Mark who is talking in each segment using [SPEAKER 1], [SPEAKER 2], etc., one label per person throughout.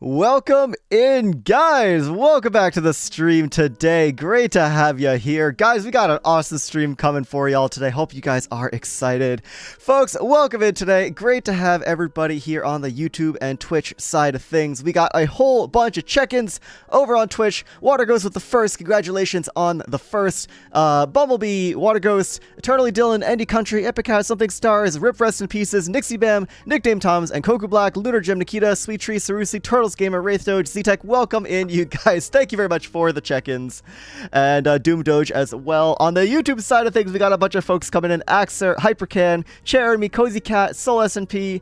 [SPEAKER 1] Welcome in, guys. Welcome back to the stream today. Great to have you here. Guys, we got an awesome stream coming for y'all today. Hope you guys are excited. Folks, welcome in today. Great to have everybody here on the YouTube and Twitch side of things. We got a whole bunch of check-ins over on Twitch. Water Ghost with the first. Congratulations on the first. Bumblebee, Water Ghost, Eternally Dylan, Andy Country, Epic Hat, Something Stars, Rip Rest in Pieces, Nixie Bam, Nickname Toms, and Koku Black, Lunar Gem Nikita, Sweet Tree, Sarusi, Turtles Gamer, Wraith Doge, Z-Tech, welcome in, you guys. Thank you very much for the check-ins. And Doom Doge as well. On the YouTube side of things, we got a bunch of folks coming in. Axer, Hypercan, Jeremy, Cozy Cat, Soul SMP.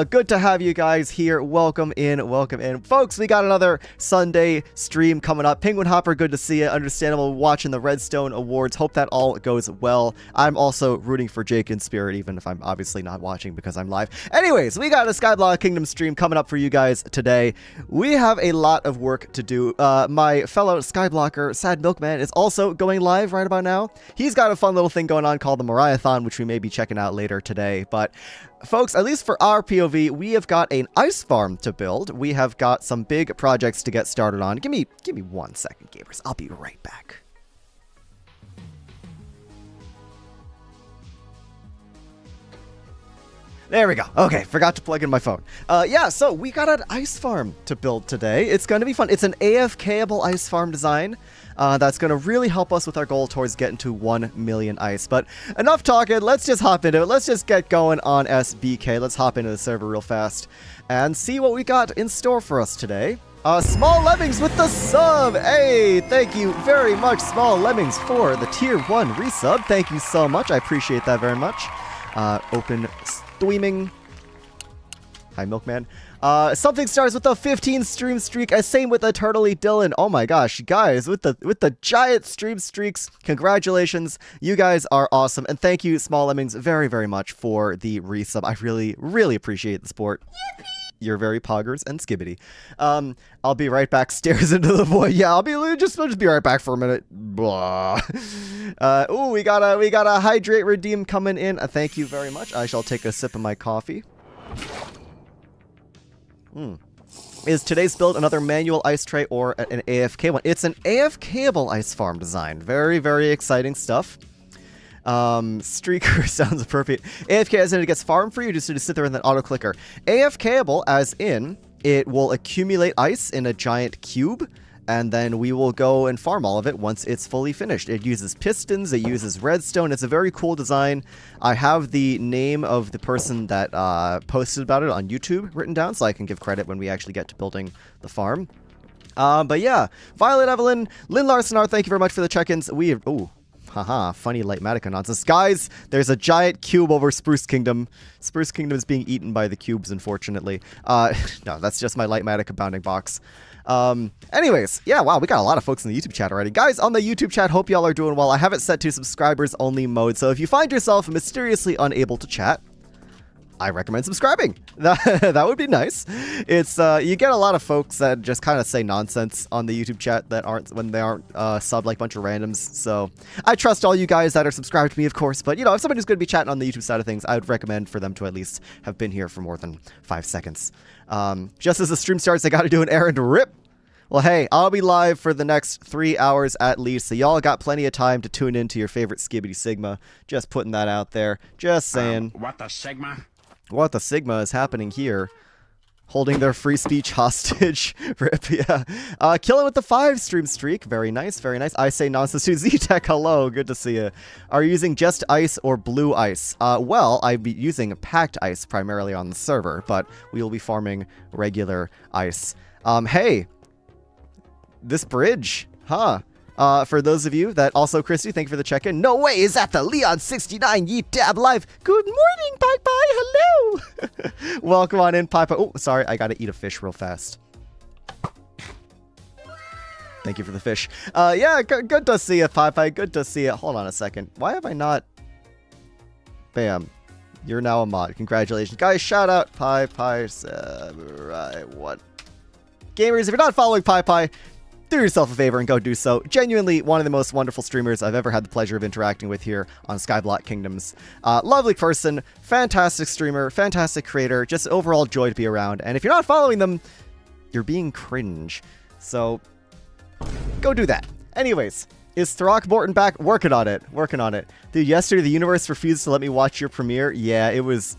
[SPEAKER 1] Good to have you guys here. Welcome in, welcome in. Folks, we got another Sunday stream coming up. Penguin Hopper, good to see you. Understandable watching the Redstone Awards. Hope that all goes well. I'm also rooting for Jake in spirit, even if I'm obviously not watching because I'm live. Anyways, we got a Skyblock Kingdom stream coming up for you guys today. We have a lot of work to do. My fellow Skyblocker, Sad Milkman, is also going live right about now. He's got a fun little thing going on called the Mariathon, which we may be checking out later today. But folks, at least for our POV, we have got an ice farm to build. We have got some big projects to get started on. Give me 1 second, gamers. I'll be right back. There we go. Okay, forgot to plug in my phone. Yeah, so we got an ice farm to build today. It's going to be fun. It's an AFK-able ice farm design. That's going to really help us with our goal towards getting to 1 million ice. But enough talking. Let's just hop into it. Let's just get going on SBK. Let's hop into the server real fast and see what we got in store for us today. Small Lemmings with the sub. Hey, thank you very much, Small Lemmings, for the tier 1 resub. Thank you so much. I appreciate that very much. Open streaming. Hi, Milkman. Something Stars with the 15 stream streak. Same with Eternally Dylan. Oh my gosh, guys, with the giant stream streaks, congratulations. You guys are awesome. And thank you, Small Lemmings, very, very much for the resub. I really, really appreciate the support. Yippee! You're very poggers and skibbity. I'll be right back. Stares into the void. Yeah, I'll just be right back for a minute. Blah. Ooh, we got a hydrate redeem coming in. Thank you very much. I shall take a sip of my coffee. Is today's build another manual ice tray or an AFK one? It's an AFK-able ice farm design. Very, very exciting stuff. Streaker sounds appropriate. AFK as in it gets farm for you, just to sit there in that auto clicker. AFK-able as in it will accumulate ice in a giant cube, and then we will go and farm all of it once it's fully finished. It uses pistons, it uses redstone. It's a very cool design. I have the name of the person that posted about it on YouTube written down, so I can give credit when we actually get to building the farm. But yeah, Violet Evelyn, Lynn Larsonar, thank you very much for the check-ins. Ooh. Haha, funny Lightmatica nonsense. Guys, there's a giant cube over Spruce Kingdom. Spruce Kingdom is being eaten by the cubes, unfortunately. No, that's just my Lightmatica bounding box. Anyways, yeah, wow, we got a lot of folks in the YouTube chat already. Guys, on the YouTube chat, hope y'all are doing well. I have it set to subscribers only mode, so if you find yourself mysteriously unable to chat, I recommend subscribing. That would be nice. It's you get a lot of folks that just kind of say nonsense on the YouTube chat that aren't when they aren't sub like a bunch of randoms. So I trust all you guys that are subscribed to me, of course. But you know, if somebody's going to be chatting on the YouTube side of things, I would recommend for them to at least have been here for more than 5 seconds. Just as the stream starts, I got to do an errand. Rip. Well, hey, I'll be live for the next 3 hours at least, so y'all got plenty of time to tune into your favorite Skibbity Sigma. Just putting that out there. Just saying.
[SPEAKER 2] What the Sigma?
[SPEAKER 1] What the Sigma is happening here? Holding their free speech hostage. Rip, yeah. Killing with the 5 stream streak. Very nice, very nice. I say nonsense to Z-Tech. Hello, good to see you. Are you using just ice or blue ice? Well, I'd be using packed ice primarily on the server, but we will be farming regular ice. Hey, this bridge, huh? For those of you that also, Christy, thank you for the check-in. No way, is that the Leon69 Yeet Dab Live? Good morning, Pie-Pie, hello! Welcome on in, Pie-Pie. Oh, sorry, I gotta eat a fish real fast. Thank you for the fish. Yeah, good to see you, Pie-Pie, good to see you. Hold on a second. Why have I not... Bam. You're now a mod. Congratulations. Guys, shout out Pie-Pie Samurai 1. Gamers, if you're not following Pie-Pie, do yourself a favor and go do so. Genuinely one of the most wonderful streamers I've ever had the pleasure of interacting with here on Skyblock Kingdoms. Lovely person, fantastic streamer, fantastic creator, just overall joy to be around. And if you're not following them, You're being cringe. So, go do that. Anyways, is Throckmorton back? Working on it. Working on it. Dude, yesterday the universe refused to let me watch your premiere. Yeah, it was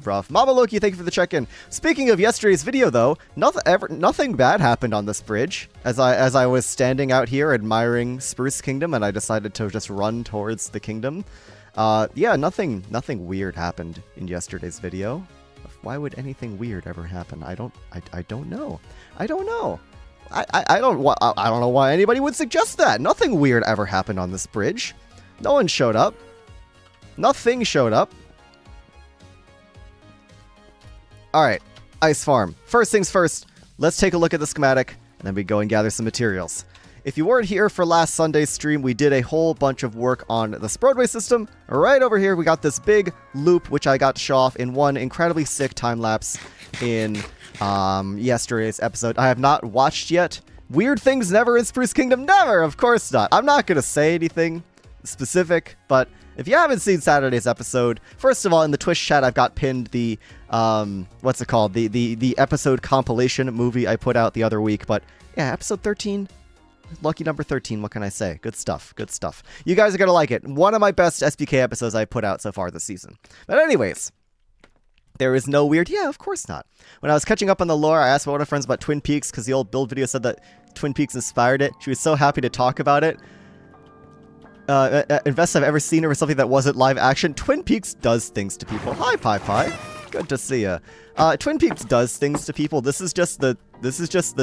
[SPEAKER 1] rough. Mama Loki, thank you for the check-in. Speaking of yesterday's video, though, nothing bad happened on this bridge. As I was standing out here admiring Spruce Kingdom, and I decided to just run towards the kingdom. Yeah, nothing weird happened in yesterday's video. Why would anything weird ever happen? I don't know. I don't know. I don't know why anybody would suggest that. Nothing weird ever happened on this bridge. No one showed up. Nothing showed up. Alright, Ice Farm. First things first, let's take a look at the schematic, and then we go and gather some materials. If you weren't here for last Sunday's stream, we did a whole bunch of work on the Broadway system. Right over here, we got this big loop, which I got to show off in one incredibly sick time-lapse in yesterday's episode. I have not watched yet. Weird things never in Spruce Kingdom, never, of course not. I'm not going to say anything specific, but if you haven't seen Saturday's episode, first of all, in the Twitch chat, I've got pinned the, what's it called? The episode compilation movie I put out the other week, but yeah, episode 13. Lucky number 13, what can I say? Good stuff, good stuff. You guys are going to like it. One of my best SBK episodes I put out so far this season. But anyways, there is no weird... Yeah, of course not. When I was catching up on the lore, I asked one of my friends about Twin Peaks because the old build video said that Twin Peaks inspired it. She was so happy to talk about it. Best I've ever seen her for something that wasn't live action. Twin Peaks does things to people. Hi, Pie Pie. Good to see ya. Twin Peaks does things to people. This is just the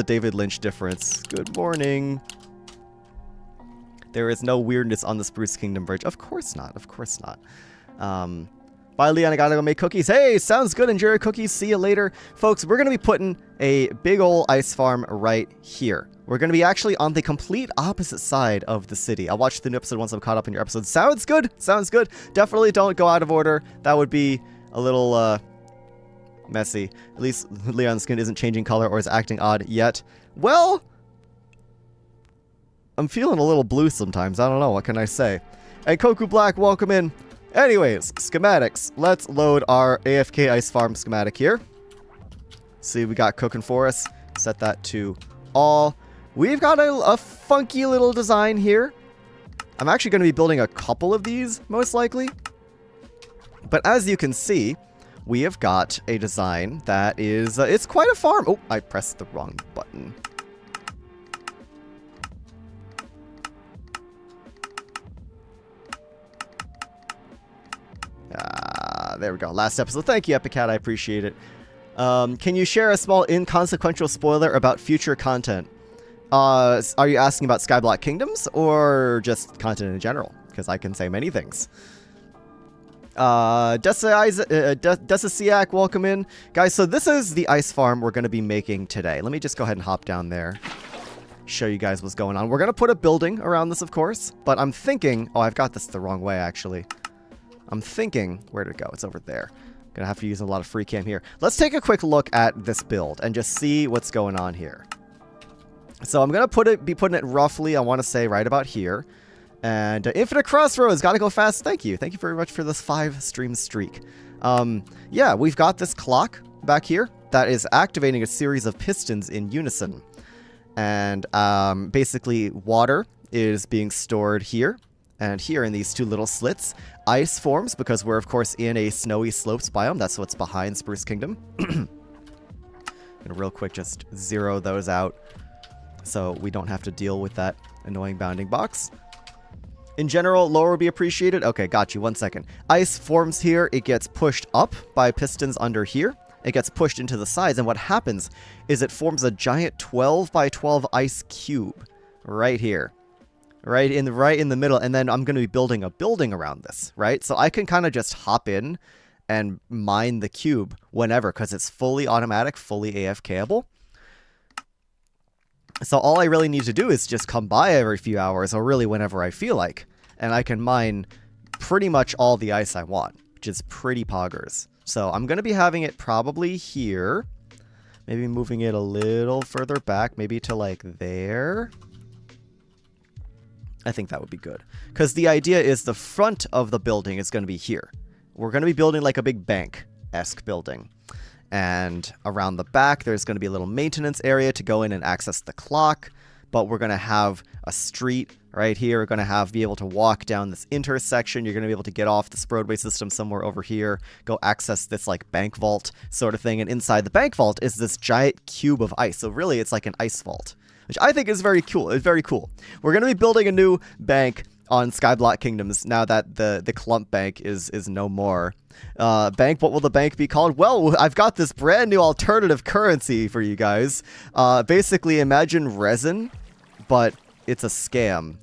[SPEAKER 1] David Lynch difference. Good morning. There is no weirdness on the Spruce Kingdom bridge. Of course not. Of course not. Bye, Leon. I gotta go make cookies. Hey, sounds good. Enjoy your cookies. See you later. Folks, we're gonna be putting a big ol' ice farm right here. We're gonna be actually on the complete opposite side of the city. I'll watch the new episode once I'm caught up in your episode. Sounds good. Sounds good. Definitely don't go out of order. That would be a little, messy. At least Leon's skin isn't changing color or is acting odd yet. Well, I'm feeling a little blue sometimes. I don't know. What can I say? And Koku Black, welcome in. Anyways, schematics. Let's load our AFK Ice Farm schematic here. See, we got cooking for us. Set that to all. We've got a funky little design here. I'm actually going to be building a couple of these, most likely. But as you can see, we have got a design that is... it's quite a farm. Oh, I pressed the wrong button. There we go. Last episode. Thank you, Epic Cat. I appreciate it. Can you share a small inconsequential spoiler about future content? Are you asking about Skyblock Kingdoms or just content in general? Because I can say many things. Desasiak, welcome in. Guys, so this is the ice farm we're going to be making today. Let me just go ahead and hop down there. Show you guys what's going on. We're going to put a building around this, of course. But I'm thinking... Oh, I've got this the wrong way, actually. I'm thinking... Where'd it go? It's over there. Gonna have to use a lot of free cam here. Let's take a quick look at this build and just see what's going on here. So I'm gonna be putting it roughly, I want to say, right about here. And Infinite Crossroads, gotta go fast. Thank you. Thank you very much for this 5-stream streak. Yeah, we've got this clock back here that is activating a series of pistons in unison. And basically, water is being stored here. And here in these two little slits, ice forms because we're, of course, in a snowy slopes biome. That's what's behind Spruce Kingdom. Gonna real quick just zero those out so we don't have to deal with that annoying bounding box. In general, lower would be appreciated. Okay, got you. 1 second. Ice forms here. It gets pushed up by pistons under here. It gets pushed into the sides, and what happens is it forms a giant 12 by 12 ice cube right here. Right in the middle, and then I'm going to be building a building around this, right? So I can kind of just hop in and mine the cube whenever, because it's fully automatic, fully AFK-able. So all I really need to do is just come by every few hours, or really whenever I feel like, and I can mine pretty much all the ice I want, which is pretty poggers. So I'm going to be having it probably here, maybe moving it a little further back, maybe to like there. I think that would be good. Because the idea is the front of the building is going to be here. We're going to be building like a big bank-esque building. And around the back, there's going to be a little maintenance area to go in and access the clock. But we're going to have a street right here. We're going to be able to walk down this intersection. You're going to be able to get off this roadway system somewhere over here, go access this like bank vault sort of thing. And inside the bank vault is this giant cube of ice. So really, it's like an ice vault, which I think is very cool. It's very cool. We're going to be building a new bank on Skyblock Kingdoms now that the clump bank is no more. Bank, what will the bank be called? Well, I've got this brand new alternative currency for you guys. Basically, imagine resin, but it's a scam.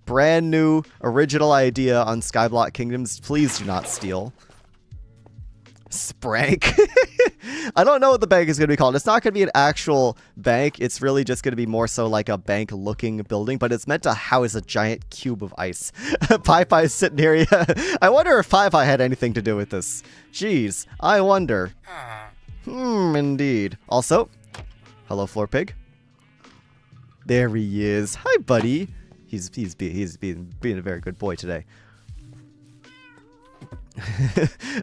[SPEAKER 1] Brand new, original idea on Skyblock Kingdoms. Please do not steal. Sprank. I don't know what the bank is going to be called. It's not going to be an actual bank. It's really just going to be more so like a bank-looking building, but it's meant to house a giant cube of ice. Pi-Pi's sitting here. I wonder if Pi-Pi had anything to do with this. Jeez, I wonder. Indeed. Also, hello, Floor Pig. There he is. Hi, buddy. He's being a very good boy today.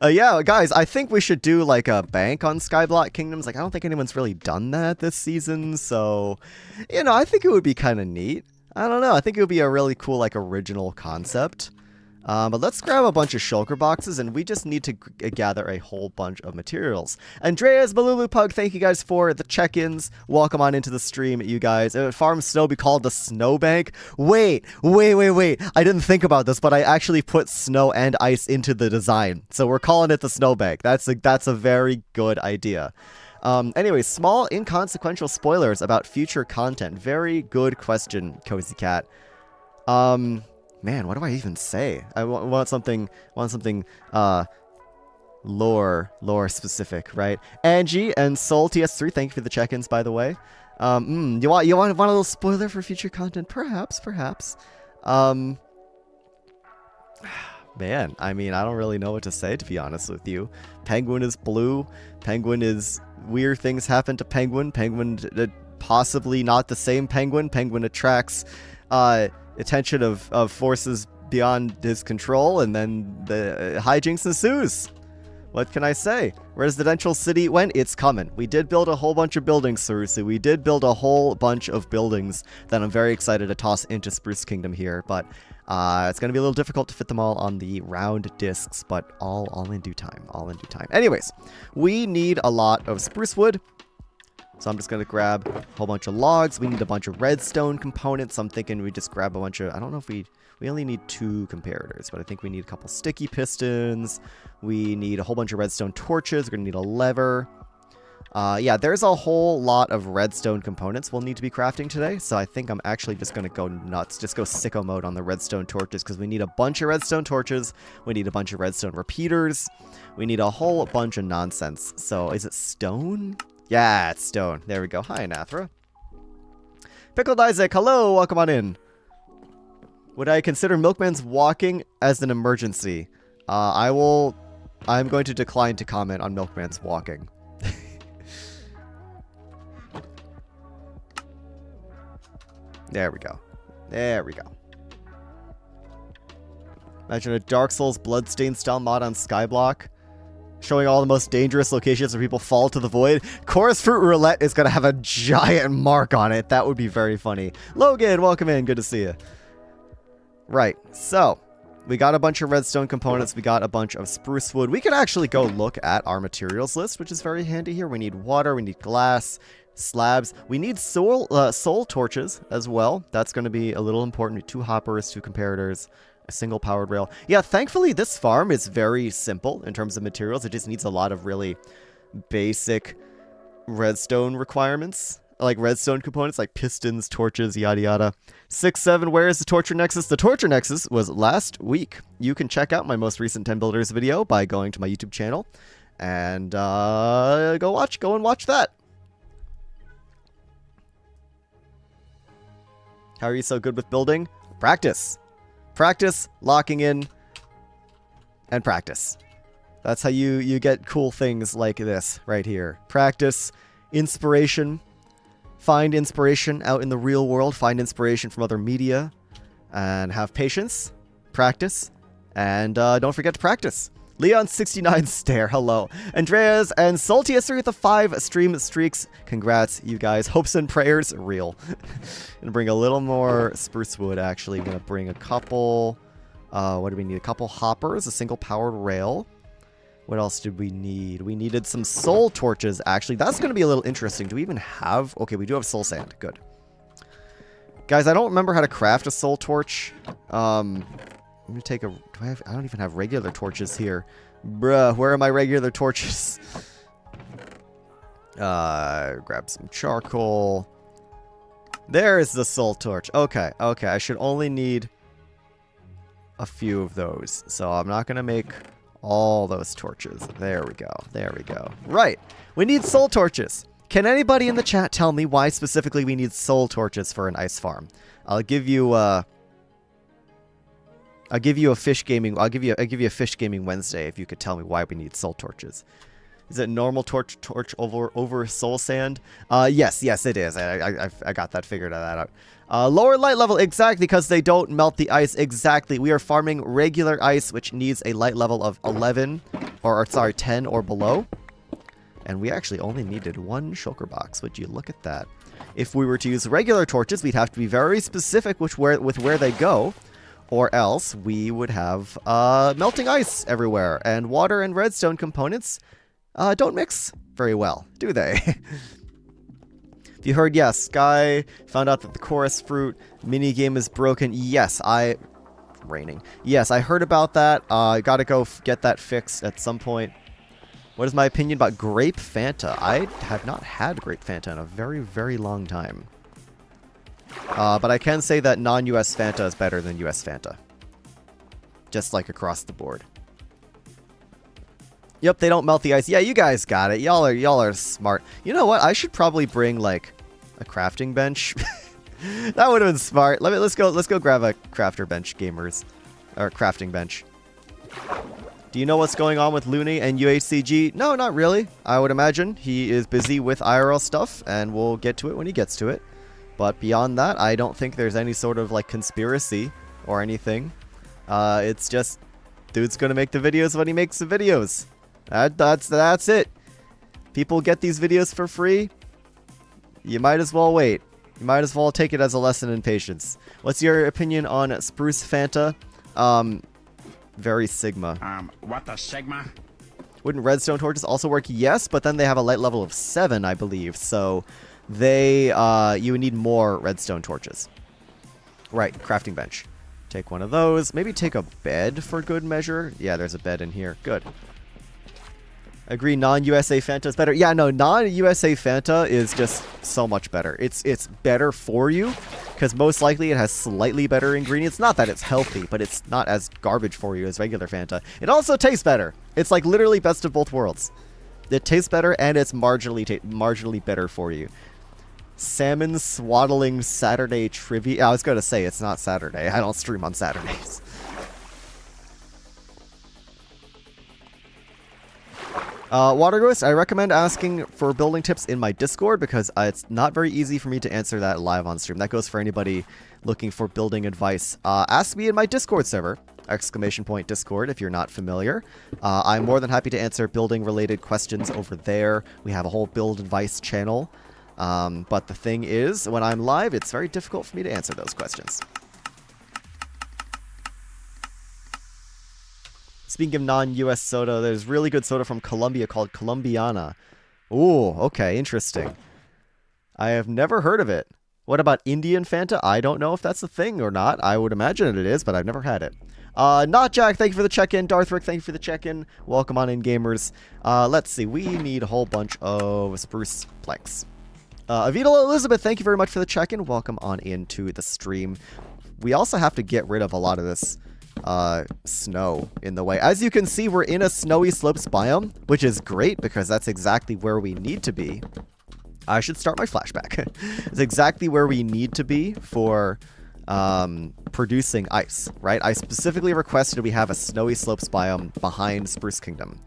[SPEAKER 1] Yeah, guys, I think we should do like a bank on Skyblock Kingdoms. Like, I don't think anyone's really done that this season, so, you know, I think it would be kind of neat. I don't know. I think it would be a really cool, like, original concept. But let's grab a bunch of shulker boxes, and we just need to gather a whole bunch of materials. Andreas, Balulu Pug, thank you guys for the check-ins. Welcome on into the stream, you guys. Farm Snow be called the Snowbank. Wait. I didn't think about this, but I actually put snow and ice into the design. So we're calling it the Snowbank. That's a very good idea. Anyway, small inconsequential spoilers about future content. Very good question, Cozy Cat. Man, what do I even say? I want something, lore specific, right? Angie and Soul TS3, thank you for the check-ins, by the way. You want a little spoiler for future content? Perhaps. Man, I mean, I don't really know what to say, to be honest with you. Penguin is blue. Penguin is weird things happen to Penguin. Penguin, possibly not the same Penguin. Penguin attracts, attention of forces beyond his control, and then the hijinks ensues. What can I say? Residential city, when it's coming. We did build a whole bunch of buildings, Sarusu. We did build a whole bunch of buildings that I'm very excited to toss into Spruce Kingdom here, but it's going to be a little difficult to fit them all on the round discs, but all in due time. Anyways, we need a lot of spruce wood. So I'm just going to grab a whole bunch of logs. We need a bunch of redstone components. I'm thinking we just grab a bunch of... I don't know if we only need 2 comparators, but I think we need a couple sticky pistons. We need a whole bunch of redstone torches. We're going to need a lever. Yeah, there's a whole lot of redstone components we'll need to be crafting today. So I think I'm actually just going to go nuts. Just go sicko mode on the redstone torches, because we need a bunch of redstone torches. We need a bunch of redstone repeaters. We need a whole bunch of nonsense. So is it stone? Yeah, it's stone. There we go. Hi, Anathra. Pickled Isaac, hello, welcome on in. Would I consider Milkman's walking as an emergency? I'm going to decline to comment on Milkman's walking. There we go. Imagine a Dark Souls Bloodstained style mod on Skyblock, showing all the most dangerous locations where people fall to the void. Chorus Fruit Roulette is going to have a giant mark on it. That would be very funny. Logan, welcome in. Good to see you. Right, so we got a bunch of redstone components. We got a bunch of spruce wood. We can actually go look at our materials list, which is very handy here. We need water. We need glass, slabs. We need soul torches as well. That's going to be a little important. 2 hoppers, 2 comparators, a single powered rail. Yeah, thankfully this farm is very simple in terms of materials. It just needs a lot of really basic redstone requirements, like redstone components, like pistons, torches, yada yada. 6-7, where is the Torture Nexus? The Torture Nexus was last week. You can check out my most recent 10 Builders video by going to my YouTube channel and go and watch that. How are you so good with building? Practice. Practice, locking in, and practice. That's how you get cool things like this right here. Practice, inspiration, find inspiration out in the real world, find inspiration from other media, and have patience, practice, and don't forget to practice. Leon69 Stare, hello. Andreas and Saltiester with the 5 stream streaks. Congrats, you guys. Hopes and prayers, real. Gonna bring a little more spruce wood, actually. Gonna bring a couple, what do we need? A couple hoppers, a single powered rail. What else did we need? We needed some soul torches, actually. That's gonna be a little interesting. Do we even have, okay, we do have soul sand, good. Guys, I don't remember how to craft a soul torch. I'm gonna take a, I don't even have regular torches here. Bruh, where are my regular torches? Grab some charcoal. There's the soul torch. Okay, okay, I should only need a few of those. So I'm not gonna make all those torches. There we go, there we go. Right, we need soul torches. Can anybody in the chat tell me why specifically we need soul torches for an ice farm? I'll give you a fish gaming. I'll give you a fish gaming Wednesday if you could tell me why we need soul torches. Is it normal torch over soul sand? Yes, it is. I got that figured out. Lower light level, exactly, because they don't melt the ice. Exactly. We are farming regular ice, which needs a light level of 11, or sorry, 10 or below. And we actually only needed 1 shulker box. Would you look at that? If we were to use regular torches, we'd have to be very specific with where they go, or else we would have melting ice everywhere. And water and redstone components don't mix very well, do they? If you heard, yes, Sky found out that the chorus fruit minigame is broken. Yes, raining. Yes, I heard about that. I gotta go get that fixed at some point. What is my opinion about grape Fanta? I have not had grape Fanta in a very, very long time. But I can say that non-US Fanta is better than US Fanta. Just like across the board. Yep, they don't melt the ice. Yeah, you guys got it. Y'all are smart. You know what? I should probably bring like a crafting bench. That would have been smart. Let's go grab a crafter bench, gamers, or crafting bench. Do you know what's going on with Looney and UHCG? No, not really. I would imagine he is busy with IRL stuff, and we'll get to it when he gets to it. But beyond that, I don't think there's any sort of like conspiracy or anything. It's just dude's gonna make the videos when he makes the videos. That's it. People get these videos for free. You might as well wait. You might as well take it as a lesson in patience. What's your opinion on Spruce Fanta? Very Sigma.
[SPEAKER 2] What the Sigma?
[SPEAKER 1] Wouldn't redstone torches also work? Yes, but then they have a light level of 7, I believe. So they, you would need more redstone torches. Right, crafting bench. Take one of those. Maybe take a bed for good measure. Yeah, there's a bed in here. Good. Agree, non-USA Fanta is better. Yeah, no, non-USA Fanta is just so much better. It's better for you, because most likely it has slightly better ingredients. Not that it's healthy, but it's not as garbage for you as regular Fanta. It also tastes better. It's like literally best of both worlds. It tastes better, and it's marginally better for you. Salmon swaddling Saturday trivia. I was going to say, it's not Saturday. I don't stream on Saturdays. Water Ghost, I recommend asking for building tips in my Discord because it's not very easy for me to answer that live on stream. That goes for anybody looking for building advice. Ask me in my Discord server, !Discord, if you're not familiar. I'm more than happy to answer building related questions over there. We have a whole build advice channel. But the thing is, when I'm live, it's very difficult for me to answer those questions. Speaking of non-US soda, there's really good soda from Colombia called Colombiana. Ooh, okay, interesting. I have never heard of it. What about Indian Fanta? I don't know if that's a thing or not. I would imagine it is, but I've never had it. Not Jack, thank you for the check-in. Darthrick, thank you for the check-in. Welcome on in, gamers. Let's see, we need a whole bunch of spruce planks. Avita Elizabeth, thank you very much for the check-in. Welcome on into the stream. We also have to get rid of a lot of this snow in the way. As you can see, we're in a snowy slopes biome, which is great because that's exactly where we need to be. I should start my flashback. It's exactly where we need to be for producing ice, right? I specifically requested we have a snowy slopes biome behind Spruce Kingdom.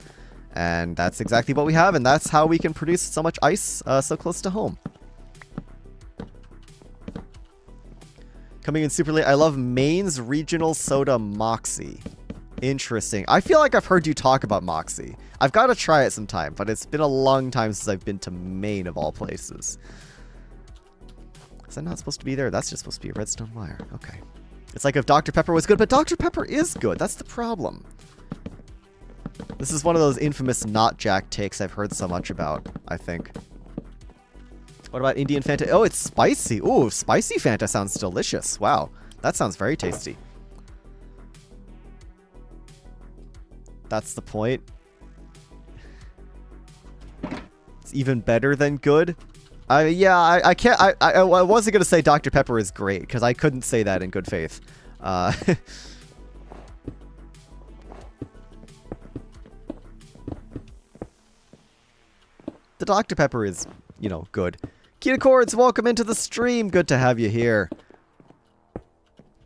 [SPEAKER 1] And that's exactly what we have, and that's how we can produce so much ice so close to home. Coming in super late, I love Maine's Regional Soda Moxie. Interesting. I feel like I've heard you talk about Moxie. I've got to try it sometime, but it's been a long time since I've been to Maine of all places. Is that not supposed to be there? That's just supposed to be a redstone wire. Okay. It's like if Dr. Pepper was good, but Dr. Pepper is good. That's the problem. This is one of those infamous not Jack takes I've heard so much about, I think. What about Indian Fanta? Oh, it's spicy. Ooh, spicy Fanta sounds delicious. Wow. That sounds very tasty. That's the point. It's even better than good. Yeah, I can't. I wasn't gonna say Dr. Pepper is great because I couldn't say that in good faith. The Dr. Pepper is, you know, good. Kita Chords, welcome into the stream. Good to have you here.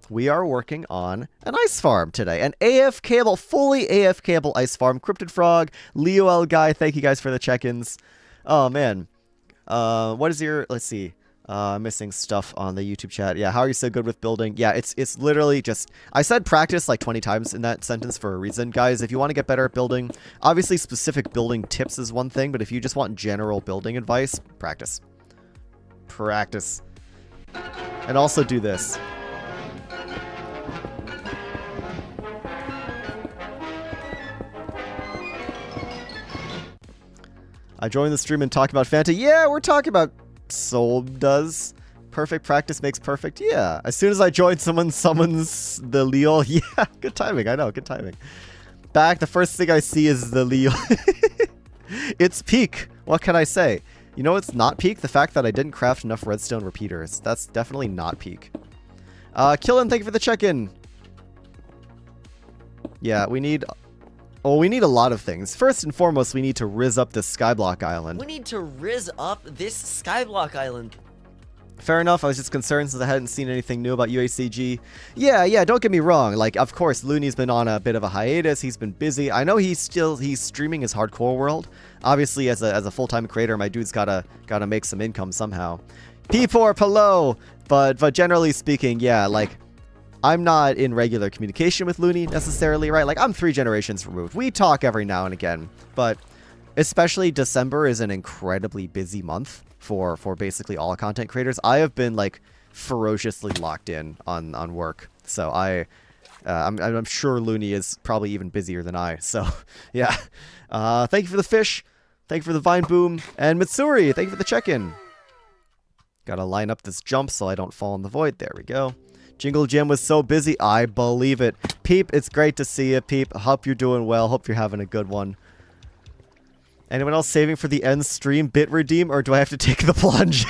[SPEAKER 1] We are working on an ice farm today. An AFK-able, fully AFK-able ice farm. Cryptid Frog, Leo L Guy, thank you guys for the check-ins. Oh, man. What is your... Let's see. Missing stuff on the YouTube chat. Yeah, how are you so good with building? Yeah, it's literally just... I said practice like 20 times in that sentence for a reason. Guys, if you want to get better at building, obviously specific building tips is one thing, but if you just want general building advice, practice. Practice. And also do this. I joined the stream and talk about Fanta. Yeah, we're talking about Soul does. Perfect practice makes perfect. Yeah. As soon as I join, someone summons the Leo. Yeah, good timing. I know, good timing. Back, the first thing I see is the Leo. It's peak. What can I say? You know it's not peak? The fact that I didn't craft enough redstone repeaters. That's definitely not peak. Killin, thank you for the check-in. Yeah, we need... Well, we need a lot of things. First and foremost, we need to rizz up this Skyblock Island.
[SPEAKER 2] We need to rizz up this Skyblock Island.
[SPEAKER 1] Fair enough. I was just concerned since I hadn't seen anything new about UACG. Yeah, don't get me wrong. Like, of course, Looney's been on a bit of a hiatus. He's been busy. I know he's streaming his hardcore world. Obviously, as a full-time creator, my dude's gotta make some income somehow. P4 Palo! But generally speaking, yeah, like... I'm not in regular communication with Looney necessarily, right? Like, I'm 3 generations removed. We talk every now and again, but especially December is an incredibly busy month for basically all content creators. I have been, like, ferociously locked in on work, so I'm sure Looney is probably even busier than I, so, yeah. Thank you for the fish, thank you for the vine boom, and Mitsuri, thank you for the check-in. Gotta line up this jump so I don't fall in the void. There we go. Jingle Jim was so busy. I believe it. Peep, it's great to see you, Peep. Hope you're doing well. Hope you're having a good one. Anyone else saving for the end stream bit redeem, or do I have to take the plunge?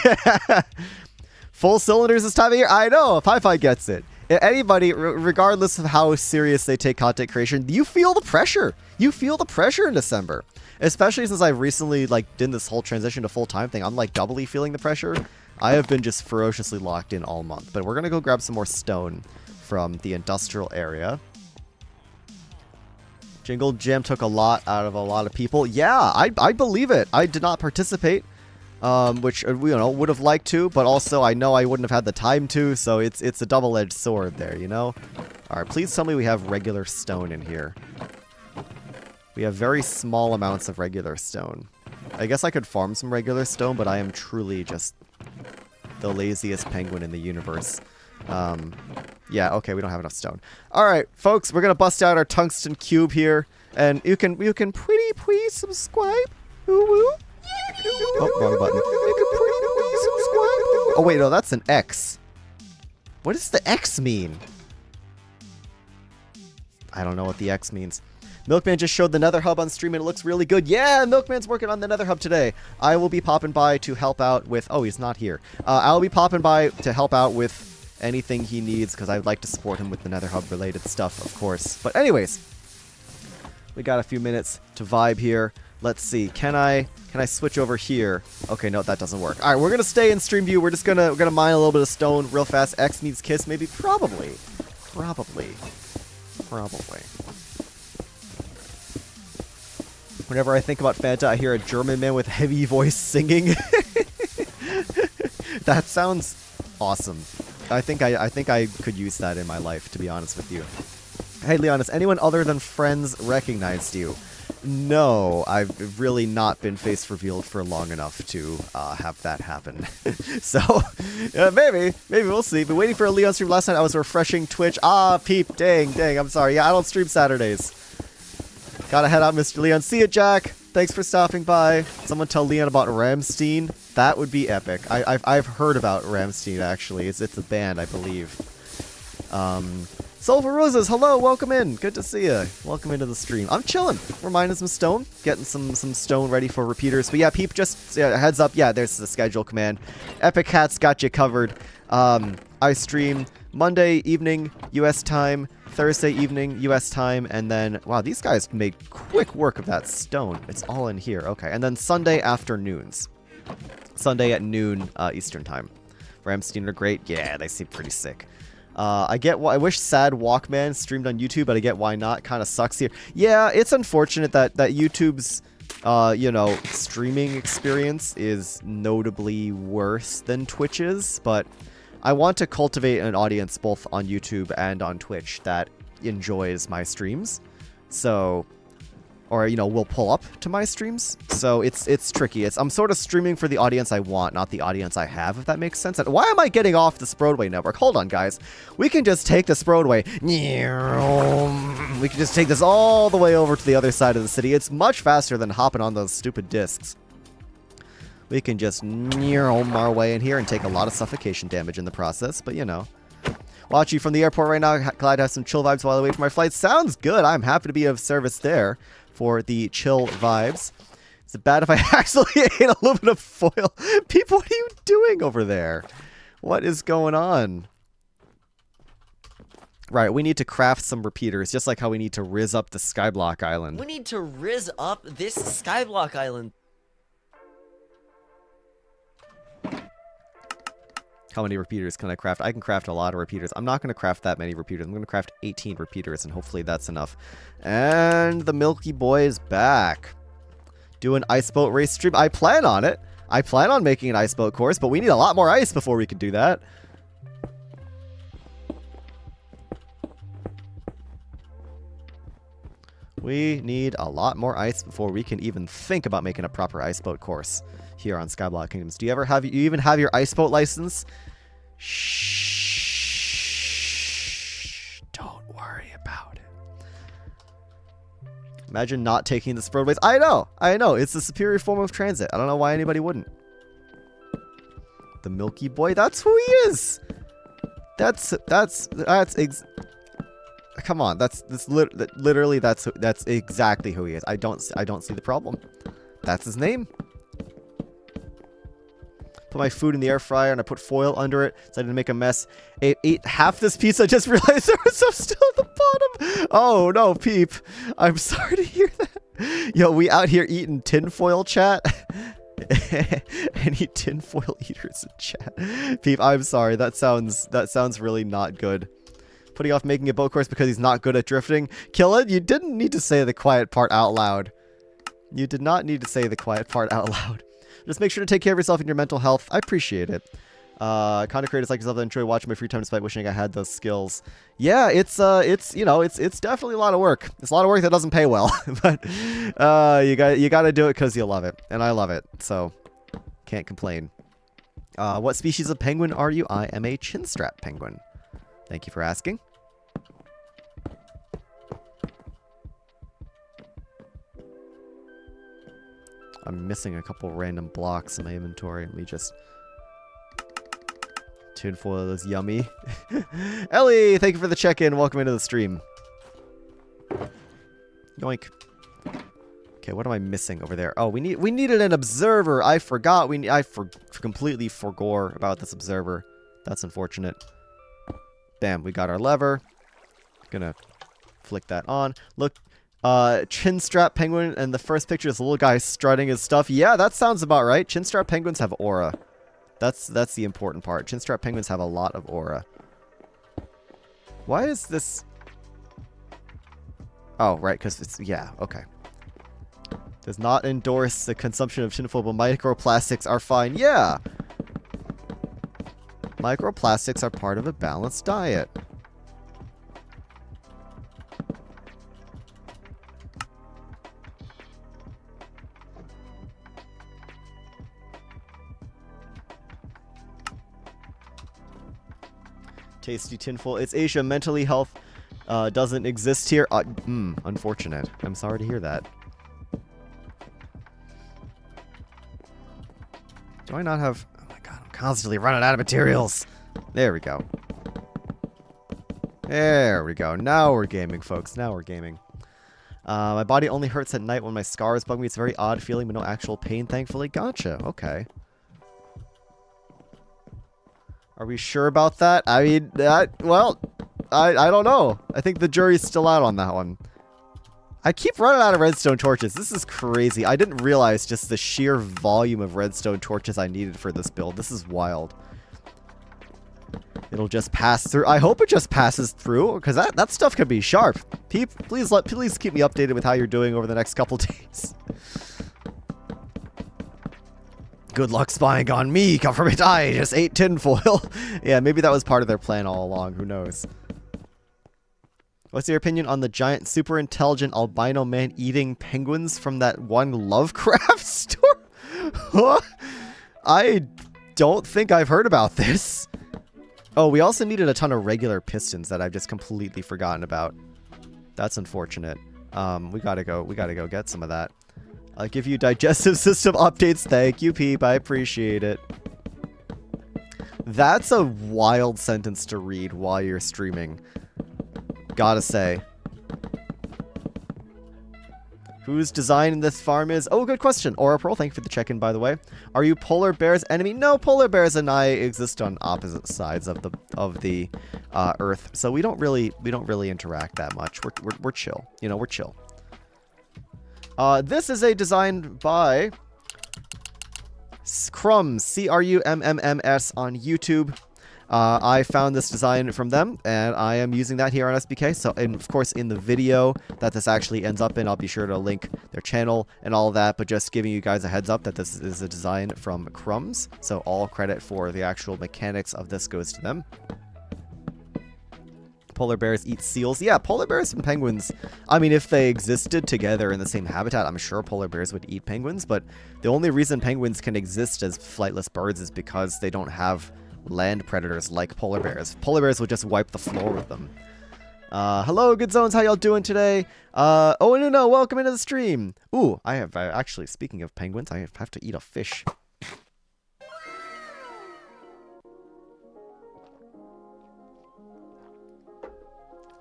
[SPEAKER 1] Full cylinders this time of year? I know. Pi gets it. Anybody, regardless of how serious they take content creation, you feel the pressure. You feel the pressure in December. Especially since I've recently, like, done this whole transition to full-time thing. I'm, like, doubly feeling the pressure. I have been just ferociously locked in all month. But we're going to go grab some more stone from the industrial area. Jingle Jam took a lot out of a lot of people. Yeah, I believe it. I did not participate, which, you know, would have liked to. But also, I know I wouldn't have had the time to. So it's a double-edged sword there, you know? All right, please tell me we have regular stone in here. We have very small amounts of regular stone. I guess I could farm some regular stone, but I am truly just... the laziest penguin in the universe. Yeah, okay, we don't have enough stone. Alright, folks, we're gonna bust out our tungsten cube here. And you can pretty please subscribe. Ooh, woo. Oh, wrong button. You can pretty please subscribe. Oh, wait, no, that's an X. What does the X mean? I don't know what the X means. Milkman just showed the Nether Hub on stream and it looks really good. Yeah, Milkman's working on the Nether Hub today. I will be popping by to help out with... Oh, he's not here. I'll be popping by to help out with anything he needs because I'd like to support him with the Nether Hub related stuff, of course. But anyways, we got a few minutes to vibe here. Let's see. Can I switch over here? Okay, no, that doesn't work. All right, we're gonna stay in stream view. We're gonna mine a little bit of stone real fast. X means kiss, maybe, probably. Whenever I think about Fanta, I hear a German man with heavy voice singing. That sounds awesome. I think I could use that in my life, to be honest with you. Hey, Leon, has anyone other than friends recognized you? No, I've really not been face revealed for long enough to have that happen. So, maybe we'll see. Been waiting for a Leon stream last night. I was refreshing Twitch. Peep, dang, I'm sorry. Yeah, I don't stream Saturdays. Gotta head out, Mr. Leon. See you, Jack. Thanks for stopping by. Someone tell Leon about Ramstein. That would be epic. I've heard about Ramstein, actually. It's a band, I believe. Soulful Roses, hello, welcome in. Good to see you. Welcome into the stream. I'm chilling. We're mining some stone, getting some stone ready for repeaters. But yeah, Peep, just heads up. Yeah, there's the schedule command. Epic Hat's got you covered. I stream Monday evening US time, Thursday evening US time, and then wow, these guys made quick work of that stone. It's all in here. Okay, and then Sunday afternoons. Sunday at noon Eastern time. Ramstein are great. Yeah, they seem pretty sick. I get why. I wish Sad Walkman streamed on YouTube, but I get why not. Kind of sucks here. Yeah, it's unfortunate that YouTube's, streaming experience is notably worse than Twitch's. But I want to cultivate an audience both on YouTube and on Twitch that enjoys my streams. So, or will pull up to my streams. So it's tricky. I'm sort of streaming for the audience I want, not the audience I have, if that makes sense. And why am I getting off the Broadway network? Hold on, guys. We can just take this Broadway. We can just take this all the way over to the other side of the city. It's much faster than hopping on those stupid discs. We can just our way in here and take a lot of suffocation damage in the process, but Watch you from the airport right now. Glad to have some chill vibes while I wait for my flight. Sounds good. I'm happy to be of service there for the chill vibes. Is it bad if I accidentally ate a little bit of foil? People, what are you doing over there? What is going on? Right, we need to craft some repeaters, just like how we need to rizz up the Skyblock Island.
[SPEAKER 2] We need to rizz up this Skyblock Island.
[SPEAKER 1] How many repeaters can I craft? I can craft a lot of repeaters. I'm not going to craft that many repeaters. I'm going to craft 18 repeaters, and hopefully that's enough. And the Milky Boy is back. Do an ice boat race stream. I plan on it. I plan on making an ice boat course, but we need a lot more ice before we can do that. We need a lot more ice before we can even think about making a proper ice boat course here on Skyblock Kingdoms. Do you even have your ice boat license? Shh. Don't worry about it. Imagine not taking the roadways. I know. It's the superior form of transit. I don't know why anybody wouldn't. The Milky Boy, that's who he is. Come on, literally that's exactly who he is. I don't see the problem. That's his name. Put my food in the air fryer and I put foil under it so I didn't make a mess. Ate half this pizza. Just realized there was some still at the bottom. Oh no, Peep. I'm sorry to hear that. Yo, we out here eating tinfoil, chat. Any tinfoil eaters in chat? Peep, I'm sorry. That sounds really not good. Putting off making a boat course because he's not good at drifting. Killin, you didn't need to say the quiet part out loud. You did not need to say the quiet part out loud. Just make sure to take care of yourself and your mental health. I appreciate it. Content creators like yourself that enjoy watching my free time despite wishing I had those skills. Yeah, it's definitely a lot of work. It's a lot of work that doesn't pay well, but you got to do it because you love it, and I love it, so can't complain. What species of penguin are you? I am a chinstrap penguin. Thank you for asking. I'm missing a couple random blocks in my inventory. Let me just... Tinfoil is yummy. Ellie, thank you for the check-in. Welcome into the stream. Yoink. Okay, what am I missing over there? Oh, we needed an observer. I forgot. I completely forgot about this observer. That's unfortunate. Bam, we got our lever. Gonna flick that on. Look. Chinstrap penguin, and the first picture is the little guy strutting his stuff. Yeah, that sounds about right. Chinstrap penguins have aura. That's the important part. Chinstrap penguins have a lot of aura. Why is this... Oh, right, because it's... Yeah, okay. Does not endorse the consumption of tinfoil, but microplastics are fine. Yeah! Microplastics are part of a balanced diet. Tasty tinfoil. It's Asia. Mentally health doesn't exist here. Unfortunate. I'm sorry to hear that. Do I not have... Oh my god, I'm constantly running out of materials. There we go. There we go. Now we're gaming, folks. Now we're gaming. My body only hurts at night when my scars bug me. It's a very odd feeling, but no actual pain, thankfully. Gotcha. Okay. Are we sure about that? I mean, well, I don't know. I think the jury's still out on that one. I keep running out of redstone torches. This is crazy. I didn't realize just the sheer volume of redstone torches I needed for this build. This is wild. It'll just pass through. I hope it just passes through, because that stuff can be sharp. Please keep me updated with how you're doing over the next couple days. Good luck spying on me. Come from it. I just ate tinfoil. Yeah, maybe that was part of their plan all along. Who knows? What's your opinion on the giant, super intelligent albino man eating penguins from that one Lovecraft story? Huh? I don't think I've heard about this. Oh, we also needed a ton of regular pistons that I've just completely forgotten about. That's unfortunate. We gotta go get some of that. I'll give you digestive system updates. Thank you, Peep. I appreciate it. That's a wild sentence to read while you're streaming. Gotta say. Whose design this farm is? Oh, good question. Aura Pearl, thank you for the check-in, by the way. Are you Polar Bear's enemy? No, Polar Bears and I exist on opposite sides of the Earth, so we don't really interact that much. We're chill. You know, we're chill. This is a design by Crumbs, C-R-U-M-M-M-S on YouTube. I found this design from them, and I am using that here on SBK. So, and of course, in the video that this actually ends up in, I'll be sure to link their channel and all of that, but just giving you guys a heads up that this is a design from Crumbs. So all credit for the actual mechanics of this goes to them. Polar bears eat seals. Yeah, polar bears and penguins. I mean, if they existed together in the same habitat, I'm sure polar bears would eat penguins, but the only reason penguins can exist as flightless birds is because they don't have land predators like polar bears. Polar bears would just wipe the floor with them. Hello, good zones. How y'all doing today? Oh, no, welcome into the stream. Ooh, I have, actually, speaking of penguins, I have to eat a fish.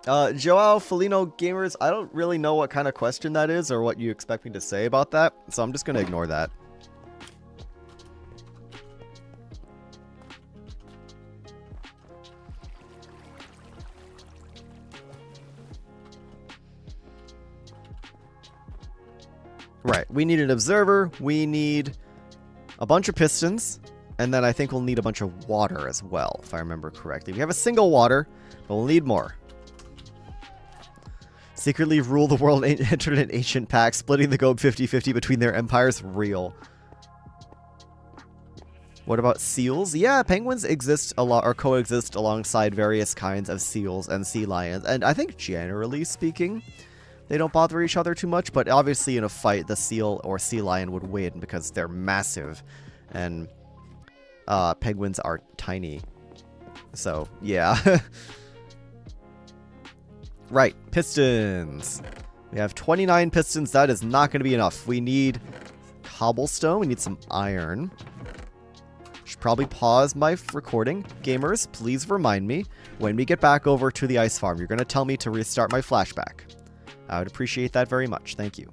[SPEAKER 1] Joao Felino Gamers, I don't really know what kind of question that is or what you expect me to say about that, so I'm just going to ignore that. Right, we need an observer, we need a bunch of pistons, and then I think we'll need a bunch of water as well, if I remember correctly. We have a single water, but we'll need more. Secretly rule the world and enter an ancient pact, splitting the globe 50-50 between their empires. Real. What about seals? Yeah, penguins exist a lot, or coexist alongside various kinds of seals and sea lions, and I think generally speaking, they don't bother each other too much, but obviously in a fight, the seal or sea lion would win because they're massive, and penguins are tiny. So, yeah. Right, pistons. We have 29 pistons. That is not going to be enough. We need cobblestone. We need some iron. Should probably pause my recording. Gamers, please remind me when we get back over to the ice farm. You're going to tell me to restart my flashback. I would appreciate that very much. Thank you.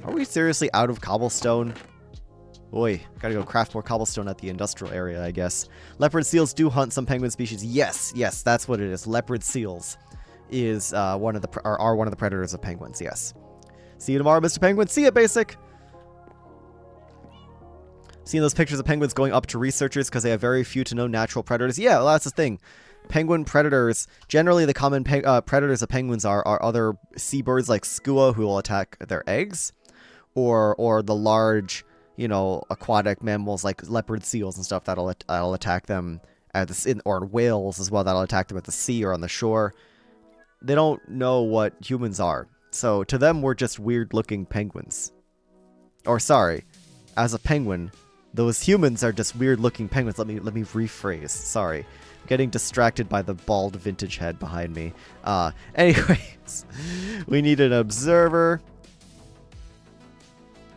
[SPEAKER 1] Are we seriously out of cobblestone? Boy, gotta go craft more cobblestone at the industrial area, I guess. Leopard seals do hunt some penguin species. Yes, yes, that's what it is. Leopard seals is are one of the predators of penguins, yes. See you tomorrow, Mr. Penguin. See ya, Basic! Seeing those pictures of penguins going up to researchers because they have very few to no natural predators. Yeah, well, that's the thing. Penguin predators, generally the common predators of penguins are other seabirds like skua who will attack their eggs, or the large, you know, aquatic mammals like leopard seals and stuff that'll attack them at the or whales as well that'll attack them at the sea or on the shore. They don't know what humans are, so to them we're just weird looking penguins. Or sorry, as a penguin, Those humans are just weird-looking penguins. Let me rephrase. Sorry. I'm getting distracted by the bald vintage head behind me. Anyways, we need an observer.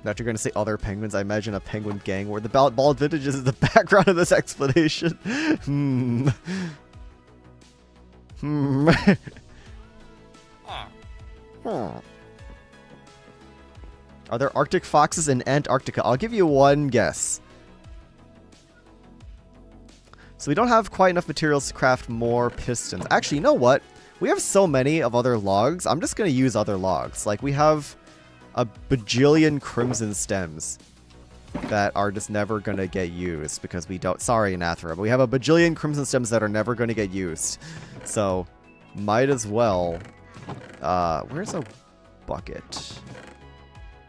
[SPEAKER 1] Now you're going to say other penguins. I imagine a penguin gang where the bald vintage is the background of this explanation. Are there Arctic foxes in Antarctica? I'll give you one guess. So we don't have quite enough materials to craft more pistons. Actually, you know what? We have so many of other logs. I'm just going to use other logs. Like, we have a bajillion crimson stems that are just never going to get used because we don't... Sorry, Anathra, but we have a bajillion crimson stems that are never going to get used. So, might as well... where's a bucket?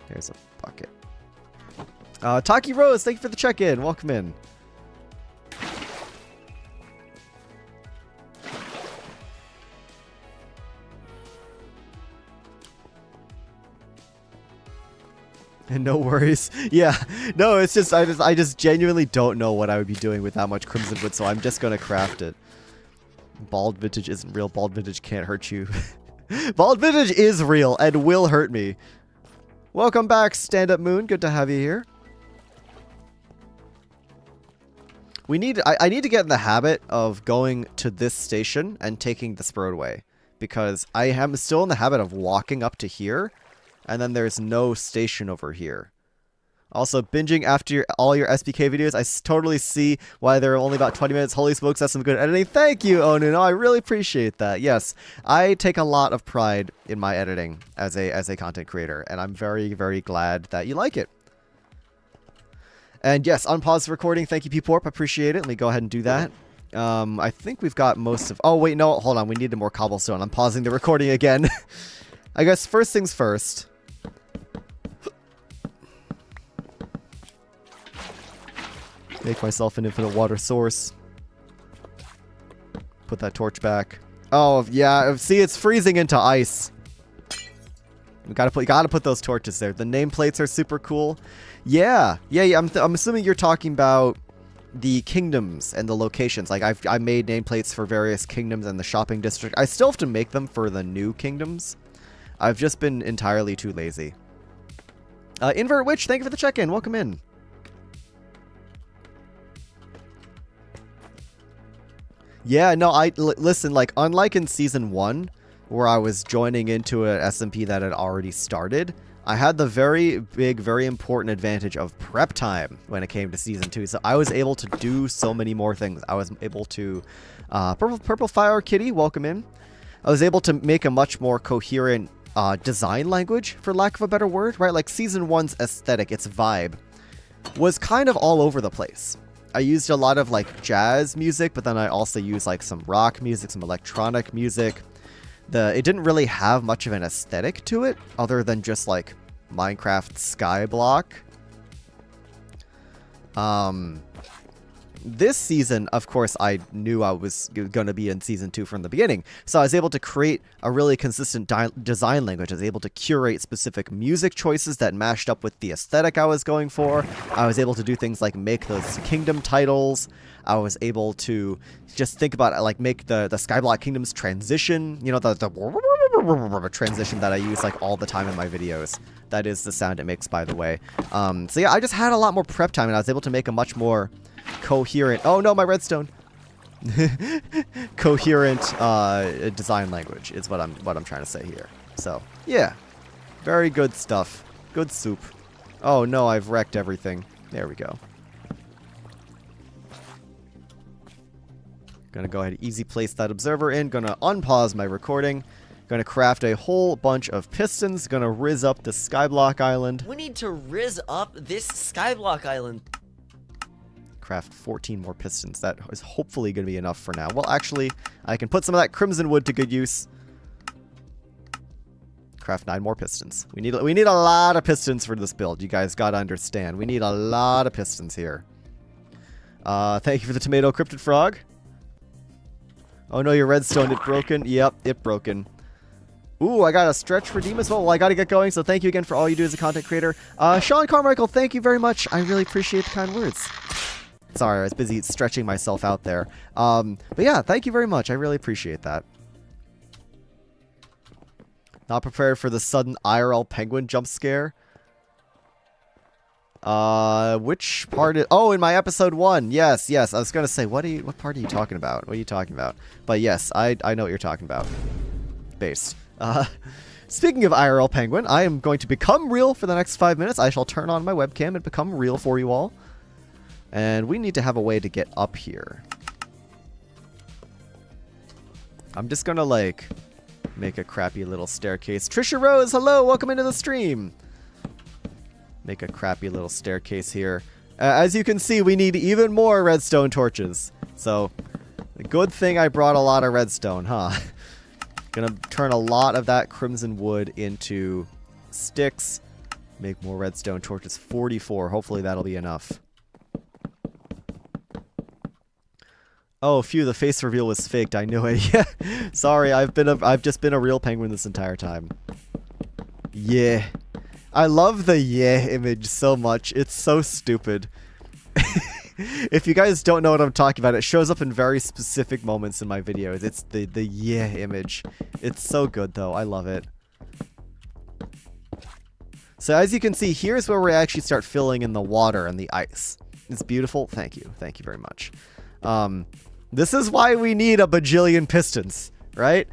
[SPEAKER 1] There's a bucket. Taki Rose, thank you for the check-in. Welcome in. And no worries. Yeah. No, it's just I just genuinely don't know what I would be doing with that much crimson wood, so I'm just gonna craft it. Bald vintage isn't real. Bald vintage can't hurt you. Bald vintage is real and will hurt me. Welcome back, Stand Up Moon. Good to have you here. I need to get in the habit of going to this station and taking this roadway, because I am still in the habit of walking up to here, and then there's no station over here. Also, binging after all your SBK videos, I totally see why they're only about 20 minutes. Holy smokes, that's some good editing. Thank you, Onuno. I really appreciate that. Yes, I take a lot of pride in my editing as a content creator, and I'm very, very glad that you like it. And yes, unpause the recording. Thank you, P-Porp. I appreciate it. Let me go ahead and do that. I think we've got most of... Oh, wait, no. Hold on. We needed more cobblestone. I'm pausing the recording again. I guess first things first... Make myself an infinite water source. Put that torch back. Oh, yeah. See, it's freezing into ice. We gotta put those torches there. The nameplates are super cool. Yeah. I'm assuming you're talking about the kingdoms and the locations. Like, I made nameplates for various kingdoms and the shopping district. I still have to make them for the new kingdoms. I've just been entirely too lazy. Invert Witch, thank you for the check-in. Welcome in. Yeah, no, listen, like, unlike in Season 1, where I was joining into an SMP that had already started, I had the very big, very important advantage of prep time when it came to Season 2. So I was able to do so many more things. I was able to... Purple Fire Kitty, welcome in. I was able to make a much more coherent design language, for lack of a better word, right? Like, Season 1's aesthetic, its vibe, was kind of all over the place. I used a lot of, like, jazz music, but then I also used, like, some rock music, some electronic music. It didn't really have much of an aesthetic to it, other than just, like, Minecraft Skyblock. This season, of course, I knew I was going to be in Season 2 from the beginning, so I was able to create a really consistent design language. I was able to curate specific music choices that mashed up with the aesthetic I was going for. I was able to do things like make those kingdom titles. I was able to just think about, like, make the Skyblock Kingdoms transition, you know, the transition that I use, like, all the time in my videos. That is the sound it makes, by the way. So yeah, I just had a lot more prep time, and I was able to make a much more coherent... Oh no, my redstone! Coherent design language is what I'm trying to say here. So, yeah. Very good stuff. Good soup. Oh no, I've wrecked everything. There we go. Gonna go ahead and easy place that observer in. Gonna unpause my recording. Gonna craft a whole bunch of pistons. Gonna rizz up the Skyblock Island.
[SPEAKER 2] We need to rizz up this Skyblock Island.
[SPEAKER 1] Craft 14 more pistons. That is hopefully going to be enough for now. Well, actually, I can put some of that crimson wood to good use. Craft 9 more pistons. We need a lot of pistons for this build. You guys got to understand. We need a lot of pistons here. Thank you for the tomato, Cryptid Frog. Oh no, your redstone, it broken. Yep, it broken. Ooh, I got a stretch redeem as well. Well, I got to get going, so thank you again for all you do as a content creator. Sean Carmichael, thank you very much. I really appreciate the kind words. Sorry, I was busy stretching myself out there. But yeah, thank you very much. I really appreciate that. Not prepared for the sudden IRL penguin jump scare. Which part is... Oh, in my episode 1. Yes, yes. I was going to say, what part are you talking about? What are you talking about? But yes, I know what you're talking about. Based. Speaking of IRL penguin, I am going to become real for the next 5 minutes. I shall turn on my webcam and become real for you all. And we need to have a way to get up here. I'm just going to, like, make a crappy little staircase. Trisha Rose, hello, welcome into the stream. Make a crappy little staircase here. As you can see, we need even more redstone torches. So, good thing I brought a lot of redstone, huh? Gonna turn a lot of that crimson wood into sticks. Make more redstone torches. 44. Hopefully that'll be enough. Oh, phew, the face reveal was faked. I knew it. Yeah. Sorry, I've just been a real penguin this entire time. Yeah. I love the yeah image so much. It's so stupid. If you guys don't know what I'm talking about, it shows up in very specific moments in my videos. It's the yeah image. It's so good though. I love it. So as you can see, here's where we actually start filling in the water and the ice. It's beautiful. Thank you. Thank you very much. This is why we need a bajillion pistons, right?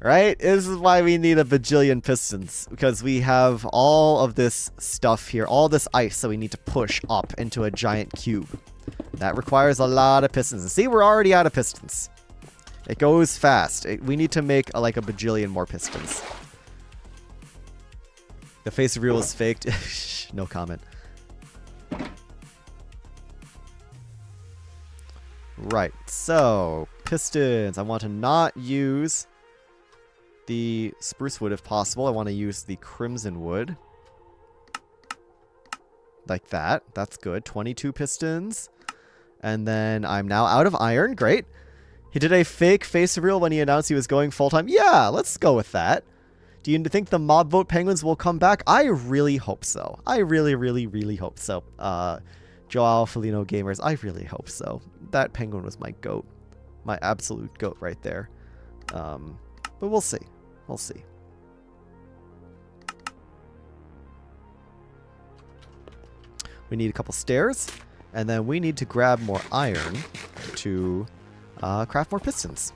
[SPEAKER 1] Right? This is why we need a bajillion pistons, because we have all of this stuff here, all this ice that we need to push up into a giant cube. That requires a lot of pistons. And see, we're already out of pistons. It goes fast. We need to make like a bajillion more pistons. The face reveal is faked. No comment. Right, so pistons. I want to not use the spruce wood if possible. I want to use the crimson wood. Like that. That's good. 22 pistons. And then I'm now out of iron. Great. He did a fake face reveal when he announced he was going full-time. Yeah, let's go with that. Do you think the mob vote penguins will come back? I really hope so. I really, really, really hope so. Joao Felino Gamers, I really hope so. That penguin was my goat. My absolute goat right there. But we'll see. We'll see. We need a couple stairs. And then we need to grab more iron to craft more pistons.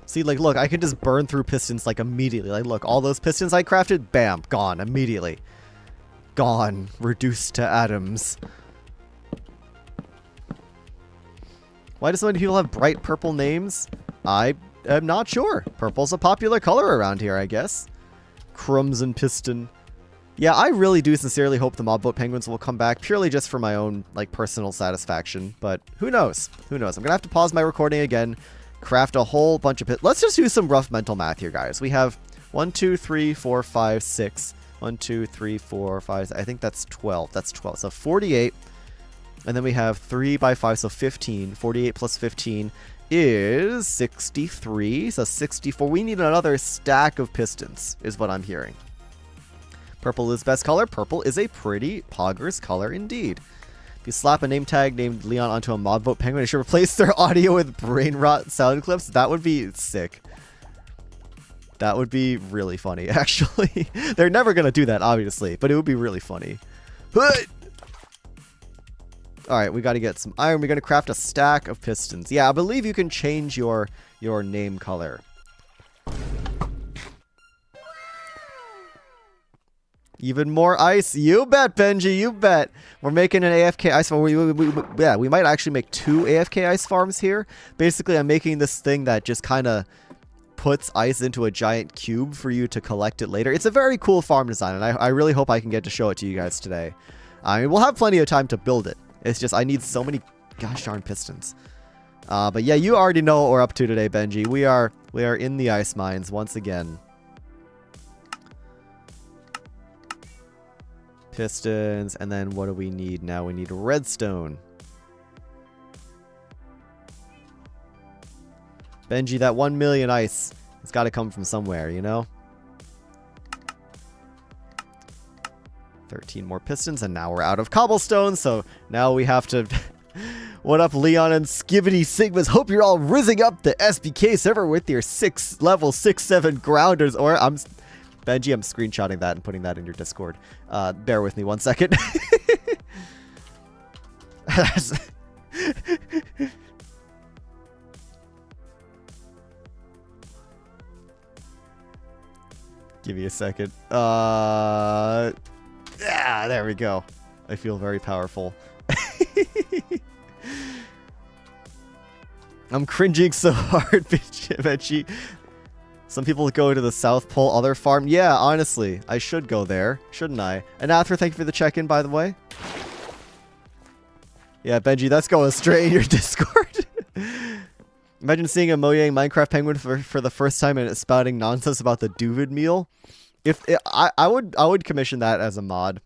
[SPEAKER 1] See, like, look, I can just burn through pistons, like, immediately. Like, look, all those pistons I crafted, bam, gone, immediately. Gone. Reduced to atoms. Why do so many people have bright purple names? I am not sure. Purple's a popular color around here, I guess. Crimson Piston. Yeah, I really do sincerely hope the mob vote penguins will come back, purely just for my own, like, personal satisfaction. But who knows? Who knows? I'm gonna have to pause my recording again. Craft a whole bunch of Let's just do some rough mental math here, guys. We have 1, 2, 3, 4, 5, 6. 1, 2, 3, 4, 5. I think that's 12. That's 12. So 48. And then we have 3 by 5, so 15. 48 plus 15 is 63. So 64. We need another stack of pistons, is what I'm hearing. Purple is best color. Purple is a pretty poggers color indeed. If you slap a name tag named Leon onto a mob vote penguin, it should replace their audio with brain rot sound clips. That would be sick. That would be really funny, actually. They're never going to do that, obviously, but it would be really funny. Alright, we got to get some iron. We're going to craft a stack of pistons. Yeah, I believe you can change your name color. Even more ice. You bet, Benji. You bet. We're making an AFK ice farm. Yeah, we might actually make 2 AFK ice farms here. Basically, I'm making this thing that just kind of puts ice into a giant cube for you to collect it later. It's a very cool farm design, and I really hope I can get to show it to you guys today. I mean, we'll have plenty of time to build it. It's just I need so many gosh darn pistons. But yeah, you already know what we're up to today, Benji. We are in the ice mines once again. Pistons, and then what do we need now? We need redstone. Benji, that 1 million ice has got to come from somewhere, you know? 13 more pistons, and now we're out of cobblestone, so now we have to... What up, Leon and Skibbity Sigmas? Hope you're all rizzing up the SBK server with your level 6-7 grounders, or Benji, I'm screenshotting that and putting that in your Discord. Bear with me 1 second. Give me a second. Yeah, there we go. I feel very powerful. I'm cringing so hard, Benji. Some people go to the South Pole, other farm. Yeah, honestly, I should go there, shouldn't I? And Athra, thank you for the check-in, by the way. Yeah, Benji, that's going straight in your Discord. Imagine seeing a Mojang Minecraft penguin for the first time and spouting nonsense about the Duvid meal. I would commission that as a mod.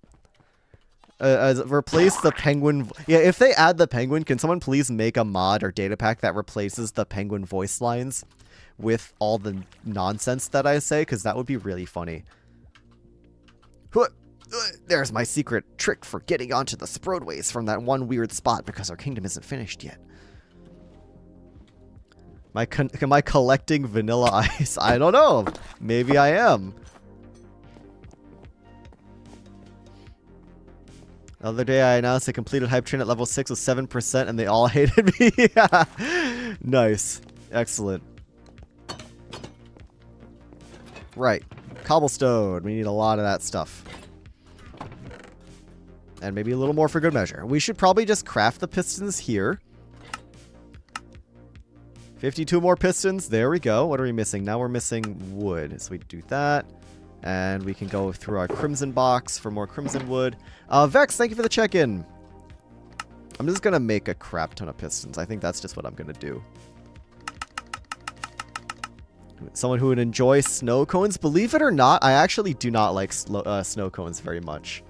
[SPEAKER 1] Replace the penguin. Yeah, if they add the penguin, can someone please make a mod or data pack that replaces the penguin voice lines with all the nonsense that I say? Because that would be really funny. There's my secret trick for getting onto the Sproadways from that one weird spot because our kingdom isn't finished yet. Am I collecting vanilla ice? I don't know. Maybe I am. The other day I announced I completed Hype Train at level 6 with 7% and they all hated me. Yeah. Nice. Excellent. Right. Cobblestone. We need a lot of that stuff. And maybe a little more for good measure. We should probably just craft the pistons here. 52 more pistons. There we go. What are we missing? Now we're missing wood. So we do that. And we can go through our crimson box for more crimson wood. Vex, thank you for the check-in. I'm just going to make a crap ton of pistons. I think that's just what I'm going to do. Someone who would enjoy snow cones. Believe it or not, I actually do not like snow cones very much.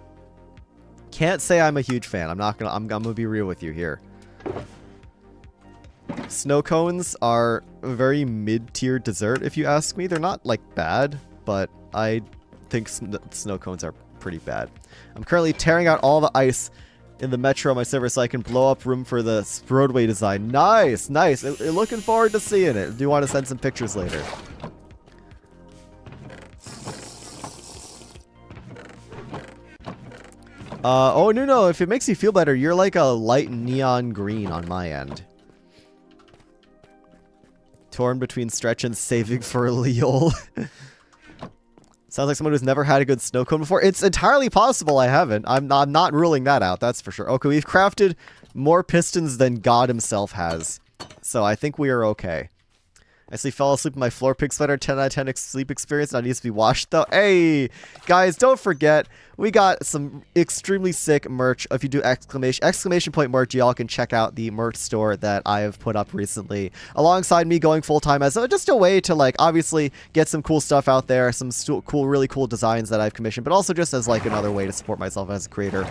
[SPEAKER 1] Can't say I'm a huge fan. I'm gonna be real with you here. Snow cones are a very mid-tier dessert, if you ask me. They're not, like, bad, but I think snow cones are pretty bad. I'm currently tearing out all the ice in the metro on my server so I can blow up room for the Sproadway design. Nice, nice. Looking forward to seeing it. Do you want to send some pictures later? Oh, no, if it makes you feel better, you're like a light neon green on my end. Torn between stretch and saving for Leol. Sounds like someone who's never had a good snow cone before. It's entirely possible I haven't. I'm not ruling that out, that's for sure. Okay, we've crafted more pistons than God himself has. So I think we are okay. I actually fell asleep in my floor pig sweater. 10 out of 10 sleep experience. That needs to be washed though. Hey, guys, don't forget, we got some extremely sick merch. If you do exclamation point merch, y'all can check out the merch store that I have put up recently. Alongside me going full-time as just a way to, like, obviously get some cool stuff out there. Some really cool designs that I've commissioned, but also just as, like, another way to support myself as a creator.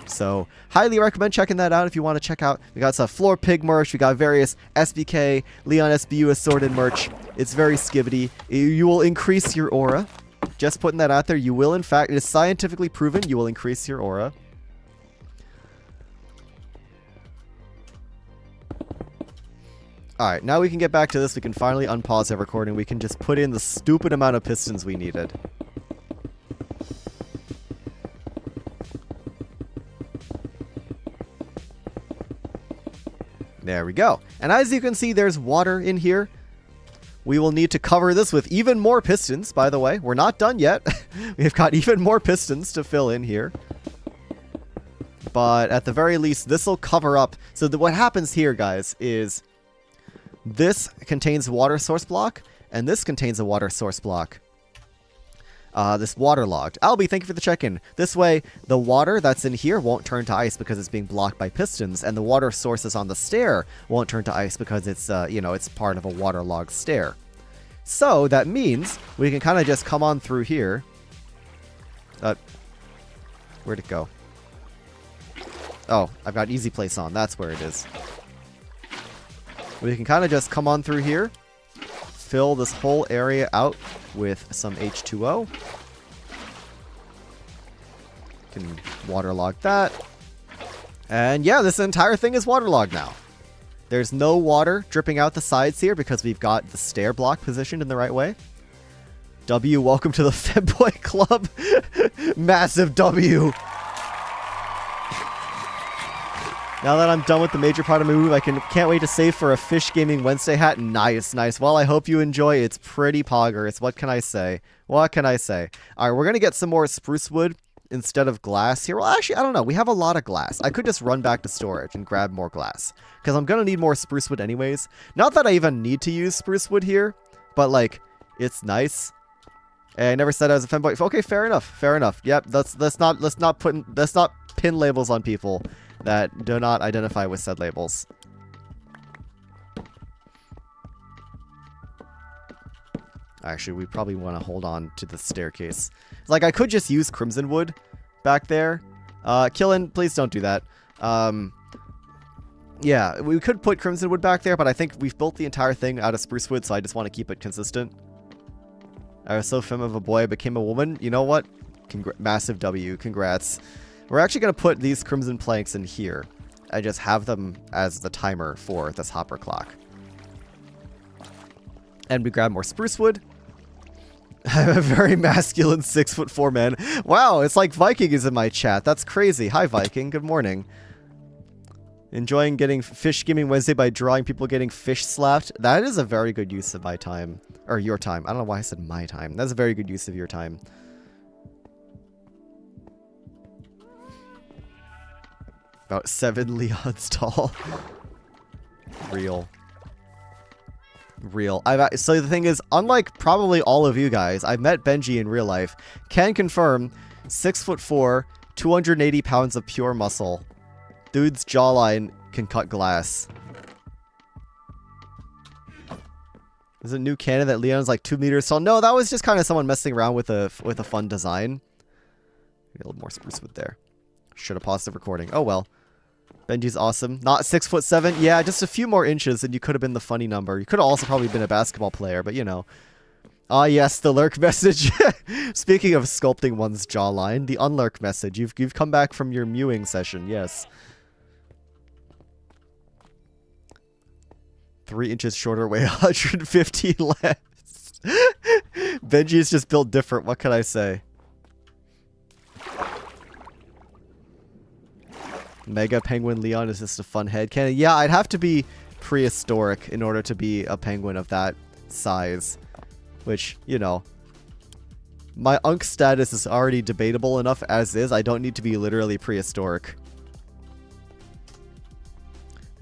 [SPEAKER 1] So, highly recommend checking that out if you want to check out. We got some floor pig merch. We got various SBK, LeonSBU assorted merch. It's very skibbity. You will increase your aura. Just putting that out there. You will, in fact, it is scientifically proven, you will increase your aura. Alright, now we can get back to this. We can finally unpause the recording. We can just put in the stupid amount of pistons we needed. There we go. And as you can see, there's water in here. We will need to cover this with even more pistons, by the way. We're not done yet. We've got even more pistons to fill in here. But at the very least, this will cover up. So what happens here, guys, is this contains a water source block, and this contains a water source block. This waterlogged. Albie, thank you for the check-in. This way, the water that's in here won't turn to ice because it's being blocked by pistons, and the water sources on the stair won't turn to ice because it's, you know, it's part of a waterlogged stair. So that means we can kind of just come on through here. Where'd it go? Oh, I've got easy place on. That's where it is. We can kind of just come on through here. Fill this whole area out with some H2O. Can waterlog that. And yeah, this entire thing is waterlogged now. There's no water dripping out the sides here because we've got the stair block positioned in the right way. W, welcome to the Femboy Club. Massive W. Now that I'm done with the major part of my move, I can't wait to save for a Fish Gaming Wednesday hat. Nice, nice. Well, I hope you enjoy. It's pretty poggers. What can I say? What can I say? All right, we're going to get some more spruce wood instead of glass here. Well, actually, I don't know. We have a lot of glass. I could just run back to storage and grab more glass because I'm going to need more spruce wood anyways. Not that I even need to use spruce wood here, but like, it's nice. I never said I was a femboy. Okay, fair enough. Fair enough. Yep, let's not pin labels on people that do not identify with said labels. Actually, we probably want to hold on to the staircase. Like, I could just use crimson wood back there. Killin, please don't do that. Yeah, we could put crimson wood back there, but I think we've built the entire thing out of spruce wood, so I just want to keep it consistent. I was so femme of a boy, I became a woman. You know what? Massive W. Congrats. We're actually going to put these crimson planks in here. I just have them as the timer for this hopper clock. And we grab more spruce wood. I'm a very masculine 6'4" man. Wow, it's like Viking is in my chat. That's crazy. Hi, Viking. Good morning. Enjoying getting Fish Gaming Wednesday by drawing people getting fish slapped. That is a very good use of my time. Or your time. I don't know why I said my time. That's a very good use of your time. About 7 Leons tall. Real. So the thing is, unlike probably all of you guys, I've met Benji in real life. Can confirm, 6'4", 280 pounds of pure muscle. Dude's jawline can cut glass. Is it new canon that Leon's like 2 meters tall? No, that was just kind of someone messing around with a fun design. Get a little more spruce wood there. Should have paused the recording. Oh well. Benji's awesome. Not 6'7". Yeah, just a few more inches and you could have been the funny number. You could have also probably been a basketball player, but you know. Ah, yes, the lurk message. Speaking of sculpting one's jawline, the unlurk message. You've come back from your mewing session, yes. 3 inches shorter, weigh 150 less. Benji is just built different. What can I say? Mega Penguin Leon is just a fun head cannon. Yeah, I'd have to be prehistoric in order to be a penguin of that size. Which, you know, my unk status is already debatable enough as is. I don't need to be literally prehistoric.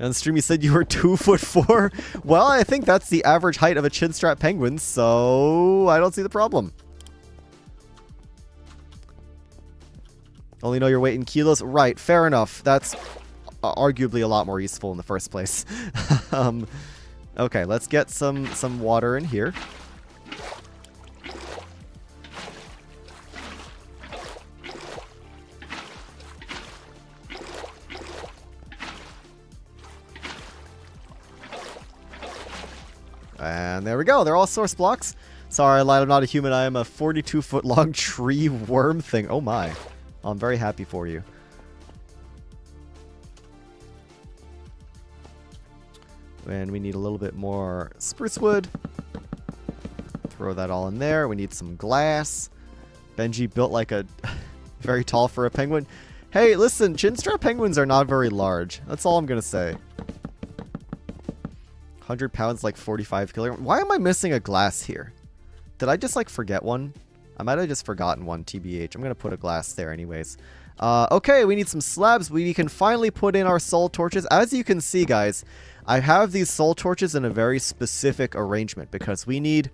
[SPEAKER 1] On the stream you said you were 2'4". Well, I think that's the average height of a chin strap penguin, so I don't see the problem. Only know your weight in kilos. Right, fair enough. That's arguably a lot more useful in the first place. Okay, let's get some water in here. And there we go. They're all source blocks. Sorry, I lied. I'm not a human. I am a 42-foot long tree worm thing. Oh my. I'm very happy for you. And we need a little bit more spruce wood. Throw that all in there. We need some glass. Benji built like a very tall for a penguin. Hey, listen, chinstrap penguins are not very large. That's all I'm going to say. 100 pounds, like 45 kilograms. Why am I missing a glass here? Did I just like forget one? I might have just forgotten one, TBH. I'm going to put a glass there anyways. Okay, we need some slabs. We can finally put in our soul torches. As you can see, guys, I have these soul torches in a very specific arrangement because we need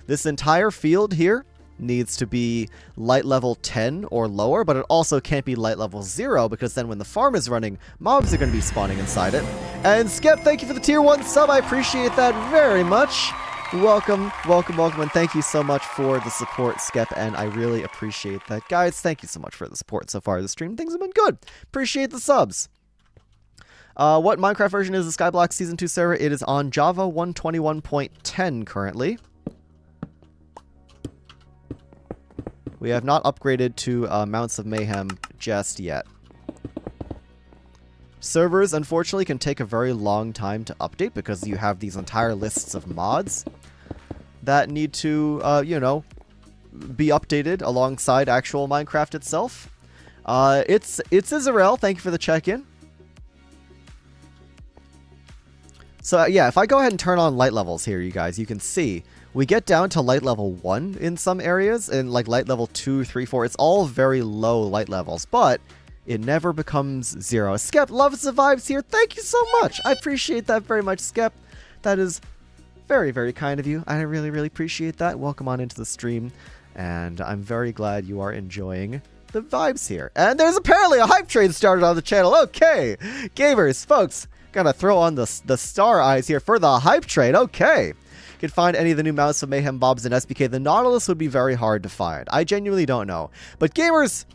[SPEAKER 1] this entire field here needs to be light level 10 or lower, but it also can't be light level 0 because then when the farm is running, mobs are going to be spawning inside it. And Skep, thank you for the tier 1 sub. I appreciate that very much. Welcome, welcome, welcome, and thank you so much for the support, Skep, and I really appreciate that. Guys, thank you so much for the support so far. The stream, things have been good. Appreciate the subs. What Minecraft version is the Skyblock Season 2 server? It is on Java 121.10 currently. We have not upgraded to Mounts of Mayhem just yet. Servers, unfortunately, can take a very long time to update because you have these entire lists of mods that need to, you know, be updated alongside actual Minecraft itself. It's Israel. Thank you for the check-in. So, yeah, if I go ahead and turn on light levels here, you guys, you can see we get down to light level 1 in some areas, and like light level 2, 3, 4. It's all very low light levels, but it never becomes 0. Skep loves the vibes here. Thank you so much. I appreciate that very much, Skep. That is very, very kind of you. I really, really appreciate that. Welcome on into the stream, and I'm very glad you are enjoying the vibes here. And there's apparently a hype train started on the channel. Okay, gamers, folks, gotta throw on the star eyes here for the hype train. Okay. Could find any of the new Mounts of Mayhem Bobs in SBK. The Nautilus would be very hard to find. I genuinely don't know. But gamers,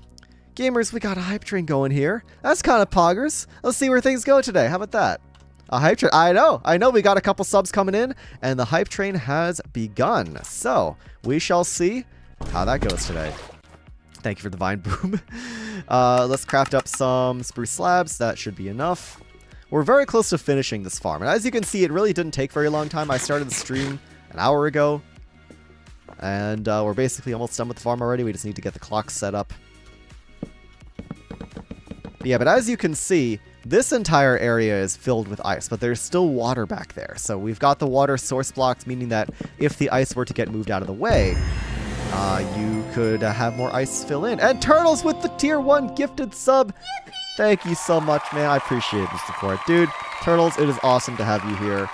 [SPEAKER 1] we got a hype train going here. That's kind of poggers. Let's see where things go today. How about that? A hype train. I know. We got a couple subs coming in, and the hype train has begun. So we shall see how that goes today. Thank you for the vine boom. Let's craft up some spruce slabs. That should be enough. We're very close to finishing this farm. And as you can see, it really didn't take very long time. I started the stream an hour ago. And we're basically almost done with the farm already. We just need to get the clock set up. Yeah, but as you can see, this entire area is filled with ice, but there's still water back there. So we've got the water source blocks, meaning that if the ice were to get moved out of the way, you could have more ice fill in. And Turtles with the tier 1 gifted sub. Thank you so much, man. I appreciate the support. Dude, Turtles, it is awesome to have you here.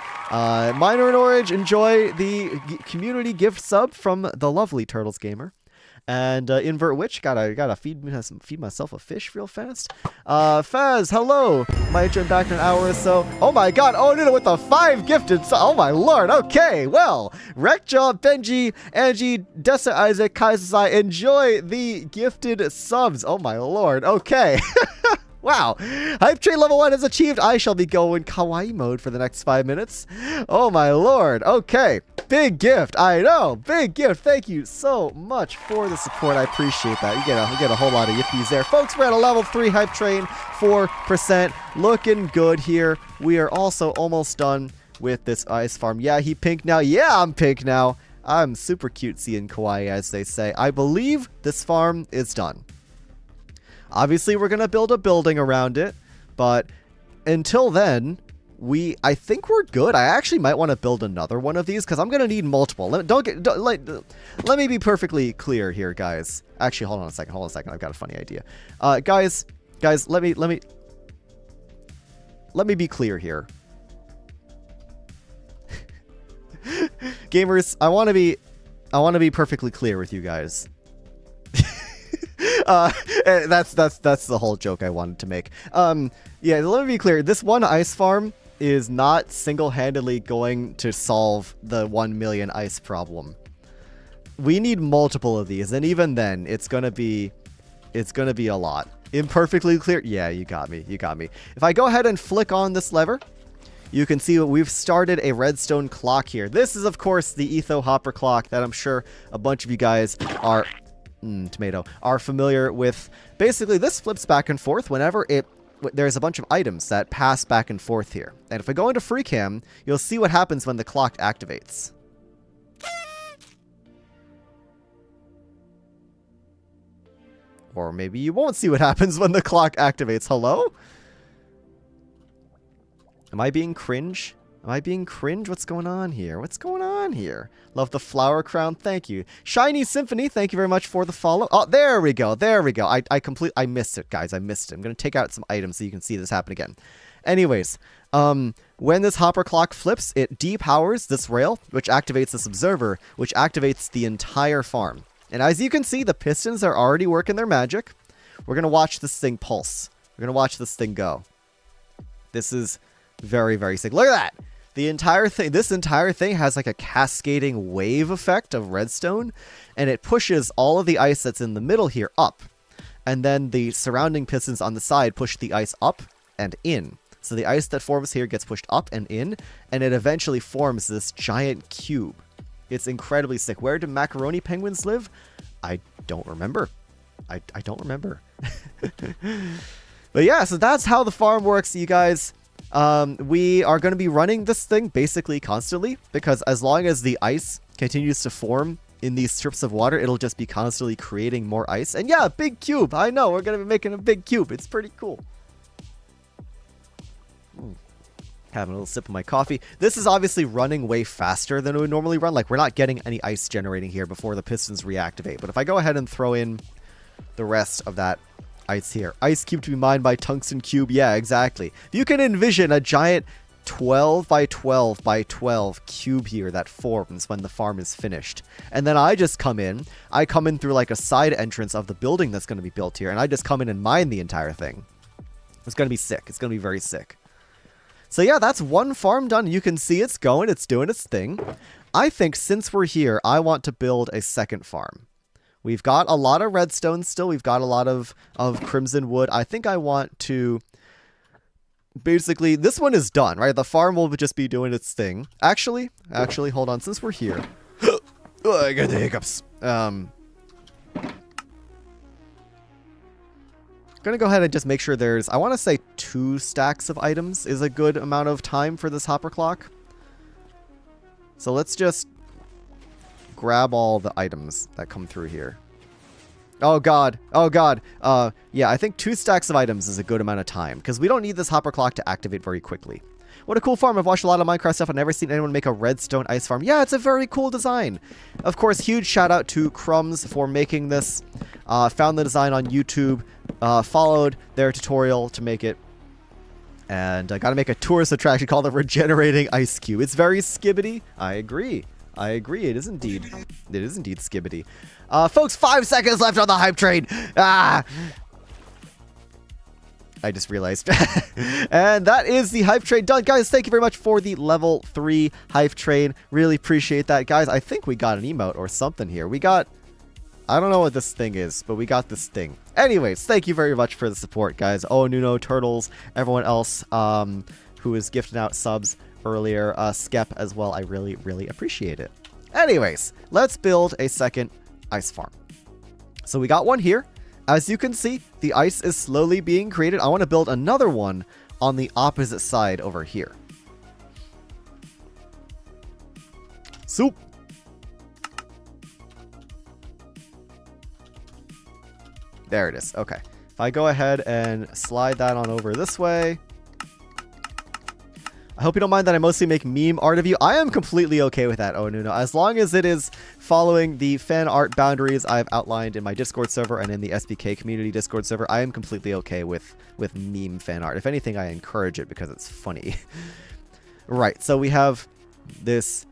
[SPEAKER 1] Minor and Orange, enjoy the community gift sub from the lovely Turtles Gamer. And Invert Witch, gotta feed myself a fish real fast. Faz, hello. Might join back in an hour or so. Oh my god, Onuna with the 5 gifted oh my lord, okay, well. Wreckjaw, Benji, Angie, Dessa Isaac, Kaisai, enjoy the gifted subs. Oh my lord, okay. Wow. Hype train level 1 is achieved. I shall be going kawaii mode for the next 5 minutes. Oh my lord. Okay. Big gift. I know. Big gift. Thank you so much for the support. I appreciate that. You get a whole lot of yippies there. Folks, we're at a level 3 hype train. 4%. Looking good here. We are also almost done with this ice farm. Yeah, he pink now. Yeah, I'm pink now. I'm super cutesy and kawaii, as they say. I believe this farm is done. Obviously, we're going to build a building around it, but until then, I think we're good. I actually might want to build another one of these because I'm going to need multiple. Let me be perfectly clear here, guys. Actually, hold on a second. I've got a funny idea. Guys, let me be clear here. Gamers, I want to be perfectly clear with you guys. That's the whole joke I wanted to make. Yeah, let me be clear. This one ice farm is not single-handedly going to solve the 1 million ice problem. We need multiple of these, and even then, it's gonna be a lot. Imperfectly clear? Yeah, you got me. If I go ahead and flick on this lever, you can see we've started a redstone clock here. This is, of course, the Etho Hopper clock that I'm sure a bunch of you guys are familiar with. Basically, this flips back and forth whenever there's a bunch of items that pass back and forth here. And if I go into free cam, you'll see what happens when the clock activates. Or maybe you won't see what happens when the clock activates. Hello? Am I being cringe? What's going on here? Love the flower crown. Thank you. Shiny Symphony, thank you very much for the follow. Oh, there we go. I missed it, guys. I'm going to take out some items so you can see this happen again. Anyways, when this hopper clock flips, it depowers this rail, which activates this observer, which activates the entire farm. And as you can see, the pistons are already working their magic. We're going to watch this thing pulse. We're going to watch this thing go. This is very, very sick. Look at that. The entire thing, this entire thing has like a cascading wave effect of redstone, and it pushes all of the ice that's in the middle here up. And then the surrounding pistons on the side push the ice up and in. So the ice that forms here gets pushed up and in, and it eventually forms this giant cube. It's incredibly sick. Where do macaroni penguins live? I don't remember. I don't remember. But yeah, so that's how the farm works, you guys. We are going to be running this thing basically constantly, because as long as the ice continues to form in these strips of water, it'll just be constantly creating more ice. And yeah, big cube. I know, we're going to be making a big cube. It's pretty cool. Having a little sip of my coffee. This is obviously running way faster than it would normally run. Like, we're not getting any ice generating here before the pistons reactivate. But if I go ahead and throw in the rest of that ice here. Ice cube to be mined by tungsten cube. Yeah, exactly. You can envision a giant 12 by 12 by 12 cube here that forms when the farm is finished. And then I just come in. I come in through like a side entrance of the building that's going to be built here. And I just come in and mine the entire thing. It's going to be sick. It's going to be very sick. So yeah, that's one farm done. You can see it's going. It's doing its thing. I think since we're here, I want to build a second farm. We've got a lot of redstone still. We've got a lot of crimson wood. I think I want to... Basically, this one is done, right? The farm will just be doing its thing. Actually, hold on. Since we're here... Oh, I got the hiccups. Gonna go ahead and just make sure there's... I want to say 2 stacks of items is a good amount of time for this hopper clock. So let's just grab all the items that come through here. Oh god. Oh god. Yeah, I think 2 stacks of items is a good amount of time, because we don't need this hopper clock to activate very quickly. What a cool farm. I've watched a lot of Minecraft stuff. I've never seen anyone make a redstone ice farm. Yeah, it's a very cool design. Of course, huge shout out to Crumbs for making this. Found the design on YouTube. Followed their tutorial to make it. And I got to make a tourist attraction called the Regenerating Ice Cube. It's very skibbity. I agree. I agree. It is indeed. It is indeed skibbity. Folks, 5 seconds left on the hype train. Ah! I just realized. And that is the hype train done. Guys, thank you very much for the level 3 hype train. Really appreciate that. Guys, I think we got an emote or something here. We got... I don't know what this thing is, but we got this thing. Anyways, thank you very much for the support, guys. Oh, Nuno, Turtles, everyone else who was gifting out subs earlier. Skep as well. I really, really appreciate it. Anyways, let's build a second ice farm. So we got one here. As you can see, the ice is slowly being created. I want to build another one on the opposite side over here. Soup. There it is. Okay. If I go ahead and slide that on over this way. I hope you don't mind that I mostly make meme art of you. I am completely okay with that, oh Nuno. As long as it is following the fan art boundaries I've outlined in my Discord server and in the SBK community Discord server, I am completely okay with meme fan art. If anything, I encourage it because it's funny. Right, so we have this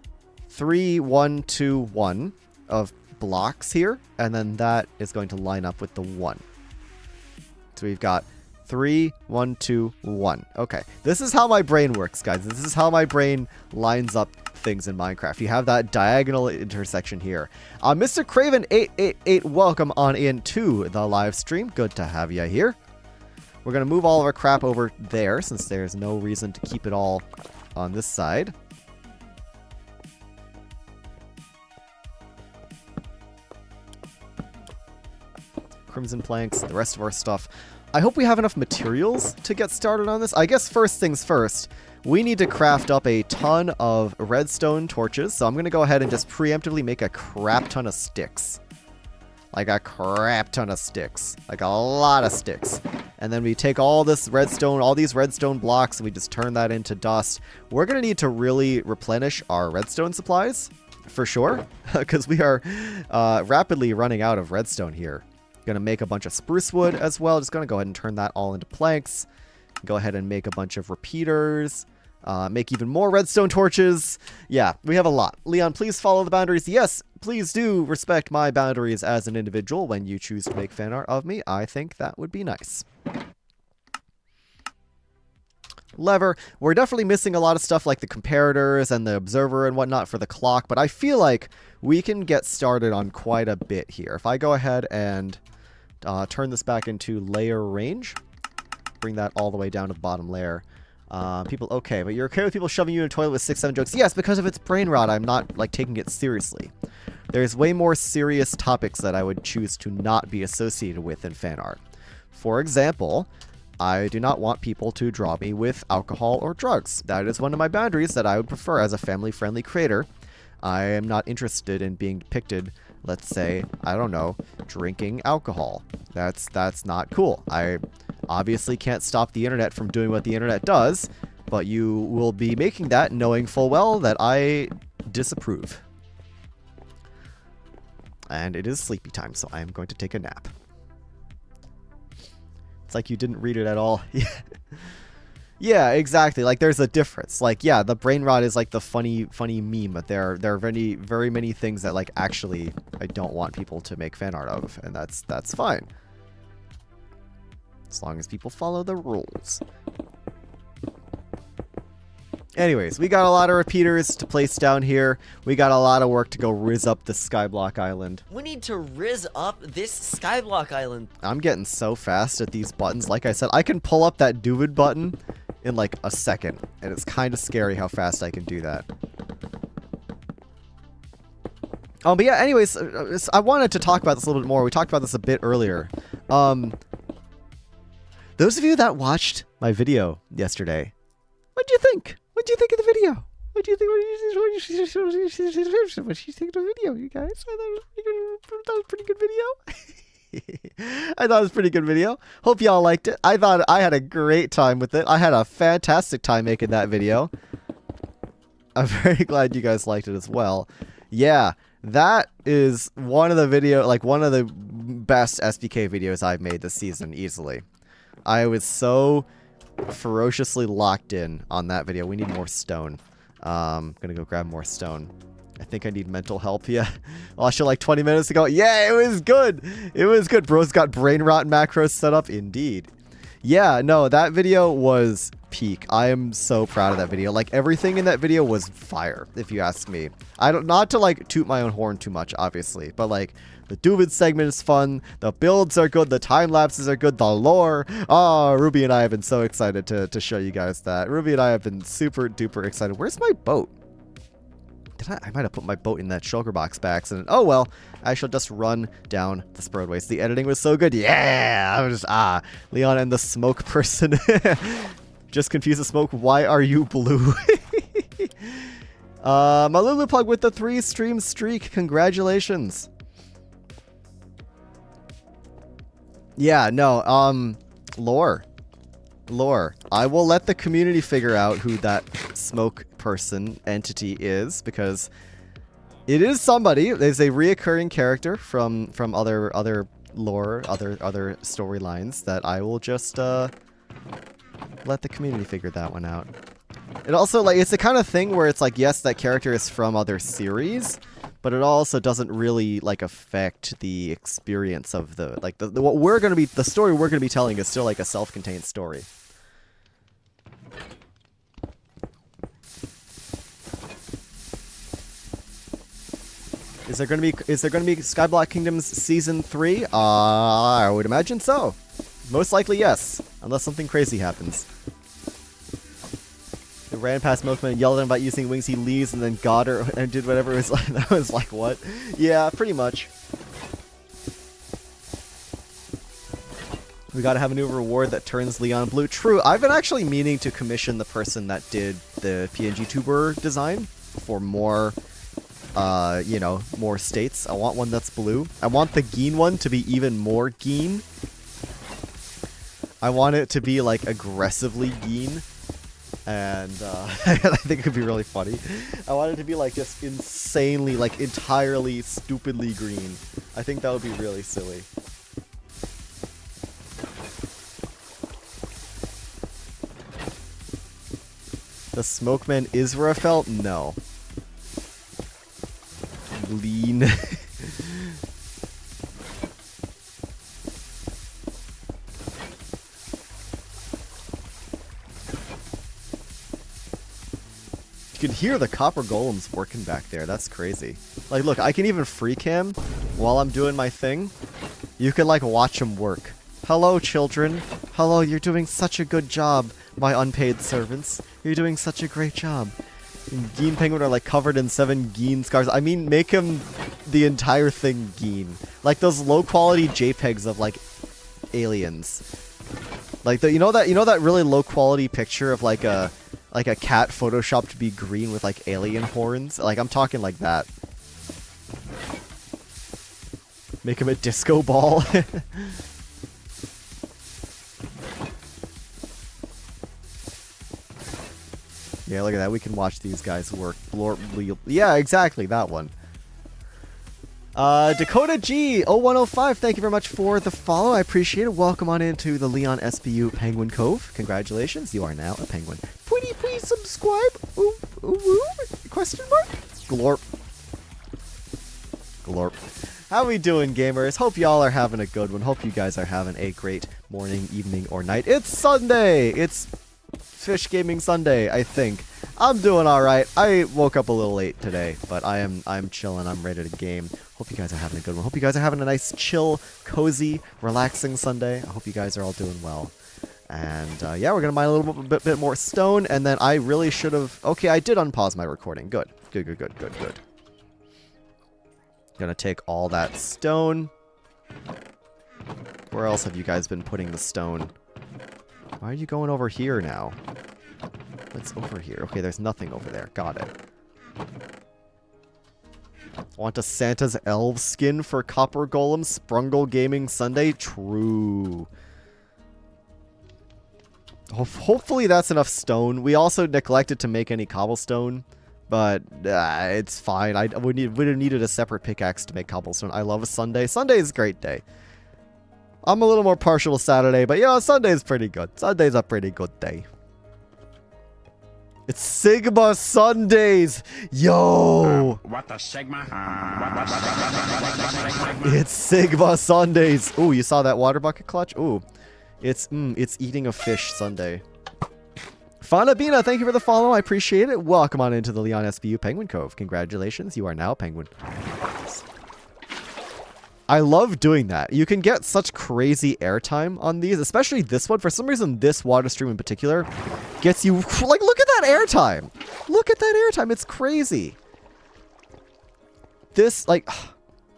[SPEAKER 1] 3, 1, 2, 1 of blocks here, and then that is going to line up with the 1. So we've got 3, 1, 2, 1. Okay, this is how my brain works, guys. This is how my brain lines up things in Minecraft. You have that diagonal intersection here. Mr. Craven 888, welcome on into the live stream. Good to have you here. We're gonna move all of our crap over there since there's no reason to keep it all on this side. Crimson planks, the rest of our stuff. I hope we have enough materials to get started on this. I guess first things first, we need to craft up a ton of redstone torches. So I'm going to go ahead and just preemptively make a crap ton of sticks. Like a crap ton of sticks. Like a lot of sticks. And then we take all this redstone, all these redstone blocks, and we just turn that into dust. We're going to need to really replenish our redstone supplies, for sure. Because we are rapidly running out of redstone here. Gonna make a bunch of spruce wood as well. Just gonna go ahead and turn that all into planks. Go ahead and make a bunch of repeaters. Make even more redstone torches. Yeah, we have a lot. Leon, please follow the boundaries. Yes, please do respect my boundaries as an individual when you choose to make fan art of me. I think that would be nice. lever. We're definitely missing a lot of stuff like the comparators and the observer and whatnot for the clock, but I feel like we can get started on quite a bit here. If I go ahead and turn this back into layer range, bring that all the way down to the bottom layer. People, okay, but you're okay with people shoving you in a toilet with 6-7 jokes? Yes, because of its brain rot, I'm not, like, taking it seriously. There's way more serious topics that I would choose to not be associated with in fan art. For example, I do not want people to draw me with alcohol or drugs. That is one of my boundaries that I would prefer as a family-friendly creator. I am not interested in being depicted, let's say, I don't know, drinking alcohol. That's not cool. I obviously can't stop the internet from doing what the internet does, but you will be making that knowing full well that I disapprove. And it is sleepy time, so I am going to take a nap. It's like you didn't read it at all. Yeah, exactly. Like, there's a difference. Like, yeah, the brain rot is like the funny meme, but there are very many things that, like, actually I don't want people to make fan art of, and that's fine. As long as people follow the rules. Anyways, we got a lot of repeaters to place down here. We got a lot of work to go riz up the Skyblock Island.
[SPEAKER 2] We need to riz up this Skyblock Island.
[SPEAKER 1] I'm getting so fast at these buttons. Like I said, I can pull up that Duvid button in like a second, and it's kind of scary how fast I can do that. But yeah, anyways, I wanted to talk about this a little bit more. We talked about this a bit earlier. Those of you that watched my video yesterday, what'd you think? What'd you think of the video? What do you think? What do you think of the video, you guys? I thought it was a pretty good video. I thought it was a pretty good video. Hope y'all liked it. I thought I had a great time with it. I had a fantastic time making that video. I'm very glad you guys liked it as well. Yeah, that is one of the one of the best SBK videos I've made this season, easily. I was so ferociously locked in on that video. We need more stone. Gonna go grab more stone. I think I need mental help. Yeah. Watched it like 20 minutes ago. Yeah, it was good. It was good. Bro's got brain rot macros set up. Indeed. Yeah, no, that video was peak. I am so proud of that video. Like, everything in that video was fire, if you ask me. Not to like toot my own horn too much, obviously, but like, the Duvid segment is fun, the builds are good, the time lapses are good, the lore. Oh, Ruby and I have been so excited to show you guys that. Ruby and I have been super duper excited. Where's my boat? I might have put my boat in that shulker box by accident. Oh well, I shall just run down the Spurroadways. The editing was so good. Yeah, I was just, Leon and the smoke person. Just confused the smoke. Why are you blue? Malulu Plug with the 3-stream streak. Congratulations. Yeah, no, lore. I will let the community figure out who that smoke person entity is, because it is somebody. There's a reoccurring character from other lore, other storylines that I will just let the community figure that one out. It also, like, it's the kind of thing where it's like, yes, that character is from other series, but it also doesn't really, like, affect the experience of the, like, the story we're gonna be telling is still like a self-contained story. Is there gonna be Skyblock Kingdoms Season 3? I would imagine so. Most likely, yes, unless something crazy happens. It ran past Milkman and yelled at him about using wings. He leaves and then got her and did whatever it was like. That was like, what? Yeah, pretty much. We gotta have a new reward that turns Leon blue. True, I've been actually meaning to commission the person that did the PNG tuber design for more, you know, more states. I want one that's blue. I want the Geen one to be even more Geen. I want it to be, like, aggressively Geen. And I think it could be really funny. I want it to be like just insanely, like entirely stupidly green. I think that would be really silly. The Smokeman Israfel? No. Lean. can hear the copper golems working back there. That's crazy. Like, look, I can even free cam while I'm doing my thing. You can, like, watch them work. Hello, children. Hello, you're doing such a good job, my unpaid servants. You're doing such a great job. And Geen Penguin are, like, covered in 7 Geen scars. I mean, make him the entire thing Geen. Like, those low-quality JPEGs of, like, aliens. Like, you know that really low-quality picture of, like a cat photoshopped to be green with, like, alien horns? Like, I'm talking like that. Make him a disco ball. Yeah, look at that. We can watch these guys work. Yeah, exactly. That one. Dakota G 0105, thank you very much for the follow. I appreciate it. Welcome on into the LeonSBU Penguin Cove. Congratulations, you are now a penguin. Please subscribe. Ooh, ooh, ooh. Question mark? Glorp. Glorp. How we doing, gamers? Hope y'all are having a good one. Hope you guys are having a great morning, evening, or night. It's Sunday. It's Fish Gaming Sunday, I think. I'm doing alright. I woke up a little late today, but I'm chilling. I'm ready to game. Hope you guys are having a good one. Hope you guys are having a nice, chill, cozy, relaxing Sunday. I hope you guys are all doing well. And yeah, we're gonna mine a little bit more stone, and then I really should have. Okay, I did unpause my recording. Good. Gonna take all that stone. Where else have you guys been putting the stone? Why are you going over here now? What's over here? Okay, there's nothing over there. Got it. Want a Santa's elf skin for Copper Golem Sprungle Gaming Sunday? True. Hopefully that's enough stone. We also neglected to make any cobblestone, but it's fine. We would have needed a separate pickaxe to make cobblestone. I love a Sunday. Sunday is a great day. I'm a little more partial to Saturday, but yeah, Sunday is pretty good. Sunday's a pretty good day. It's Sigma Sundays! Yo!
[SPEAKER 3] What the Sigma?
[SPEAKER 1] It's Sigma Sundays! Ooh, you saw that water bucket clutch? Ooh. It's eating a fish Sunday. Fanabina, thank you for the follow. I appreciate it. Welcome on into the LeonSBU Penguin Cove. Congratulations, you are now a penguin. I love doing that. You can get such crazy airtime on these, especially this one. For some reason, this water stream in particular gets you, like, look at that airtime. Look at that airtime. It's crazy. This, like,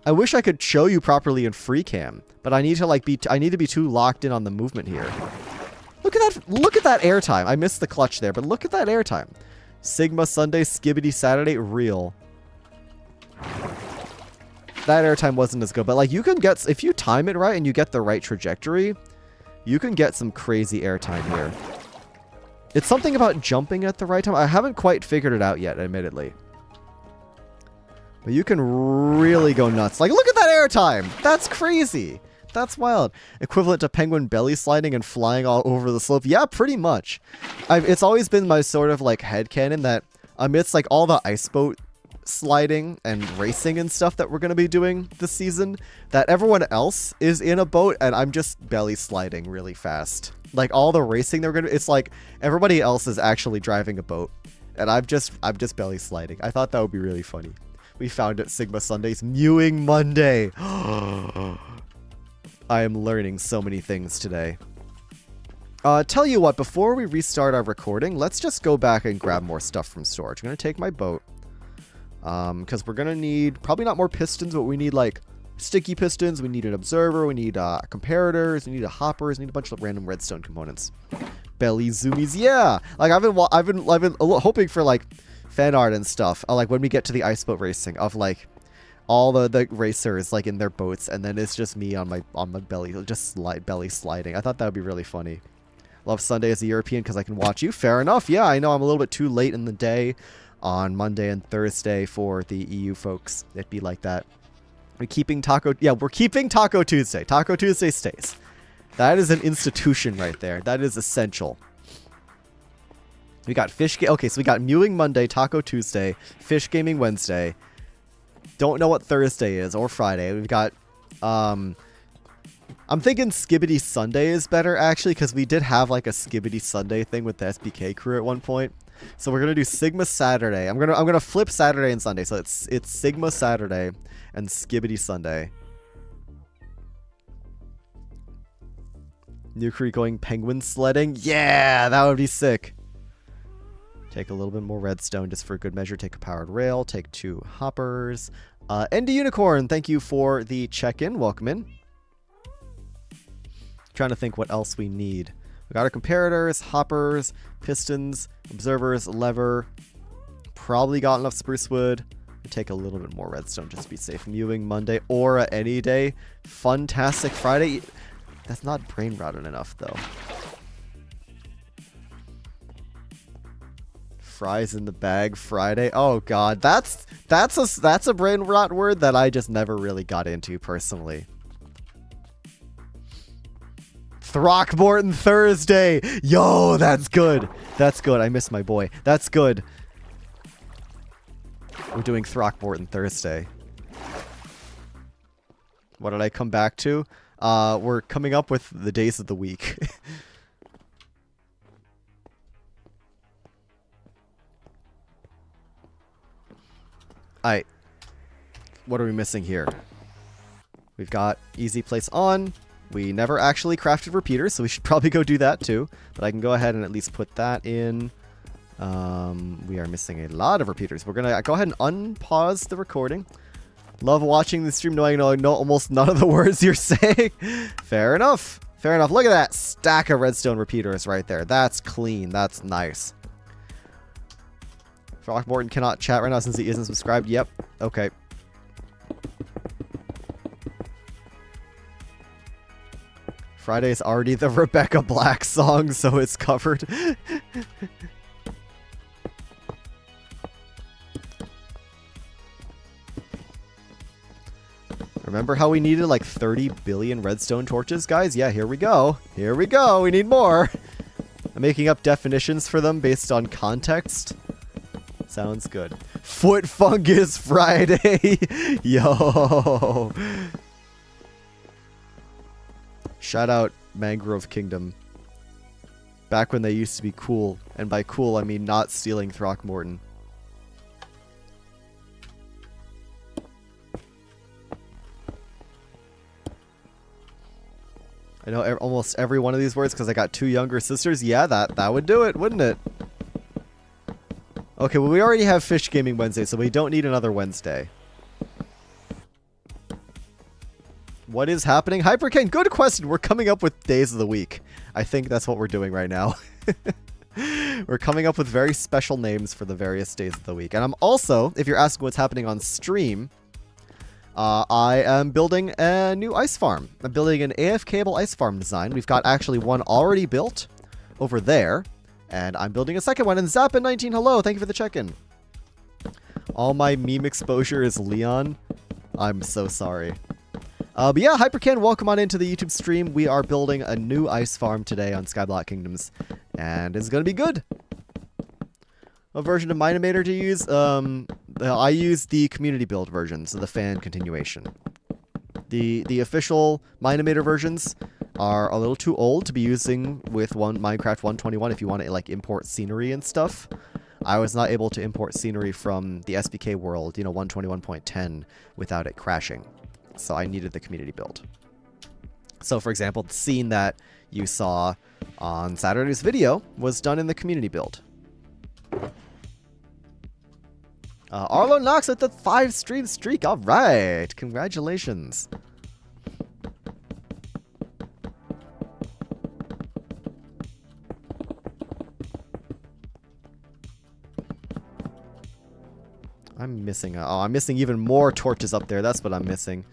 [SPEAKER 1] I wish I could show you properly in free cam, but I need to, like, I need to be too locked in on the movement here. Look at that airtime. I missed the clutch there, but look at that airtime. Sigma Sunday, Skibbity Saturday, real. That airtime wasn't as good, but like you can get, if you time it right and you get the right trajectory, you can get some crazy airtime here. It's something about jumping at the right time. I haven't quite figured it out yet, admittedly. But you can really go nuts. Like, look at that airtime! That's crazy! That's wild. Equivalent to penguin belly sliding and flying all over the slope. Yeah, pretty much. It's always been my sort of like headcanon that amidst like all the ice boat sliding and racing and stuff that we're going to be doing this season, that everyone else is in a boat and I'm just belly sliding really fast. Like all the racing they're going to, it's like everybody else is actually driving a boat and I'm just belly sliding. I thought that would be really funny. We found it Sigma Sundays, Mewing Monday. I am learning so many things today. Tell you what, before we restart our recording, let's just go back and grab more stuff from storage. I'm going to take my boat. Because we're going to need, probably not more pistons, but we need like sticky pistons, we need an observer, we need comparators, we need a hoppers, we need a bunch of random redstone components. Belly zoomies, yeah! Like I've been hoping for like fan art and stuff, like when we get to the ice boat racing, of like all the racers like in their boats, and then it's just me on my belly, just belly sliding. I thought that would be really funny. Love Sunday as a European because I can watch you. Fair enough. Yeah, I know I'm a little bit too late in the day on Monday and Thursday for the EU folks. It'd be like that. We're keeping Taco Tuesday. Taco Tuesday stays. That is an institution right there. That is essential. We got okay, so we got Mewing Monday, Taco Tuesday, Fish Gaming Wednesday. Don't know what Thursday is or Friday. We've got I'm thinking Skibbity Sunday is better actually, because we did have like a Skibbity Sunday thing with the SBK crew at one point. So we're gonna do Sigma Saturday. I'm gonna flip Saturday and Sunday. So it's Sigma Saturday and Skibbity Sunday. New Creek going penguin sledding. Yeah, that would be sick. Take a little bit more redstone just for good measure. Take a powered rail. Take 2 hoppers. Endy Unicorn, thank you for the check-in. Welcome in. Trying to think what else we need. We got our comparators, hoppers, pistons, observers, lever. Probably got enough spruce wood. Take a little bit more redstone just to be safe. Mewing Monday or any day. Funtastic Friday. That's not brain rotted enough though. Fries in the bag Friday. Oh god, that's a brain rot word that I just never really got into personally. Throckmorton Thursday. Yo, that's good. That's good. I miss my boy. That's good. We're doing Throckmorton Thursday. What did I come back to? We're coming up with the days of the week. Alright. What are we missing here? We've got easy place on. We never actually crafted repeaters, so we should probably go do that too. But I can go ahead and at least put that in. We are missing a lot of repeaters. We're going to go ahead and unpause the recording. Love watching the stream knowing I know almost none of the words you're saying. Fair enough. Fair enough. Look at that stack of redstone repeaters right there. That's clean. That's nice. Throckmorton cannot chat right now since he isn't subscribed. Yep. Okay. Friday is already the Rebecca Black song, so it's covered. Remember how we needed like 30 billion redstone torches, guys? Yeah, here we go. Here we go. We need more. I'm making up definitions for them based on context. Sounds good. Foot Fungus Friday. Yo. Shout out Mangrove Kingdom. Back when they used to be cool. And by cool, I mean not stealing Throckmorton. I know almost every one of these words because I got 2 younger sisters. Yeah, that would do it, wouldn't it? Okay, well, we already have Fish Gaming Wednesday, so we don't need another Wednesday. What is happening? Hypercane, good question. We're coming up with days of the week. I think that's what we're doing right now. We're coming up with very special names for the various days of the week. And I'm also, if you're asking what's happening on stream, I am building a new ice farm. I'm building an AFK-able ice farm design. We've got actually one already built over there. And I'm building a second one. And Zappin19, hello. Thank you for the check-in. All my meme exposure is Leon. I'm so sorry. But yeah, Hypercan, welcome on into the YouTube stream. We are building a new ice farm today on Skyblock Kingdoms. And it's going to be good. What version of Minimator to use? I use the community build version, so the fan continuation. The official Minimator versions are a little too old to be using with Minecraft 121 if you want to like import scenery and stuff. I was not able to import scenery from the SBK world, 121.10 without it crashing. So I needed the community build. So for example, the scene that you saw on Saturday's video was done in the community build. Arlo knocks at the 5 stream streak. All right. Congratulations. I'm missing. I'm missing even more torches up there. That's what I'm missing.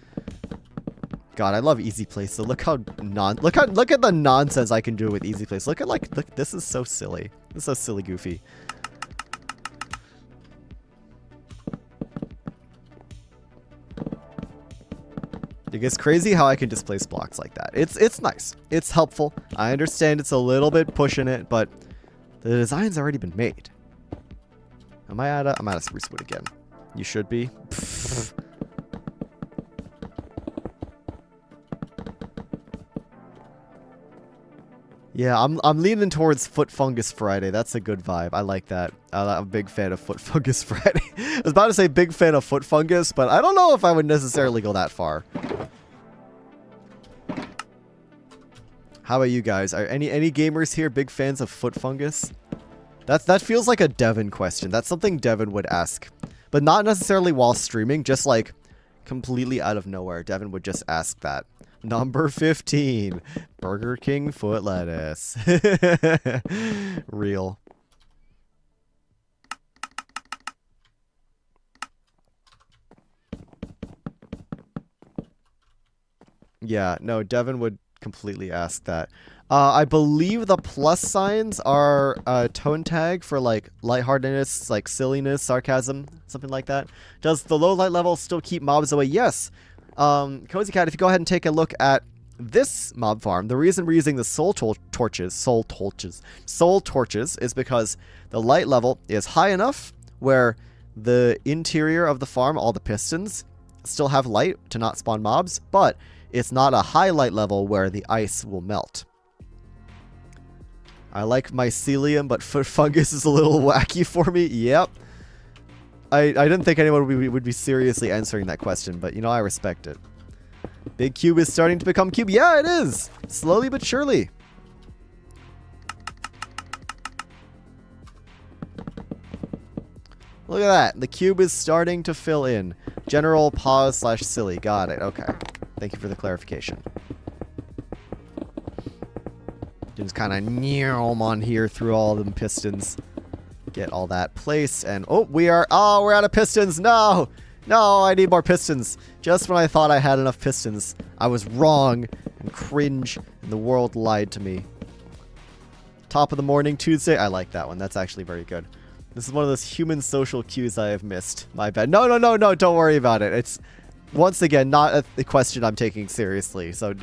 [SPEAKER 1] God, I love Easy Place. So look at the nonsense I can do with Easy Place. Look, this is so silly. This is so silly goofy. It gets crazy how I can displace blocks like that. It's nice. It's helpful. I understand it's a little bit pushing it, but the design's already been made. I'm out of spruce wood again. You should be. Yeah, I'm leaning towards Foot Fungus Friday. That's a good vibe. I like that. I'm a big fan of Foot Fungus Friday. I was about to say big fan of Foot Fungus, but I don't know if I would necessarily go that far. How about you guys? Are any gamers here big fans of Foot Fungus? That feels like a Devin question. That's something Devin would ask. But not necessarily while streaming, just like completely out of nowhere. Devin would just ask that. Number 15, Burger King foot lettuce. Real. Yeah, no, Devin would completely ask that. I believe the plus signs are a tone tag for like lightheartedness, like silliness, sarcasm, something like that. Does the low light level still keep mobs away? Yes. Cozy Cat, if you go ahead and take a look at this mob farm, the reason we're using the soul torches is because the light level is high enough where the interior of the farm, all the pistons, still have light to not spawn mobs, but it's not a high light level where the ice will melt. I like mycelium, but foot fungus is a little wacky for me. Yep. I didn't think anyone would be seriously answering that question, but, you know, I respect it. Big cube is starting to become cube. Yeah, it is. Slowly but surely. Look at that. The cube is starting to fill in. General pause / silly. Got it. Okay. Thank you for the clarification. Just kind of neom on here through all them pistons. Get all that placed, and we're out of pistons. No, I need more pistons. Just when I thought I had enough pistons, I was wrong and cringe, and the world lied to me. Top of the morning Tuesday. I like that one. That's actually very good. This is one of those human social cues I have missed. My bad. No. Don't worry about it. It's once again not a question I'm taking seriously. So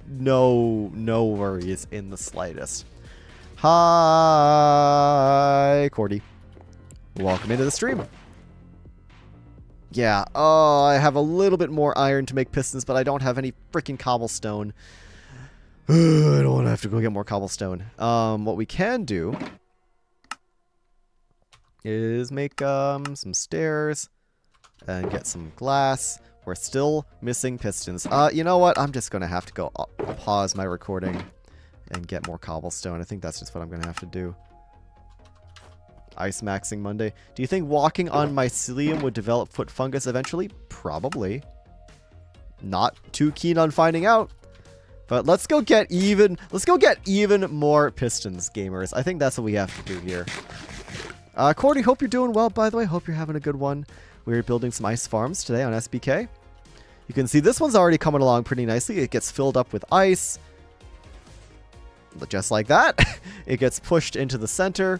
[SPEAKER 1] no worries in the slightest. Hi, Cordy. Welcome into the stream. Yeah, I have a little bit more iron to make pistons, but I don't have any freaking cobblestone. I don't want to have to go get more cobblestone. What we can do is make some stairs and get some glass. We're still missing pistons. You know what? I'm just going to have to go pause my recording and get more cobblestone. I think that's just what I'm going to have to do. Ice maxing Monday. Do you think walking on mycelium would develop foot fungus eventually? Probably. Not too keen on finding out. But let's go get even more pistons, gamers. I think that's what we have to do here. Cordy, hope you're doing well, by the way. Hope you're having a good one. We're building some ice farms today on SBK. You can see this one's already coming along pretty nicely. It gets filled up with ice. Just like that. It gets pushed into the center.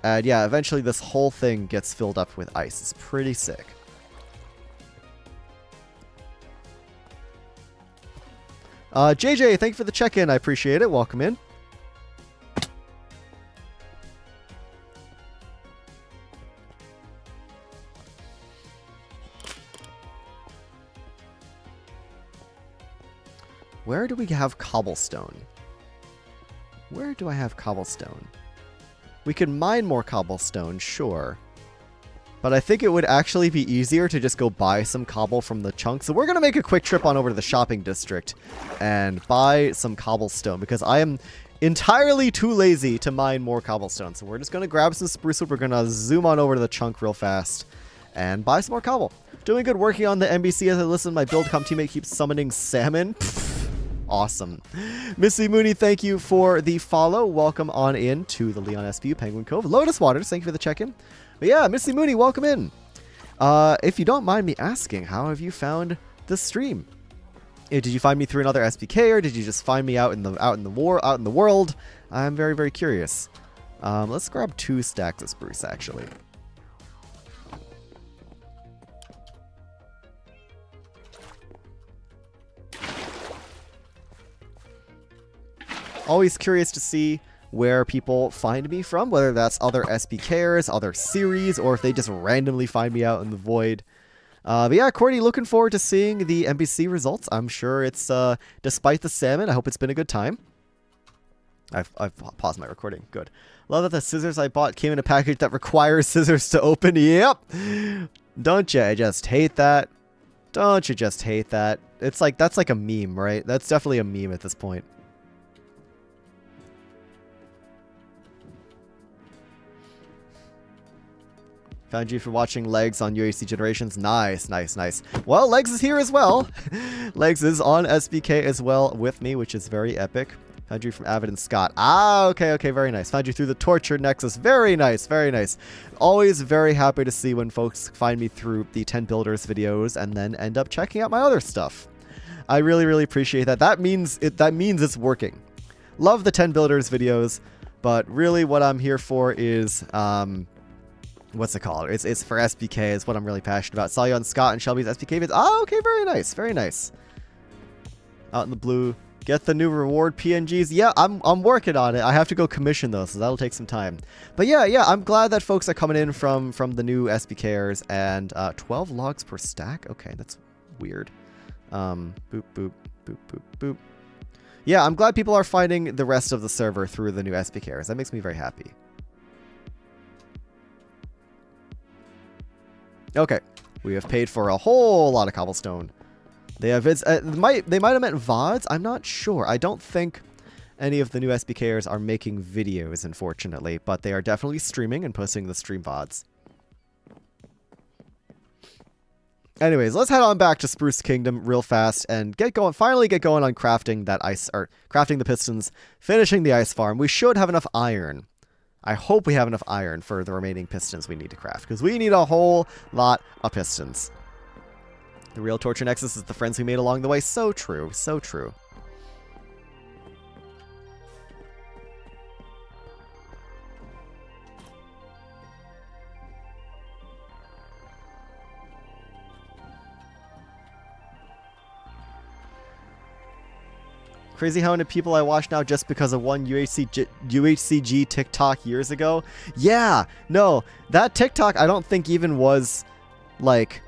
[SPEAKER 1] And yeah, eventually this whole thing gets filled up with ice. It's pretty sick. JJ, thank you for the check-in. I appreciate it. Welcome in. Where do we have cobblestone? Where do I have cobblestone? We could mine more cobblestone, sure. But I think it would actually be easier to just go buy some cobble from the chunk. So we're going to make a quick trip on over to the shopping district and buy some cobblestone because I am entirely too lazy to mine more cobblestone. So we're just going to grab some spruce wood. We're going to zoom on over to the chunk real fast and buy some more cobble. Doing good working on the NBC as I listen. My buildcom teammate keeps summoning salmon. Awesome. Missy Mooney, thank you for the follow. Welcome on in to the LeonSBU Penguin Cove. Lotus Waters, thank you for the check-in. But yeah, Missy Mooney, welcome in. If you don't mind me asking, how have you found the stream? Did you find me through another SBK, or did you just find me out in the world? I'm very, very curious. Let's grab 2 stacks of spruce, actually. Always curious to see where people find me from, whether that's other SBKers, other series, or if they just randomly find me out in the void. But yeah, Cordy, looking forward to seeing the NBC results. I'm sure it's, despite the salmon, I hope it's been a good time. I've paused my recording. Good. Love that the scissors I bought came in a package that requires scissors to open. Yep. Don't you just hate that? Don't you just hate that? It's like, that's like a meme, right? That's definitely a meme at this point. Found you for watching Legs on UHC Generations. Nice, nice, nice. Well, Legs is here as well. Legs is on SBK as well with me, which is very epic. Found you from Avid and Scott. Ah, okay, okay, very nice. Found you through the Torture Nexus. Very nice, very nice. Always very happy to see when folks find me through the 10 Builders videos and then end up checking out my other stuff. I really, really appreciate that. That means it's working. Love the 10 Builders videos, but really what I'm here for is what's it called? It's for SBK is what I'm really passionate about. Saw you on Scott and Shelby's SBK vids. Oh, okay, very nice, very nice. Out in the blue. Get the new reward PNGs. Yeah, I'm working on it. I have to go commission those, so that'll take some time. But yeah, I'm glad that folks are coming in from the new SBKers and 12 logs per stack. Okay, that's weird. Boop, boop, boop, boop, boop. Yeah, I'm glad people are finding the rest of the server through the new SBKers. That makes me very happy. Okay, we have paid for a whole lot of cobblestone. They have they might have meant VODs. I'm not sure. I don't think any of the new SBKers are making videos, unfortunately, but they are definitely streaming and posting the stream VODs. Anyways, let's head on back to Spruce Kingdom real fast and get going. Finally, get going on crafting that ice, or crafting the pistons, finishing the ice farm. We should have enough iron. I hope we have enough iron for the remaining pistons we need to craft, because we need a whole lot of pistons. The real Torture Nexus is the friends we made along the way. So true, so true. Crazy how many people I watch now just because of one UHCG TikTok years ago. Yeah, no, that TikTok I don't think even was, like,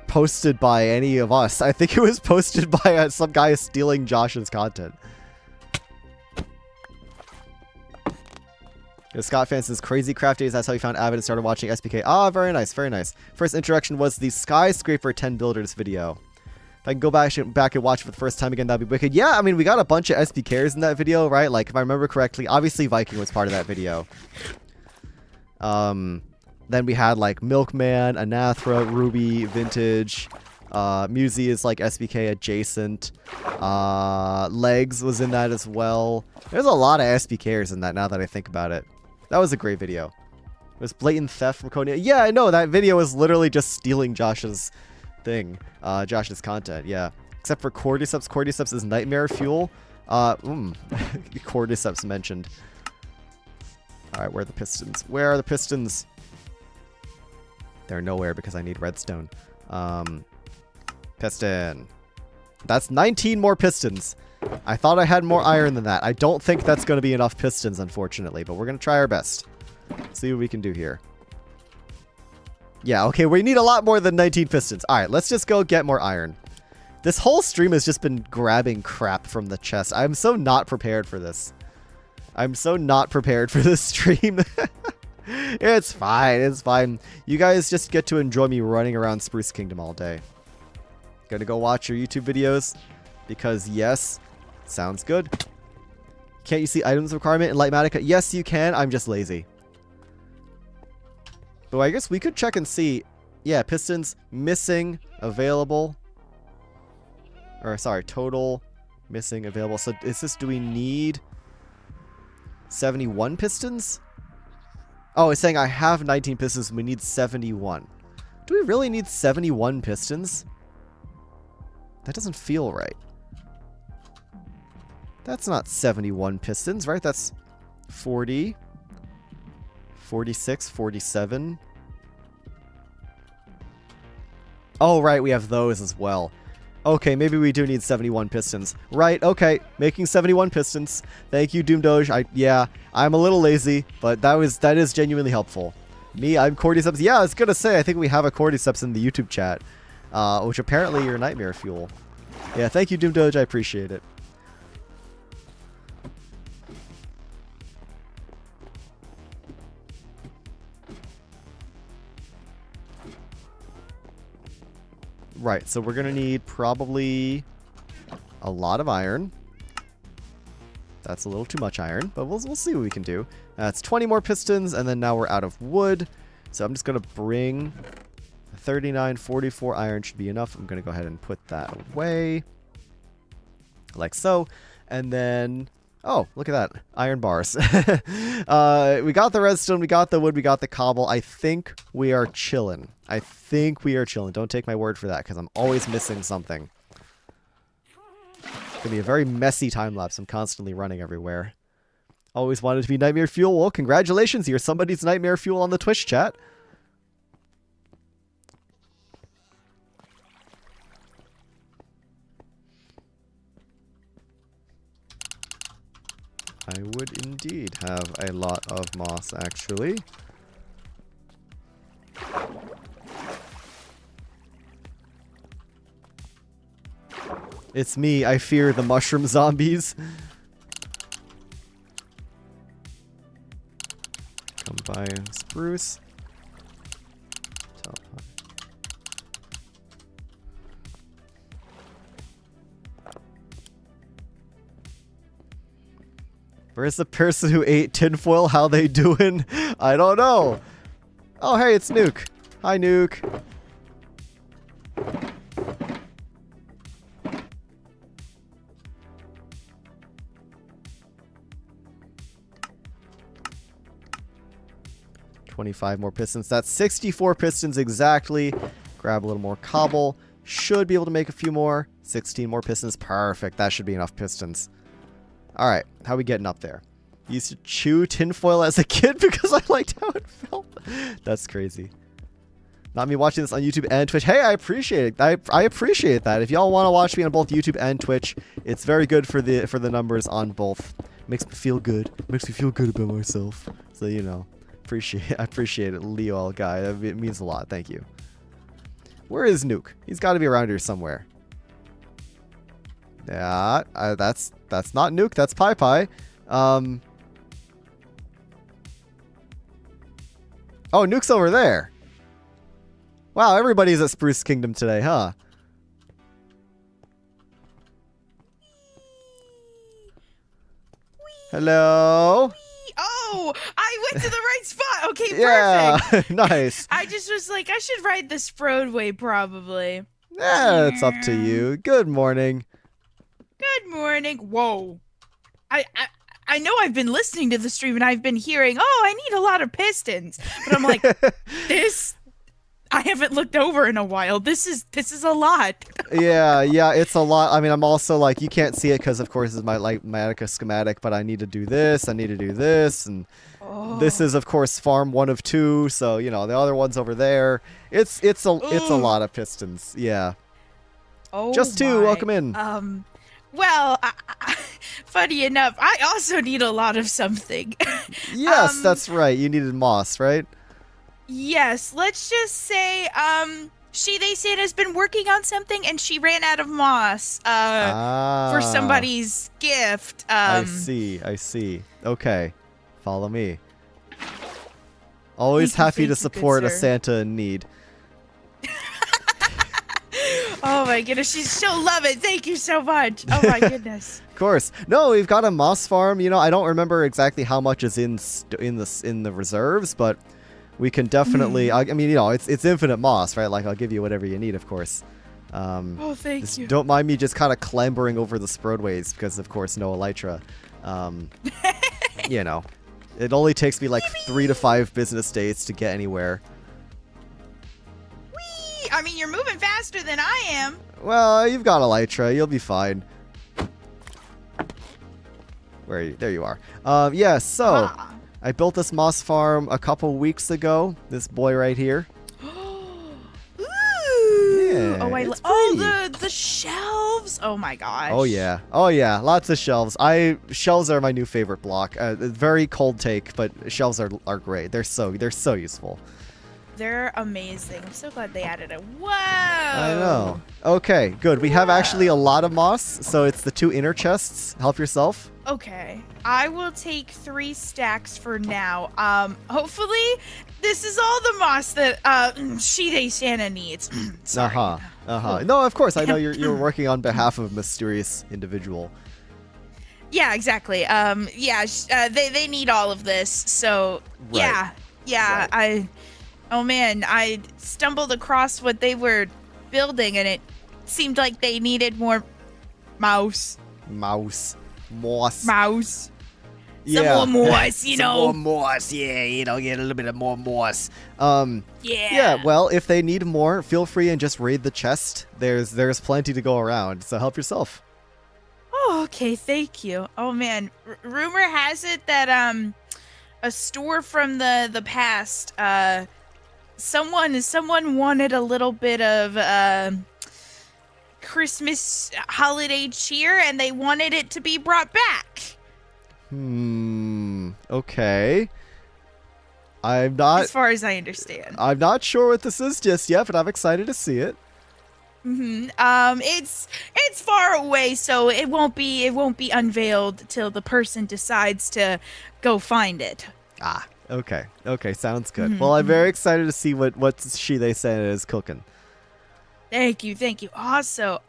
[SPEAKER 1] posted by any of us. I think it was posted by some guy stealing Josh's content. Scott Fan says, crazy craft days, that's how he found Avid and started watching SBK. Ah, very nice, very nice. First introduction was the Skyscraper 10 Builders video. If I can go back and watch it for the first time again, that'd be wicked. Yeah, I mean, we got a bunch of SBKers in that video, right? Like, if I remember correctly, obviously Viking was part of that video. Then we had, like, Milkman, Anathra, Ruby, Vintage. Musi is, like, SBK adjacent. Legs was in that as well. There's a lot of SBKers in that now that I think about it. That was a great video. It was blatant theft from Cody. Yeah, I know, that video was literally just stealing Josh's Josh's content, yeah. Except for Cordyceps. Cordyceps is nightmare fuel. Cordyceps mentioned. Alright, where are the pistons? Where are the pistons? They're nowhere because I need redstone. Piston. That's 19 more pistons. I thought I had more iron than that. I don't think that's going to be enough pistons, unfortunately, but we're going to try our best. See what we can do here. Yeah, okay, we need a lot more than 19 pistons. Alright, let's just go get more iron. This whole stream has just been grabbing crap from the chest. I'm so not prepared for this. I'm so not prepared for this stream. It's fine, it's fine. You guys just get to enjoy me running around Spruce Kingdom all day. Gonna go watch your YouTube videos? Because yes, sounds good. Can't you see items requirement in Lightmatica? Yes, you can. I'm just lazy. But I guess we could check and see. Yeah, pistons missing, available. Or sorry, total missing, available. So is this, do we need 71 pistons? Oh, it's saying I have 19 pistons. We need 71. Do we really need 71 pistons? That doesn't feel right. That's not 71 pistons, right? That's 40. 46, 47. Oh, right, we have those as well. Okay, maybe we do need 71 pistons. Right, okay, making 71 pistons. Thank you, Doomdoge. Yeah, I'm a little lazy, but that is genuinely helpful. Me, I'm Cordyceps. Yeah, I was gonna say, I think we have a Cordyceps in the YouTube chat, which apparently you're nightmare fuel. Yeah, thank you, Doomdoge. I appreciate it. Right, so we're going to need probably a lot of iron. That's a little too much iron, but we'll see what we can do. That's 20 more pistons, and then now we're out of wood. So I'm just going to bring 39, 44 iron should be enough. I'm going to go ahead and put that away. Like so. And then... Oh, look at that. Iron bars. We got the redstone, we got the wood, we got the cobble. I think we are chilling. Don't take my word for that, because I'm always missing something. It's going to be a very messy time-lapse. I'm constantly running everywhere. Always wanted to be Nightmare Fuel. Well, congratulations. You're somebody's Nightmare Fuel on the Twitch chat. I would indeed have a lot of moss, actually. It's me. I fear the mushroom zombies. Come by spruce. Where's the person who ate tinfoil? How they doing? I don't know. Oh, hey, it's Nuke. Hi, Nuke. $25 more pistons. That's 64 pistons exactly. Grab a little more cobble. Should be able to make a few more. 16 more pistons. Perfect. That should be enough pistons. Alright, how we getting up there? Used to chew tinfoil as a kid because I liked how it felt. That's crazy. Not me watching this on YouTube and Twitch. Hey, I appreciate it. I appreciate that. If y'all want to watch me on both YouTube and Twitch, it's very good for the numbers on both. Makes me feel good. Makes me feel good about myself. So, you know, I appreciate it, Leo guy. It means a lot. Thank you. Where is Nuke? He's got to be around here somewhere. Yeah, that's not Nuke, that's Pi Pi. Oh, Nuke's over there. Wow, everybody's at Spruce Kingdom today, huh? Hello?
[SPEAKER 3] Oh, I went to the right spot. Okay, perfect.
[SPEAKER 1] Yeah, nice.
[SPEAKER 3] I just was like, I should ride this roadway probably.
[SPEAKER 1] Yeah, it's up to you. Good morning.
[SPEAKER 3] Good morning. Whoa. I know I've been listening to the stream and I've been hearing, oh, I need a lot of pistons. But I'm like, I haven't looked over in a while. This is a lot.
[SPEAKER 1] Yeah, it's a lot. I mean, I'm also like, you can't see it because, of course, it's my Matica schematic, but I need to do this, and this is, of course, farm 1 of 2, so, you know, the other one's over there. It's a lot of pistons, yeah.
[SPEAKER 3] Oh,
[SPEAKER 1] just 2, welcome in.
[SPEAKER 3] Well, funny enough, I also need a lot of something.
[SPEAKER 1] Yes, that's right. You needed moss, right?
[SPEAKER 3] Yes, let's just say, they said has been working on something and she ran out of moss, for somebody's gift.
[SPEAKER 1] I see. Okay, follow me. Always happy to support a Santa in need.
[SPEAKER 3] Oh my goodness, she'll love it. Thank you so much. Oh my goodness.
[SPEAKER 1] Of course. No, we've got a moss farm. You know, I don't remember exactly how much is in the reserves, but we can definitely. I mean, you know, it's infinite moss, right? Like, I'll give you whatever you need, of course.
[SPEAKER 3] Oh, thank you.
[SPEAKER 1] Don't mind me just kind of clambering over the roadways because, of course, no elytra. You know, it only takes me like 3 to 5 business days to get anywhere.
[SPEAKER 3] I mean, you're moving faster than I am.
[SPEAKER 1] Well, you've got elytra. You'll be fine. Where are you? There you are. Yeah, so I built this moss farm a couple weeks ago. This boy right here.
[SPEAKER 3] Ooh.
[SPEAKER 1] Yeah,
[SPEAKER 3] the shelves. Oh my gosh.
[SPEAKER 1] Oh yeah. Lots of shelves. Shelves are my new favorite block. Very cold take, but shelves are great. They're so useful.
[SPEAKER 3] they're amazing. I'm so glad they added it. Whoa!
[SPEAKER 1] I know. Okay, good. We have actually a lot of moss, so it's the 2 inner chests. Help yourself.
[SPEAKER 3] Okay, I will take 3 stacks for now. Hopefully, this is all the moss that Shide Santa needs. Sorry.
[SPEAKER 1] No, of course. I know you're working on behalf of a mysterious individual.
[SPEAKER 3] Yeah, exactly. They need all of this. So
[SPEAKER 1] Right.
[SPEAKER 3] yeah.
[SPEAKER 1] Right.
[SPEAKER 3] Oh man, I stumbled across what they were building, and it seemed like they needed more moss.
[SPEAKER 1] Moss.
[SPEAKER 3] Some more moss, you know.
[SPEAKER 1] Some more moss, yeah, get a little bit of more moss.
[SPEAKER 3] Yeah.
[SPEAKER 1] Yeah, well, if they need more, feel free and just raid the chest. There's plenty to go around, so help yourself.
[SPEAKER 3] Oh, okay, thank you. Oh man, rumor has it that a store from the past, someone wanted a little bit of Christmas holiday cheer, and they wanted it to be brought back.
[SPEAKER 1] Okay. I'm not,
[SPEAKER 3] as far as I understand.
[SPEAKER 1] I'm not sure what this is just yet, but I'm excited to see it.
[SPEAKER 3] It's far away, so it won't be unveiled till the person decides to go find it.
[SPEAKER 1] Ah, okay, sounds good. Well, I'm very excited to see what Shide Santa is cooking.
[SPEAKER 3] Thank you. Also,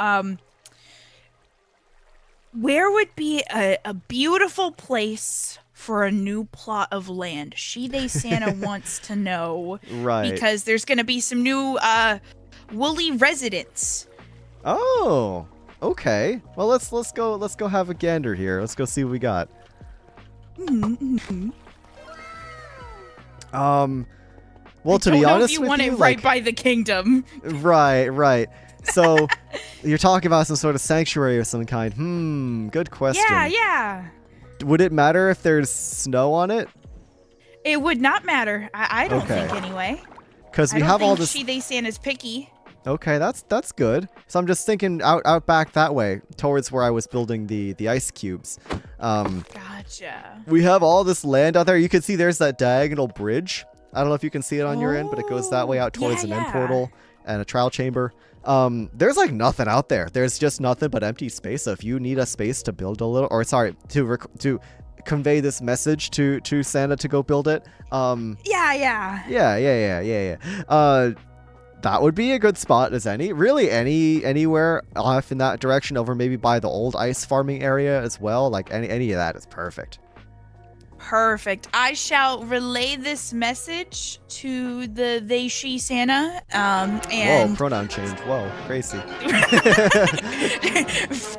[SPEAKER 3] where would be a beautiful place for a new plot of land? Shide Santa wants to know,
[SPEAKER 1] right?
[SPEAKER 3] Because there's gonna be some new woolly residents.
[SPEAKER 1] Oh, okay. Well, let's go have a gander here. Let's go see what we got. Well, to be honest
[SPEAKER 3] you
[SPEAKER 1] with
[SPEAKER 3] want
[SPEAKER 1] you,
[SPEAKER 3] it right by the kingdom.
[SPEAKER 1] Right. So, you're talking about some sort of sanctuary of some kind. Good question.
[SPEAKER 3] Yeah.
[SPEAKER 1] Would it matter if there's snow on it?
[SPEAKER 3] It would not matter. I don't think anyway.
[SPEAKER 1] Because we have all this.
[SPEAKER 3] Shide Santa's picky.
[SPEAKER 1] Okay, that's good. So I'm just thinking out back that way, towards where I was building the ice cubes.
[SPEAKER 3] Gotcha.
[SPEAKER 1] We have all this land out there. You can see there's that diagonal bridge. I don't know if you can see it on your end, but it goes that way out towards an end portal and a trial chamber. There's like nothing out there. There's just nothing but empty space. So if you need a space to build a little, or sorry, to convey this message to Santa to go build it.
[SPEAKER 3] Yeah.
[SPEAKER 1] That would be a good spot as any. Really, anywhere off in that direction, over maybe by the old ice farming area as well. Like any of that is perfect.
[SPEAKER 3] Perfect. I shall relay this message to the she Santa. And
[SPEAKER 1] whoa, pronoun change. Whoa, crazy.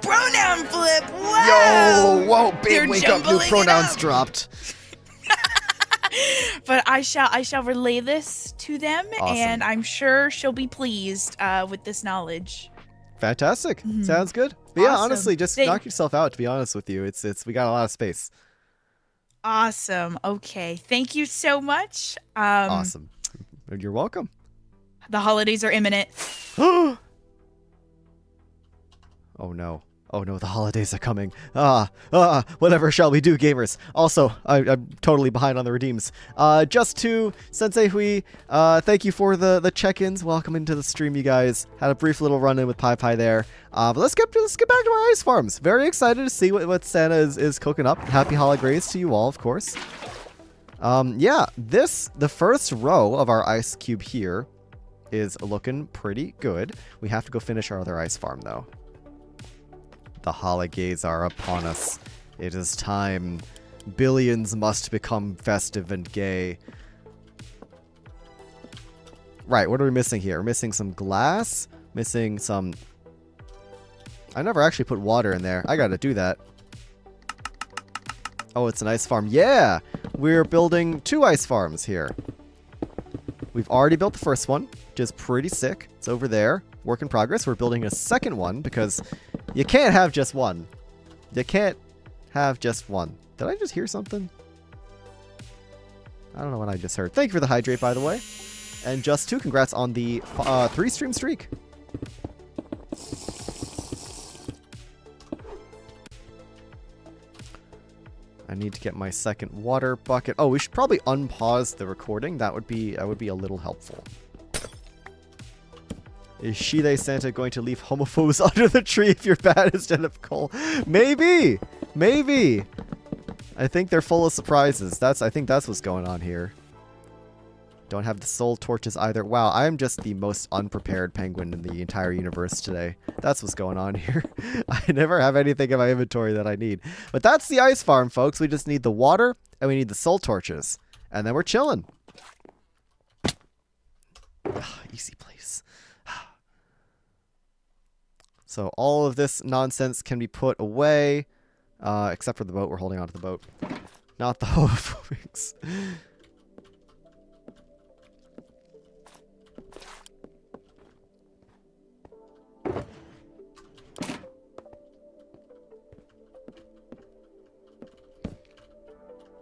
[SPEAKER 3] Pronoun flip. Whoa.
[SPEAKER 1] Whoa, babe, wake up! New pronouns dropped.
[SPEAKER 3] But I shall relay this to them, and I'm sure she'll be pleased with this knowledge.
[SPEAKER 1] Fantastic. Sounds good. But yeah, honestly, just knock yourself out. To be honest with you, we got a lot of space.
[SPEAKER 3] Awesome. Okay. Thank you so much.
[SPEAKER 1] Awesome. You're welcome.
[SPEAKER 3] The holidays are imminent.
[SPEAKER 1] Oh no. Oh no, the holidays are coming. Whatever shall we do, gamers? Also, I'm totally behind on the redeems. Just to Sensei Hui, thank you for the check-ins. Welcome into the stream, you guys. Had a brief little run-in with Pai there. But let's get back to our ice farms. Very excited to see what Santa is cooking up. Happy holidays to you all, of course. Yeah, the first row of our ice cube here is looking pretty good. We have to go finish our other ice farm, though. The holidays are upon us. It is time. Billions must become festive and gay. Right, what are we missing here? We're missing some glass. Missing some... I never actually put water in there. I gotta do that. Oh, it's an ice farm. Yeah! We're building 2 ice farms here. We've already built the first one, which is pretty sick. It's over there. Work in progress. We're building a second one because... you can't have just one. You can't have just one. Did I just hear something? I don't know what I just heard. Thank you for the hydrate, by the way. And just 2, congrats on the 3-stream streak. I need to get my second water bucket. Oh, we should probably unpause the recording. That would be a little helpful. Is Shide Santa going to leave homophobes under the tree if you're bad instead of coal? Maybe! Maybe! I think they're full of surprises. I think that's what's going on here. Don't have the soul torches either. Wow, I am just the most unprepared penguin in the entire universe today. That's what's going on here. I never have anything in my inventory that I need. But that's the ice farm, folks. We just need the water, and we need the soul torches. And then we're chilling. Easy place. So all of this nonsense can be put away. Except for the boat. We're holding on to the boat. Not the homophobes.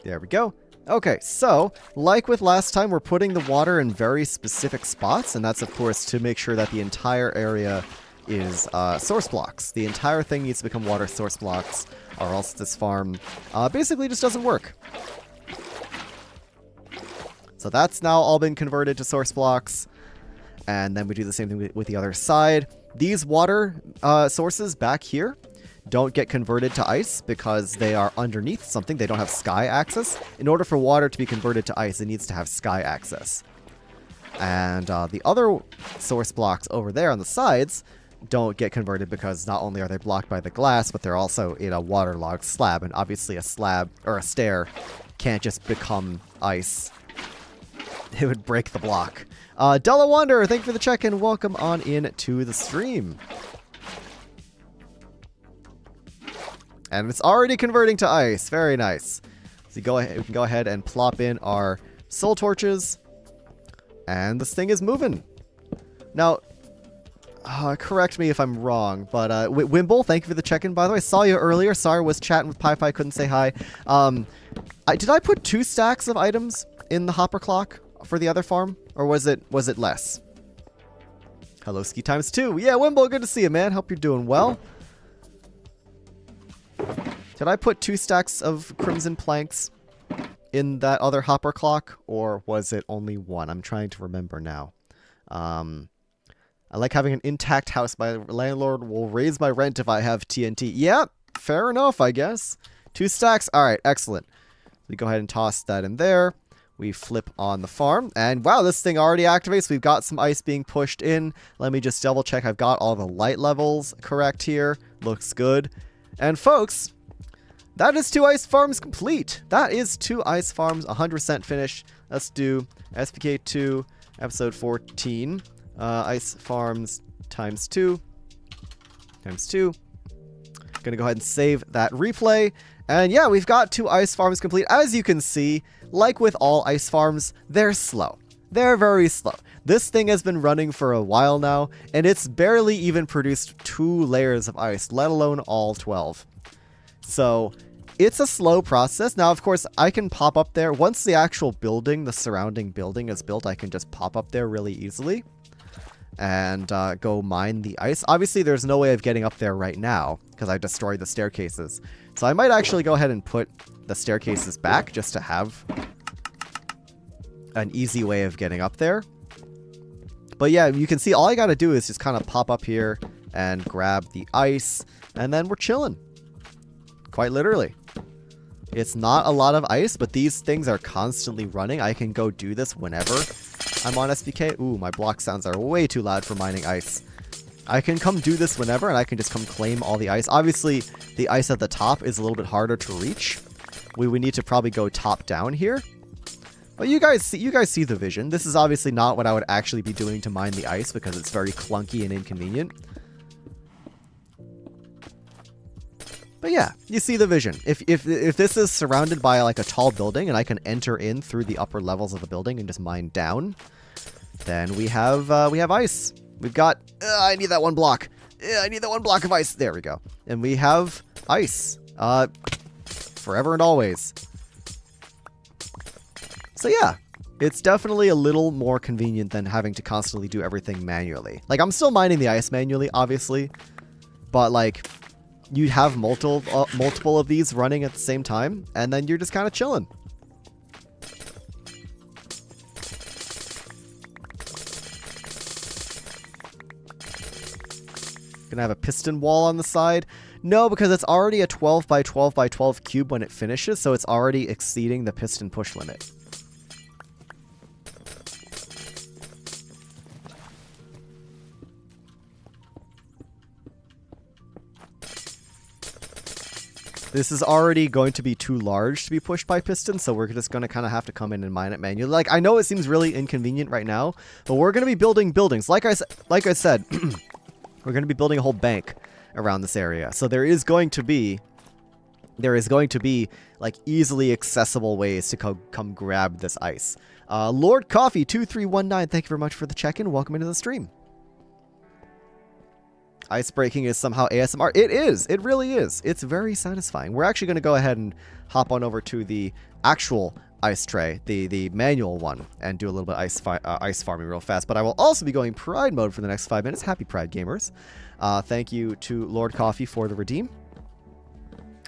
[SPEAKER 1] There we go. Okay, so, like with last time, we're putting the water in very specific spots, and that's, of course, to make sure that the entire area is source blocks. The entire thing needs to become water source blocks, or else this farm basically just doesn't work. So that's now all been converted to source blocks, and then we do the same thing with the other side. These water sources back here don't get converted to ice because they are underneath something. They don't have sky access. In order for water to be converted to ice, it needs to have sky access. And the other source blocks over there on the sides don't get converted because not only are they blocked by the glass, but they're also in a waterlogged slab. And obviously a slab or a stair can't just become ice. It would break the block. Della Wander, thank you for the check-in. Welcome on in to the stream. And it's already converting to ice. Very nice. So we can go ahead and plop in our soul torches. And this thing is moving. Now, correct me if I'm wrong, but Wimble, thank you for the check-in, by the way. Saw you earlier. Sorry, was chatting with Pi, couldn't say hi. Did I put 2 stacks of items in the hopper clock for the other farm? Or was it less? Hello, Ski times 2. Yeah, Wimble, good to see you, man. Hope you're doing well. Did I put 2 stacks of crimson planks in that other hopper clock, or was it only 1? I'm trying to remember now. I like having an intact house. My landlord will raise my rent if I have TNT. Yeah, fair enough, I guess. 2 stacks. All right, excellent. We go ahead and toss that in there. We flip on the farm, and wow, this thing already activates. We've got some ice being pushed in. Let me just double check. I've got all the light levels correct here. Looks good. And folks, that is 2 ice farms complete. That is 2 ice farms 100% finished. Let's do SPK2 episode 14. Ice farms times 2. Gonna go ahead and save that replay. And yeah, we've got 2 ice farms complete. As you can see, like with all ice farms, they're slow. They're very slow. This thing has been running for a while now, and it's barely even produced 2 layers of ice, let alone all 12. So it's a slow process. Now, of course, I can pop up there. Once the actual building, the surrounding building is built, I can just pop up there really easily and go mine the ice. Obviously, there's no way of getting up there right now because I destroyed the staircases. So I might actually go ahead and put the staircases back just to have an easy way of getting up there. But yeah, you can see all I got to do is just kind of pop up here and grab the ice, and then we're chilling. Quite literally. It's not a lot of ice, but these things are constantly running. I can go do this whenever I'm on SBK. Ooh, my block sounds are way too loud for mining ice. I can come do this whenever, and I can just come claim all the ice. Obviously, the ice at the top is a little bit harder to reach. We would need to probably go top down here. But you guys see the vision. This is obviously not what I would actually be doing to mine the ice because it's very clunky and inconvenient. But yeah, you see the vision. If this is surrounded by like a tall building and I can enter in through the upper levels of the building and just mine down, then we have ice. We've got I need that 1 block. I need that 1 block of ice. There we go. And we have ice. Forever and always. So yeah, it's definitely a little more convenient than having to constantly do everything manually. Like, I'm still mining the ice manually, obviously, but like, you have multiple of these running at the same time, and then you're just kind of chilling. Gonna have a piston wall on the side. No, because it's already a 12 by 12 by 12 cube when it finishes, so it's already exceeding the piston push limit. This is already going to be too large to be pushed by piston, so we're just going to kind of have to come in and mine it manually. Like, I know it seems really inconvenient right now, but we're going to be building buildings. Like I said, we're going to be building a whole bank around this area. So there is going to be like easily accessible ways to come grab this ice. Lord Coffee 2319, thank you very much for the check-in. Welcome into the stream. Ice breaking is somehow ASMR. It is. It really is. It's very satisfying. We're actually going to go ahead and hop on over to the actual ice tray, the manual one, and do a little bit of ice farming real fast. But I will also be going Pride mode for the next 5 minutes. Happy Pride, gamers. Thank you to Lord Coffee for the redeem.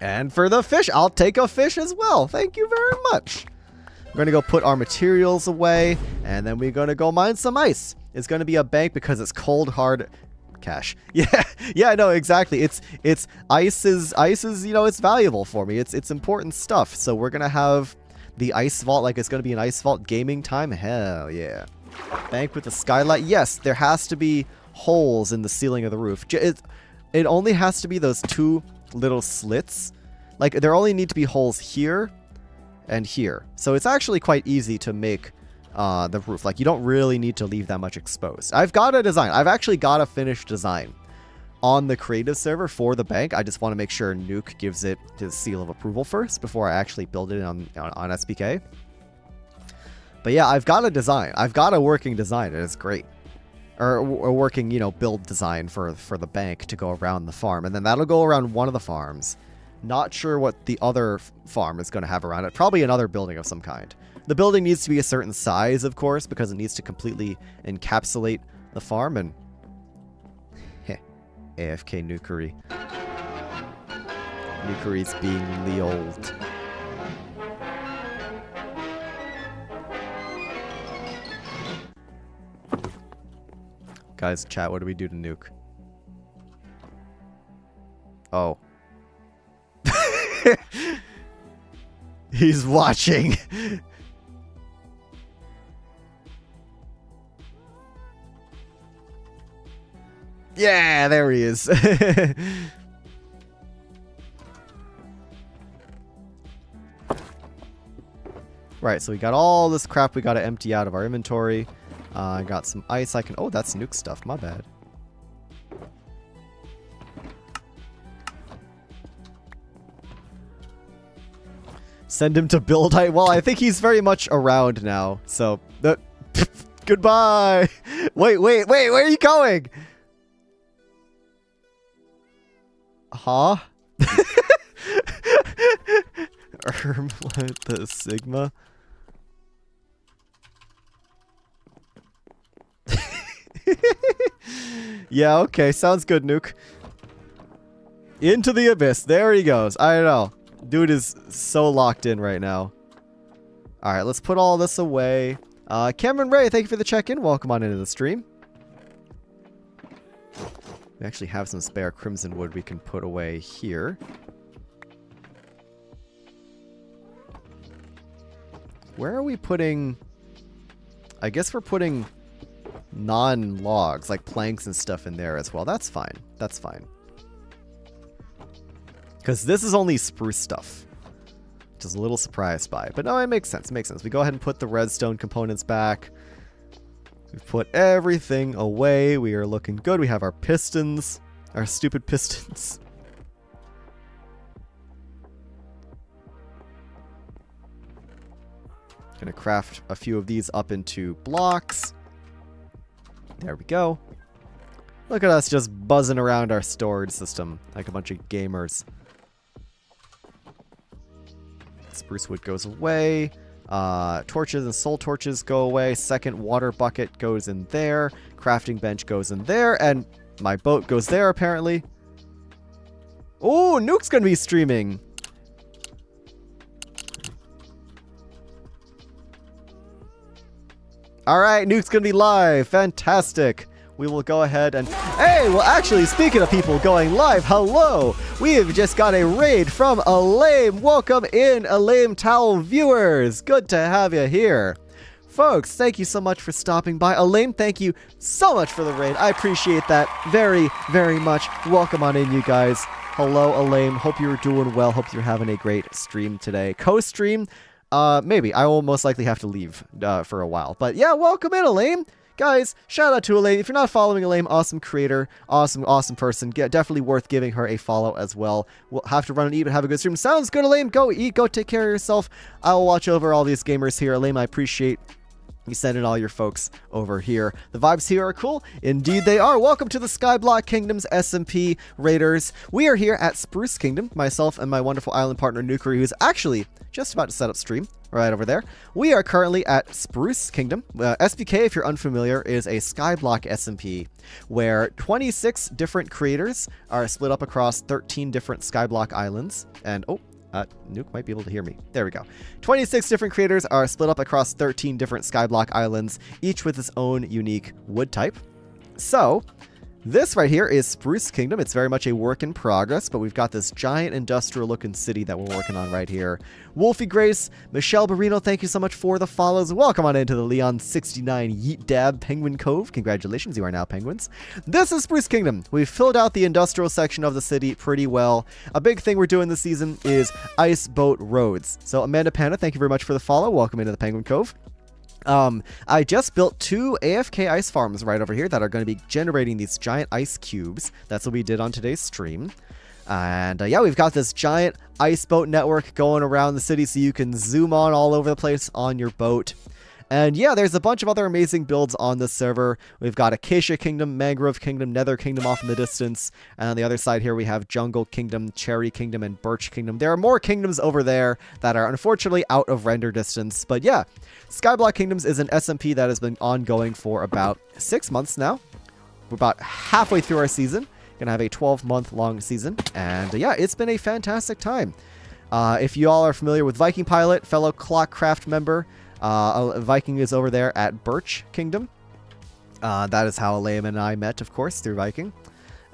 [SPEAKER 1] And for the fish, I'll take a fish as well. Thank you very much. We're going to go put our materials away, and then we're going to go mine some ice. It's going to be a bank because it's cold, hard cash. Yeah, no, exactly. It's ice is, you know, it's valuable for me. It's important stuff. So we're going to have the ice vault like it's going to be an ice vault gaming time. Hell yeah. Bank with the skylight. Yes, there has to be holes in the ceiling of the roof. It only has to be those two little slits. Like, there only need to be holes here and here. So it's actually quite easy to make the roof. Like, you don't really need to leave that much exposed. I've got a design. I've actually got a finished design on the creative server for the bank. I just want to make sure Nuke gives it his seal of approval first before I actually build it on SBK. But yeah, I've got a design. I've got a working design. It is great. Or a working, you know, build design for the bank to go around the farm. And then that'll go around one of the farms. Not sure what the other farm is going to have around it. Probably another building of some kind. The building needs to be a certain size, of course, because it needs to completely encapsulate the farm. And AFK Nukery. Nukery's being the old. Guys, chat, what do we do to Nuke? Oh. He's watching. Yeah, there he is. Right, so we got all this crap we got to empty out of our inventory. I got some ice I can... Oh, that's Nuke stuff. My bad. Send him to build. Well, I think he's very much around now. So, goodbye. Wait. Where are you going? Huh? The Sigma. Yeah, okay. Sounds good, Nuke. Into the abyss. There he goes. I don't know. Dude is so locked in right now. Alright, let's put all this away. Cameron Ray, thank you for the check-in. Welcome on into the stream. We actually have some spare crimson wood we can put away here. Where are we putting... I guess we're putting non-logs, like planks and stuff in there as well. That's fine. That's fine. Because this is only spruce stuff. Which is a little surprised by it. But no, it makes sense. It makes sense. We go ahead and put the redstone components back. We've put everything away. We are looking good. We have our pistons. Our stupid pistons. Gonna craft a few of these up into blocks. There we go. Look at us just buzzing around our storage system like a bunch of gamers. Spruce wood goes away. Torches and soul torches go away. Second water bucket goes in there. Crafting bench goes in there. And my boat goes there, apparently. Oh, Nuke's gonna be streaming. All right, Nuke's gonna be live. Fantastic. We will go ahead and... Hey, well, actually, speaking of people going live, hello. We have just got a raid from Alame. Welcome in, Alame Towel viewers. Good to have you here. Folks, thank you so much for stopping by. Alame, thank you so much for the raid. I appreciate that very, very much. Welcome on in, you guys. Hello, Alame. Hope you're doing well. Hope you're having a great stream today. Co-stream? Maybe. I will most likely have to leave for a while. But yeah, welcome in, Alame. Guys, shout out to Alame. If you're not following Alame, awesome creator, awesome person. Definitely worth giving her a follow as well. We'll have to run and eat and have a good stream. Sounds good, Alame. Go eat, go take care of yourself. I will watch over all these gamers here. Alame, I appreciate you sending all your folks over here. The vibes here are cool. Indeed they are. Welcome to the Skyblock Kingdoms SMP Raiders. We are here at Spruce Kingdom, myself and my wonderful island partner Nukuri, who's actually just about to set up stream right over there. We are currently at Spruce Kingdom. SBK, if you're unfamiliar, is a Skyblock SMP where 26 different creators are split up across 13 different Skyblock islands. And Nuke might be able to hear me. There we go. 26 different creators are split up across 13 different Skyblock islands, each with its own unique wood type. So, this right here is Spruce Kingdom. It's very much a work in progress, but we've got this giant industrial looking city that we're working on right here. Wolfie Grace, Michelle Barino, thank you so much for the follows. Welcome on into the Leon69 Yeet Dab Penguin Cove. Congratulations, you are now penguins. This is Spruce Kingdom. We've filled out the industrial section of the city pretty well. A big thing we're doing this season is ice boat roads. So Amanda Panda, thank you very much for the follow. Welcome into the Penguin Cove. I just built 2 AFK ice farms right over here that are going to be generating these giant ice cubes. That's what we did on today's stream. And yeah, we've got this giant ice boat network going around the city so you can zoom on all over the place on your boat. And yeah, there's a bunch of other amazing builds on this server. We've got Acacia Kingdom, Mangrove Kingdom, Nether Kingdom off in the distance. And on the other side here, we have Jungle Kingdom, Cherry Kingdom, and Birch Kingdom. There are more kingdoms over there that are unfortunately out of render distance. But yeah, Skyblock Kingdoms is an SMP that has been ongoing for about 6 months now. We're about halfway through our season. Gonna have a 12-month long season. And yeah, it's been a fantastic time. If you all are familiar with Viking Pilot, fellow Clockcraft member, Viking is over there at Birch Kingdom. That is how Alame and I met, of course, through Viking.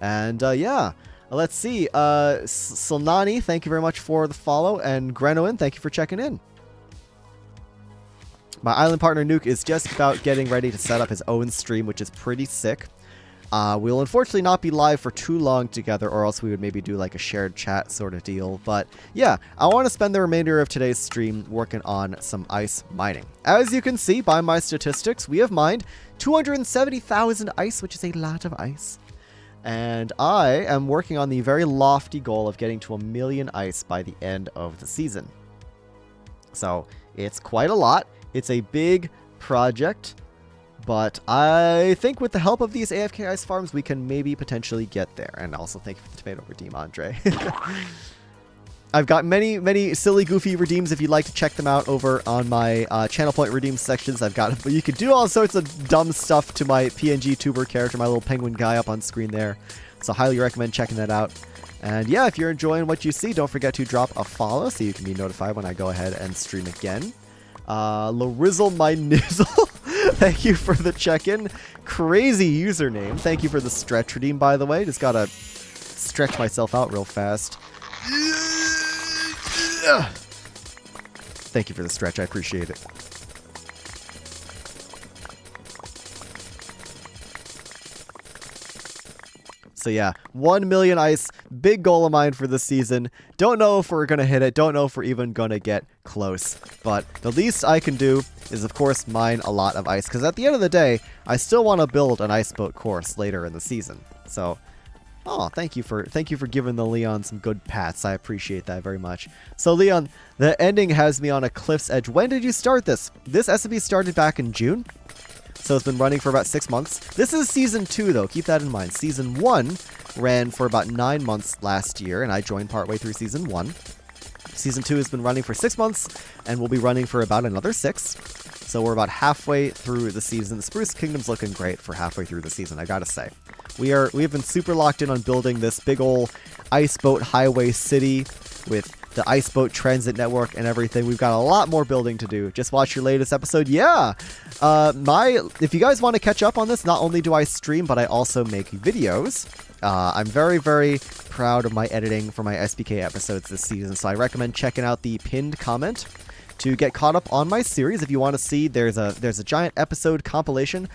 [SPEAKER 1] And yeah, let's see. Silnani, thank you very much for the follow. And Grenoin, thank you for checking in. My island partner Nuke is just about getting ready to set up his own stream, which is pretty sick. We'll unfortunately not be live for too long together, or else we would maybe do like a shared chat sort of deal. But yeah, I want to spend the remainder of today's stream working on some ice mining. As you can see by my statistics, we have mined 270,000 ice, which is a lot of ice. And I am working on the very lofty goal of getting to 1 million ice by the end of the season. So it's quite a lot. It's a big project. But I think with the help of these AFK ice farms, we can maybe potentially get there. And also thank you for the tomato redeem, Andre. I've got many silly, goofy redeems if you'd like to check them out over on my channel point redeem sections. You could do all sorts of dumb stuff to my PNG tuber character, my little penguin guy up on screen there. So highly recommend checking that out. And yeah, if you're enjoying what you see, don't forget to drop a follow so you can be notified when I go ahead and stream again. Larizzle my nizzle. Thank you for the check-in. Crazy username. Thank you for the stretch redeem, by the way. Just gotta stretch myself out real fast. Thank you for the stretch. I appreciate it. So yeah, 1 million ice, big goal of mine for this season. Don't know if we're going to hit it. Don't know if we're even going to get close. But the least I can do is, of course, mine a lot of ice. Because at the end of the day, I still want to build an ice boat course later in the season. So, oh, thank you for giving the Leon some good pats. I appreciate that very much. So Leon, the ending has me on a cliff's edge. When did you start this? This SMP started back in June. So it's been running for about 6 months. This is Season 2, though. Keep that in mind. Season 1 ran for about 9 months last year, and I joined partway through Season 1. Season 2 has been running for 6 months, and will be running for about another 6. So we're about halfway through the season. The Spruce Kingdom's looking great for halfway through the season, I gotta say. We have been super locked in on building this big ol' ice boat highway city with the ice boat transit network and everything. We've got a lot more building to do. Just watch your latest episode. Yeah, if you guys want to catch up on this, not only do I stream, but I also make videos. I'm very, very proud of my editing for my SBK episodes this season, so I recommend checking out the pinned comment to get caught up on my series. If you want to see, there's a giant episode compilation,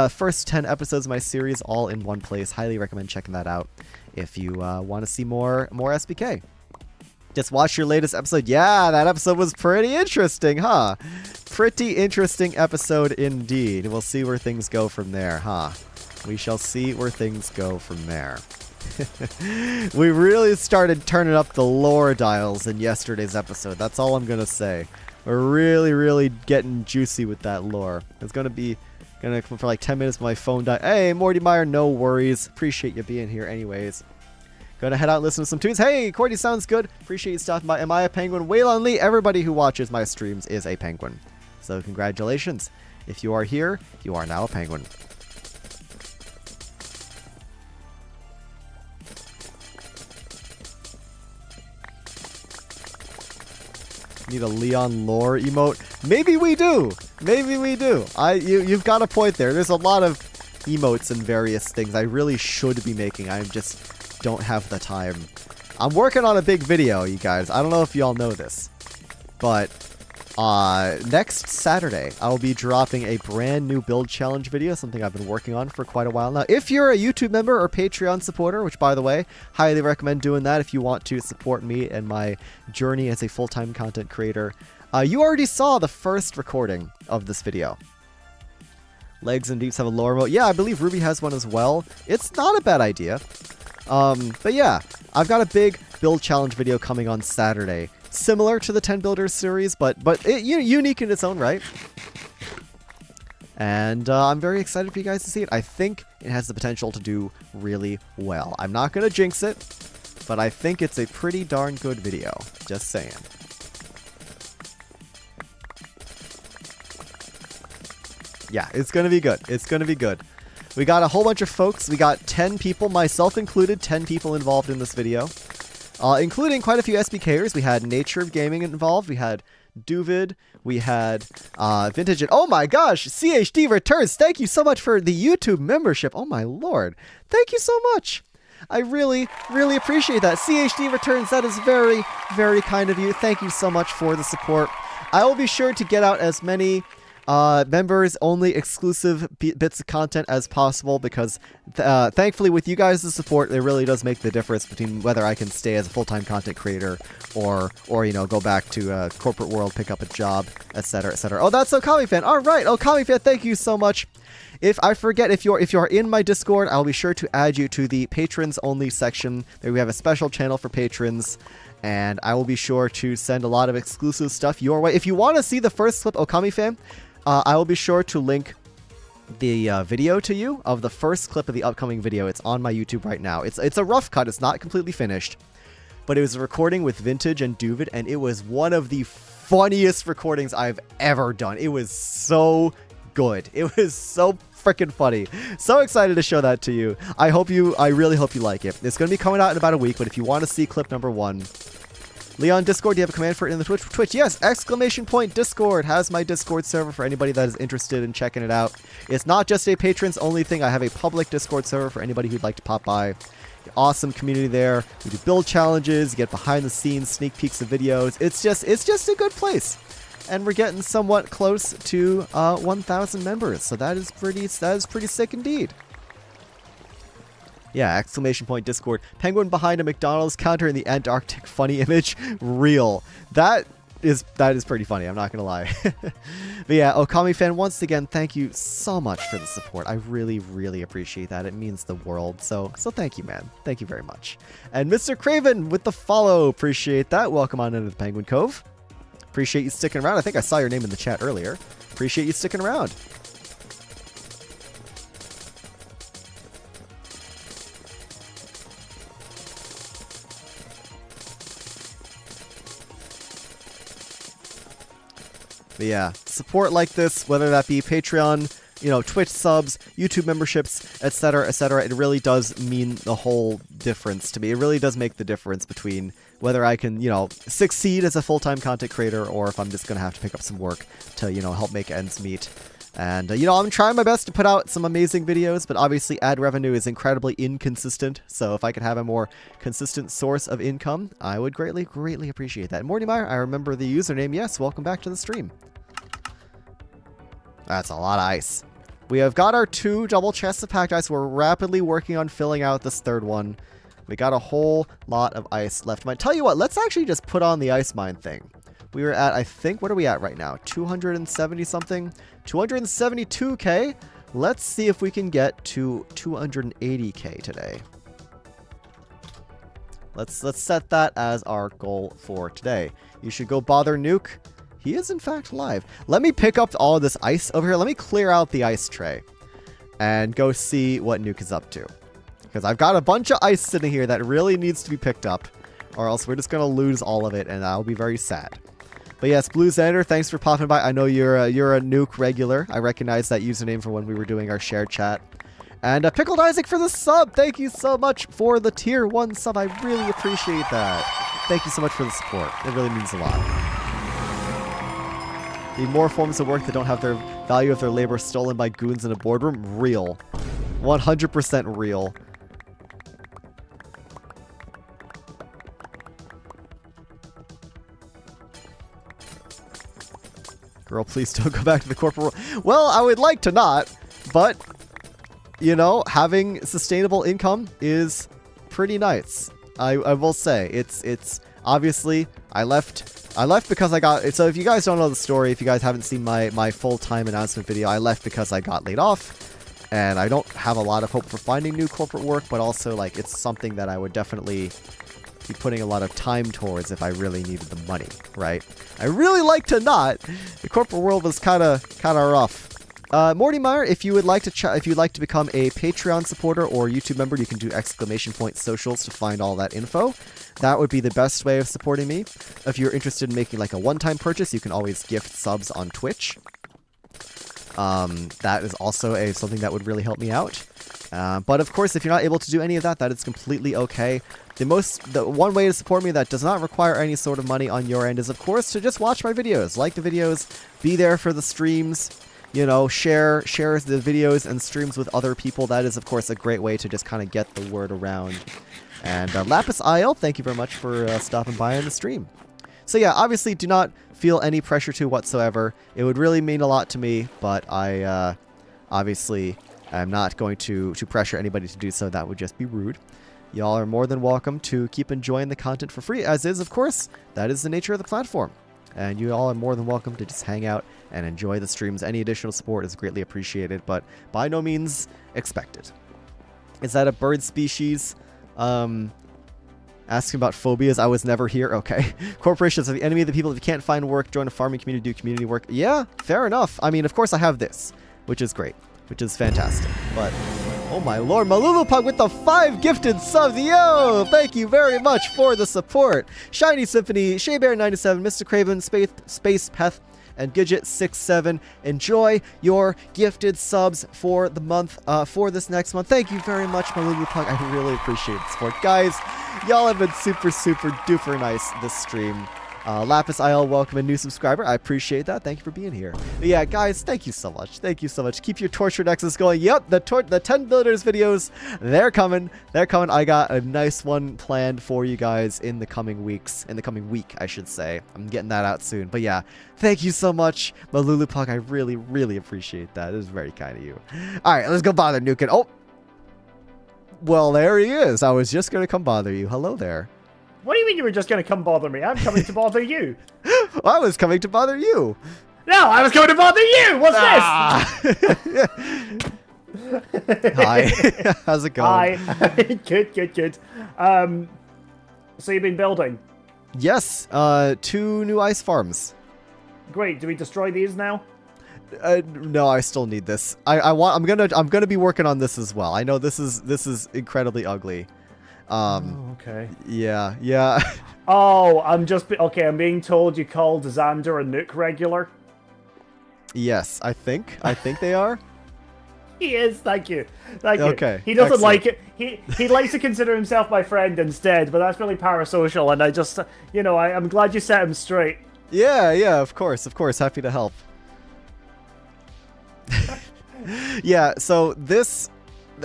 [SPEAKER 1] first 10 episodes of my series all in one place. Highly recommend checking that out if you want to see more SBK. Just watch your latest episode. Yeah, that episode was pretty interesting, huh? Pretty interesting episode indeed. We'll see where things go from there, huh? We shall see where things go from there. We really started turning up the lore dials in yesterday's episode. That's all I'm going to say. We're really, really getting juicy with that lore. It's going to for like 10 minutes my phone died. Hey, Morty Meyer, no worries. Appreciate you being here anyways. Gonna head out and listen to some tunes. Hey, Courtney, sounds good. Appreciate you stopping by. Am I a penguin? Waylon Lee, everybody who watches my streams is a penguin. So congratulations. If you are here, you are now a penguin. Need a Leon lore emote? Maybe we do. Maybe we do. You've got a point there. There's a lot of emotes and various things I really should be making. I just don't have the time. I'm working on a big video, you guys. I don't know if y'all know this, but next Saturday I will be dropping a brand new build challenge video, something I've been working on for quite a while now. If you're a YouTube member or Patreon supporter, which by the way, highly recommend doing that if you want to support me and my journey as a full-time content creator. You already saw the first recording of this video. Legs and Deeps have a lore mode. Yeah, I believe Ruby has one as well. It's not a bad idea. But yeah, I've got a big build challenge video coming on Saturday, similar to the 10 Builders series, but unique in its own right. And I'm very excited for you guys to see it. I think it has the potential to do really well. I'm not going to jinx it, but I think it's a pretty darn good video. Just saying. Yeah, it's going to be good. It's going to be good. We got a whole bunch of folks. We got 10 people, myself included, 10 people involved in this video. Including quite a few SBKers. We had Nature of Gaming involved. We had Duvid. We had Vintage. And oh my gosh, CHD returns. Thank you so much for the YouTube membership. Oh my lord. Thank you so much. I really, really appreciate that. CHD returns. That is very, very kind of you. Thank you so much for the support. I will be sure to get out as many members only exclusive bits of content as possible, because thankfully with you guys' support, it really does make the difference between whether I can stay as a full-time content creator or you know, go back to corporate world, pick up a job, etc., etc. Oh, that's Okami fan. All right, Okami fan, thank you so much. If I forget, if you're in my Discord, I'll be sure to add you to the patrons only section. There we have a special channel for patrons, and I will be sure to send a lot of exclusive stuff your way. If you want to see the first clip, Okami fan, I will be sure to link the video to you of the first clip of the upcoming video. It's on my YouTube right now. It's a rough cut. It's not completely finished, but it was a recording with Vintage and Duvid, and it was one of the funniest recordings I've ever done. It was so good. It was so freaking funny. So excited to show that to you. I really hope you like it. It's going to be coming out in about a week, but if you want to see clip number 1, Leon, Discord, do you have a command for it in the Twitch? Yes, ! Discord has my Discord server for anybody that is interested in checking it out. It's not just a patrons only thing. I have a public Discord server for anybody who'd like to pop by. Awesome community there. We do build challenges, get behind the scenes, sneak peeks of videos. It's just a good place. And we're getting somewhat close to 1,000 members. So that is pretty sick indeed. Yeah, ! Discord. Penguin behind a McDonald's counter in the Antarctic funny image. Real. That is pretty funny, I'm not gonna lie. But yeah, Okami fan, once again, thank you so much for the support. I really, really appreciate that. It means the world. So thank you, man. Thank you very much. And Mr. Craven with the follow. Appreciate that. Welcome on into the Penguin Cove. Appreciate you sticking around. I think I saw your name in the chat earlier. Appreciate you sticking around. But yeah, support like this, whether that be Patreon, you know, Twitch subs, YouTube memberships, etc., etc. It really does mean the whole difference to me. It really does make the difference between whether I can, you know, succeed as a full-time content creator or if I'm just going to have to pick up some work to, you know, help make ends meet. And, you know, I'm trying my best to put out some amazing videos, but obviously ad revenue is incredibly inconsistent. So if I could have a more consistent source of income, I would greatly, greatly appreciate that. Morty Meyer, I remember the username. Yes, welcome back to the stream. That's a lot of ice. We have got our 2 double chests of packed ice. We're rapidly working on filling out this 3rd one. We got a whole lot of ice left. I tell you what, let's actually just put on the ice mine thing. We were at, I think, what are we at right now? 270 something? 272k? Let's see if we can get to 280k today. Let's set that as our goal for today. You should go bother Nuke. He is in fact live. Let me pick up all of this ice over here. Let me clear out the ice tray and go see what Nuke is up to. Because I've got a bunch of ice sitting here that really needs to be picked up, or else we're just going to lose all of it, and I'll be very sad. But yes, Blue Xander, thanks for popping by. I know you're a Nuke regular. I recognize that username from when we were doing our shared chat. And Pickled Isaac for the sub. Thank you so much for the tier 1 sub. I really appreciate that. Thank you so much for the support. It really means a lot. The more forms of work that don't have their value of their labor stolen by goons in a boardroom, real. 100% real. Girl, please don't go back to the corporate world. Well, I would like to not, but, you know, having sustainable income is pretty nice. I will say. It's obviously, I left because I got, so if you guys don't know the story, if you guys haven't seen my full-time announcement video, I left because I got laid off, and I don't have a lot of hope for finding new corporate work, but also, like, it's something that I would definitely be putting a lot of time towards if I really needed the money, right? I really like to not. The corporate world was kind of rough. Morty Meyer, if you would like to become a Patreon supporter or YouTube member, you can do !socials to find all that info. That would be the best way of supporting me. If you're interested in making like a one-time purchase, you can always gift subs on Twitch. That is also something that would really help me out. But of course, if you're not able to do any of that, that is completely okay. The one way to support me that does not require any sort of money on your end is, of course, to just watch my videos, like the videos, be there for the streams, you know, share the videos and streams with other people. That is, of course, a great way to just kind of get the word around. And Lapis IL, thank you very much for stopping by on the stream. So yeah, obviously, do not feel any pressure to whatsoever. It would really mean a lot to me, but I obviously am not going to pressure anybody to do so. That would just be rude. Y'all are more than welcome to keep enjoying the content for free, as is, of course, that is the nature of the platform. And you all are more than welcome to just hang out and enjoy the streams. Any additional support is greatly appreciated, but by no means expected. Is that a bird species? Asking about phobias. I was never here. Okay. Corporations are the enemy of the people. If you can't find work, join a farming community, do community work. Yeah, fair enough. I mean, of course I have this, which is great, which is fantastic. But, oh my lord, Malulupug with the 5 gifted subs. Yo, thank you very much for the support. Shiny Symphony, Shaybear97, Mr. Craven, Space Peth, and Gidget67. Enjoy your gifted subs for the month, for this next month. Thank you very much, Malulupug. I really appreciate the support. Guys, y'all have been super, super duper nice this stream. Lapis IL, welcome a new subscriber. I appreciate that. Thank you for being here. But yeah, guys, thank you so much. Thank you so much. Keep your torture nexus going. Yep, the 10 builders videos, they're coming. They're coming. I got a nice one planned for you guys in the coming weeks. In the coming week, I should say. I'm getting that out soon. But yeah, thank you so much, Malulupug. I really, really appreciate that. It was very kind of you. All right, let's go bother Nukin. Oh, well, there he is. I was just going to come bother you. Hello there.
[SPEAKER 4] What do you mean you were just going to come bother me? I'm coming to bother you.
[SPEAKER 1] I was coming to bother you.
[SPEAKER 4] No, I was coming to bother you. What's
[SPEAKER 1] this? Hi. How's it going?
[SPEAKER 4] Hi. Good. So you've been building?
[SPEAKER 1] Yes. 2 new ice farms.
[SPEAKER 4] Great. Do we destroy these now?
[SPEAKER 1] No, I still need this. I'm gonna be working on this as well. I know this is incredibly ugly.
[SPEAKER 4] Oh, okay.
[SPEAKER 1] Yeah.
[SPEAKER 4] Oh, I'm being told you called Xander a Nuke regular.
[SPEAKER 1] Yes, I think they are.
[SPEAKER 4] He is. Thank you. Thank you.
[SPEAKER 1] Okay,
[SPEAKER 4] He doesn't
[SPEAKER 1] excellent.
[SPEAKER 4] like it. He likes to consider himself my friend instead, but that's really parasocial. And I just, I'm glad you set him straight.
[SPEAKER 1] Yeah, of course, happy to help. Yeah, so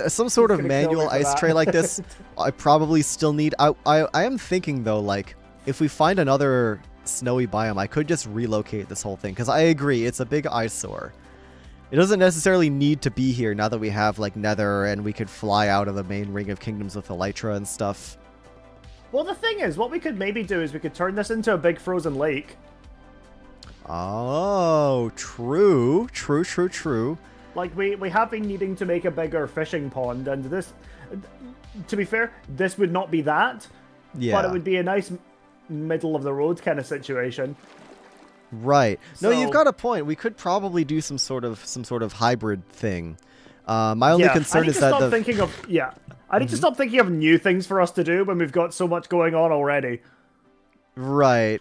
[SPEAKER 1] some sort of
[SPEAKER 4] gonna kill me
[SPEAKER 1] manual
[SPEAKER 4] for
[SPEAKER 1] ice
[SPEAKER 4] that.
[SPEAKER 1] tray like this, I probably still need. I am thinking though, like if we find another snowy biome, I could just relocate this whole thing because I agree it's a big eyesore. It doesn't necessarily need to be here now that we have like Nether and we could fly out of the main ring of kingdoms with Elytra and stuff.
[SPEAKER 4] Well, the thing is, what we could maybe do is we could turn this into a big frozen lake.
[SPEAKER 1] Oh, true.
[SPEAKER 4] Like, we have been needing to make a bigger fishing pond, and this, to be fair, this would not be that.
[SPEAKER 1] Yeah.
[SPEAKER 4] But it would be a nice middle of the road kind of situation.
[SPEAKER 1] Right. No, you've
[SPEAKER 4] So-
[SPEAKER 1] got a point. We could probably do some sort of hybrid thing. My only concern is that
[SPEAKER 4] I need to stop thinking of new things for us to do when we've got so much going on already.
[SPEAKER 1] Right.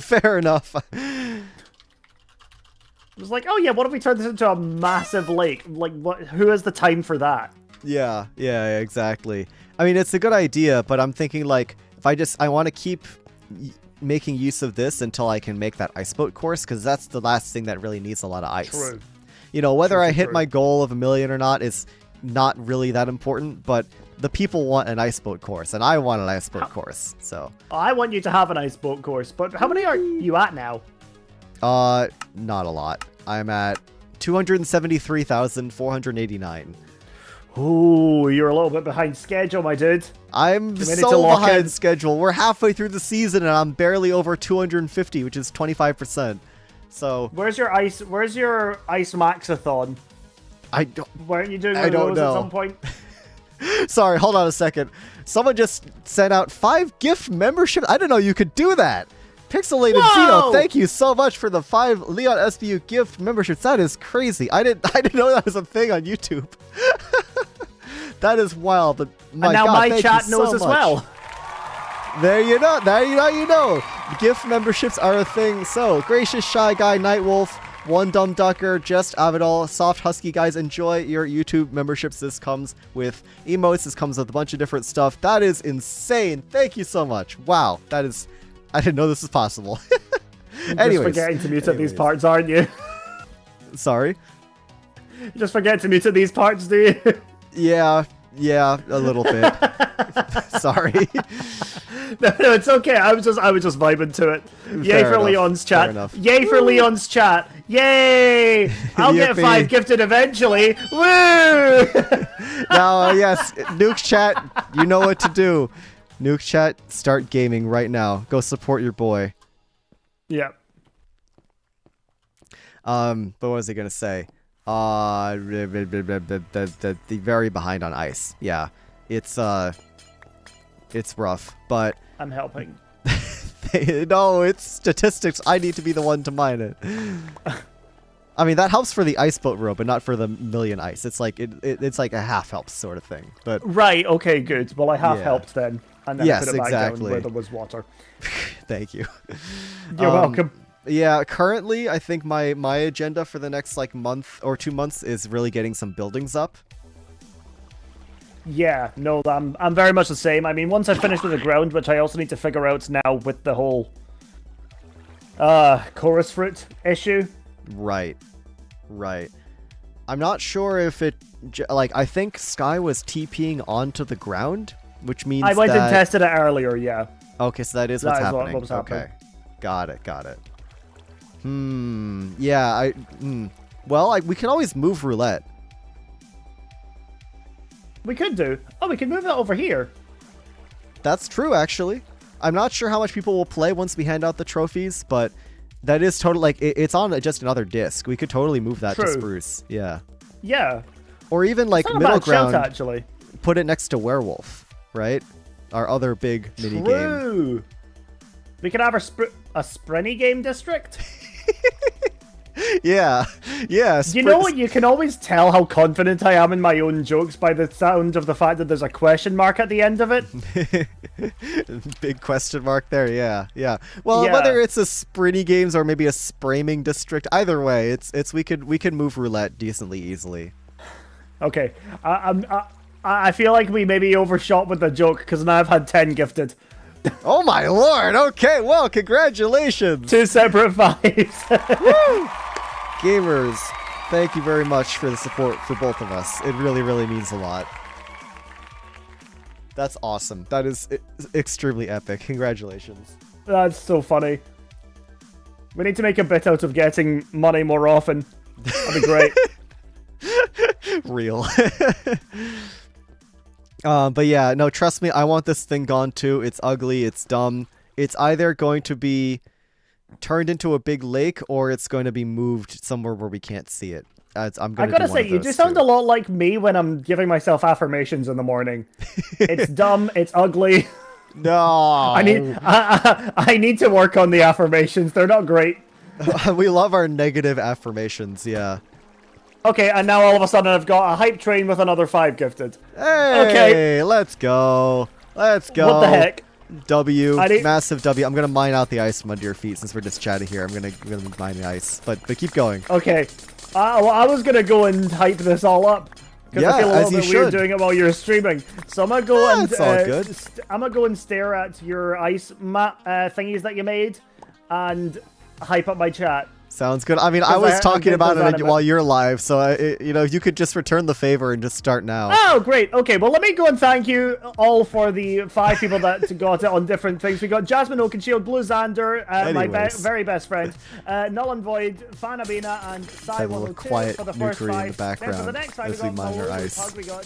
[SPEAKER 1] Fair enough.
[SPEAKER 4] It was like, oh yeah, what if we turn this into a massive lake? Like, what? Who has the time for that?
[SPEAKER 1] Yeah, exactly. I mean, it's a good idea, but I'm thinking like if I want to keep making use of this until I can make that ice boat course, because that's the last thing that really needs a lot of ice.
[SPEAKER 4] True.
[SPEAKER 1] Whether I hit
[SPEAKER 4] True.
[SPEAKER 1] my goal of 1 million or not is not really that important, but the people want an ice boat course, and I want an ice boat course, so.
[SPEAKER 4] I want you to have an ice boat course, but how many are you at now?
[SPEAKER 1] Not a lot. I'm at 273,489.
[SPEAKER 4] Ooh, you're a little bit behind schedule, my dude.
[SPEAKER 1] I'm
[SPEAKER 4] We need to
[SPEAKER 1] so
[SPEAKER 4] lock
[SPEAKER 1] behind
[SPEAKER 4] in.
[SPEAKER 1] schedule. We're halfway through the season, and I'm barely over 250, which is 25%. So
[SPEAKER 4] Where's your ice maxathon?
[SPEAKER 1] I don't.
[SPEAKER 4] Weren't you doing
[SPEAKER 1] I
[SPEAKER 4] one of
[SPEAKER 1] don't
[SPEAKER 4] those
[SPEAKER 1] know.
[SPEAKER 4] at some point?
[SPEAKER 1] Sorry, hold on a second. Someone just sent out 5 gift memberships. I didn't know you could do that. Pixelated Zeno,
[SPEAKER 4] Whoa!
[SPEAKER 1] thank you so much for the 5 LeonSBU gift memberships. That is crazy. I didn't know that was a thing on YouTube. That is wild. But my
[SPEAKER 4] And now
[SPEAKER 1] God,
[SPEAKER 4] my
[SPEAKER 1] thank
[SPEAKER 4] chat
[SPEAKER 1] you so
[SPEAKER 4] knows as
[SPEAKER 1] much.
[SPEAKER 4] well.
[SPEAKER 1] There you know. Gift memberships are a thing. So, Gracious Shy Guy, Nightwolf, One Dumb Ducker, Just Avidal, Soft Husky guys, enjoy your YouTube memberships. This comes with emotes. This comes with a bunch of different stuff. That is insane. Thank you so much. Wow. I didn't know this was possible.
[SPEAKER 4] Just
[SPEAKER 1] Anyways.
[SPEAKER 4] forgetting to mute at these parts, aren't you?
[SPEAKER 1] Sorry.
[SPEAKER 4] You just forget to mute at these parts, do you?
[SPEAKER 1] Yeah, a little bit. Sorry.
[SPEAKER 4] No, it's okay. I was just vibing to it. Yay
[SPEAKER 1] Fair
[SPEAKER 4] for
[SPEAKER 1] enough,
[SPEAKER 4] Leon's
[SPEAKER 1] fair
[SPEAKER 4] chat.
[SPEAKER 1] enough.
[SPEAKER 4] Yay for Leon's chat. Yay! I'll get
[SPEAKER 1] Yippee.
[SPEAKER 4] 5 gifted eventually. Woo!
[SPEAKER 1] Now, yes, Nuke Chat, you know what to do. Nuke Chat, start gaming right now. Go support your boy.
[SPEAKER 4] Yeah.
[SPEAKER 1] But what was I gonna say? The very behind on ice. Yeah, it's rough, but
[SPEAKER 4] I'm helping.
[SPEAKER 1] no, it's statistics. I need to be the one to mine it. I mean, that helps for the ice boat row, but not for the million ice. It's like it's like a half help sort of thing. But
[SPEAKER 4] Right, okay, good. Well, I have
[SPEAKER 1] Yeah.
[SPEAKER 4] helped then. And then
[SPEAKER 1] Yes,
[SPEAKER 4] I put it back
[SPEAKER 1] exactly.
[SPEAKER 4] down where there was water.
[SPEAKER 1] thank you.
[SPEAKER 4] You're welcome.
[SPEAKER 1] Yeah, currently I think my agenda for the next like month or 2 months is really getting some buildings up.
[SPEAKER 4] Yeah, no, I'm very much the same. I mean, once I finish with the ground, which I also need to figure out now with the whole chorus fruit issue.
[SPEAKER 1] Right. I'm not sure if it like I think Sky was TPing onto the ground, which means
[SPEAKER 4] I went
[SPEAKER 1] that...
[SPEAKER 4] and tested it earlier, yeah.
[SPEAKER 1] Okay, so that is
[SPEAKER 4] That
[SPEAKER 1] what's
[SPEAKER 4] is what
[SPEAKER 1] happening.
[SPEAKER 4] was happening.
[SPEAKER 1] Okay, got it. Yeah, well, we can always move roulette.
[SPEAKER 4] We could do. Oh, we could move that over here.
[SPEAKER 1] That's true, actually. I'm not sure how much people will play once we hand out the trophies, but that is totally like it's on just another disc. We could totally move that to
[SPEAKER 4] True.
[SPEAKER 1] Spruce. Yeah,
[SPEAKER 4] Yeah.
[SPEAKER 1] or even like
[SPEAKER 4] It's not a
[SPEAKER 1] middle
[SPEAKER 4] bad shout,
[SPEAKER 1] ground.
[SPEAKER 4] actually.
[SPEAKER 1] Put it next to Werewolf, right? Our other big mini game.
[SPEAKER 4] True. We could have a Sprinny game district.
[SPEAKER 1] Yeah.
[SPEAKER 4] You know what? You can always tell how confident I am in my own jokes by the sound of the fact that there's a question mark at the end of it.
[SPEAKER 1] Big question mark there. Yeah. Well,
[SPEAKER 4] Yeah.
[SPEAKER 1] whether it's a Sprinny Games or maybe a Spraming District, either way, it's we could move roulette decently easily.
[SPEAKER 4] Okay. I feel like we maybe overshot with the joke because now I've had 10 gifted.
[SPEAKER 1] Oh my lord. Okay, well, congratulations.
[SPEAKER 4] 2 separate 5s.
[SPEAKER 1] Gamers, thank you very much for the support for both of us. It really, really means a lot. That's awesome. That is extremely epic. Congratulations.
[SPEAKER 4] That's so funny. We need to make a bit out of getting money more often. That'd be great.
[SPEAKER 1] Real. But yeah, no, trust me, I want this thing gone too. It's ugly, it's dumb. It's either going to be turned into a big lake or it's going to be moved somewhere where we can't see it. I
[SPEAKER 4] gotta say, you just sound a lot like me when I'm giving myself affirmations in the morning. It's dumb, it's ugly.
[SPEAKER 1] No.
[SPEAKER 4] I need to work on the affirmations. They're not great.
[SPEAKER 1] We love our negative affirmations, yeah.
[SPEAKER 4] Okay, and now all of a sudden I've got a hype train with another 5 gifted.
[SPEAKER 1] Hey, okay. Let's go. Let's go.
[SPEAKER 4] What the heck?
[SPEAKER 1] W, massive W. I'm gonna mine out the ice from under your feet since we're just chatting here. I'm gonna mine the ice, but keep going.
[SPEAKER 4] Okay. Well, I was gonna go and hype this all up because I feel a little bit weird doing it while you're streaming. So I'm gonna go
[SPEAKER 1] it's all good.
[SPEAKER 4] I'm gonna go and stare at your ice thingies that you made and hype up my chat.
[SPEAKER 1] Sounds good. I mean, I was talking about it while you're live, so you know, you could just return the favor and just start now.
[SPEAKER 4] Oh, great. Okay, well, let me go and thank you all for the 5 people that got it on different things. We got Jasmine Oakenshield, Blue Xander, my very best friend, Null and Void, Fanabina, and Sai102 for the first 5.
[SPEAKER 1] In the background
[SPEAKER 4] then for the next 5,
[SPEAKER 1] as we mine our ice.
[SPEAKER 4] We got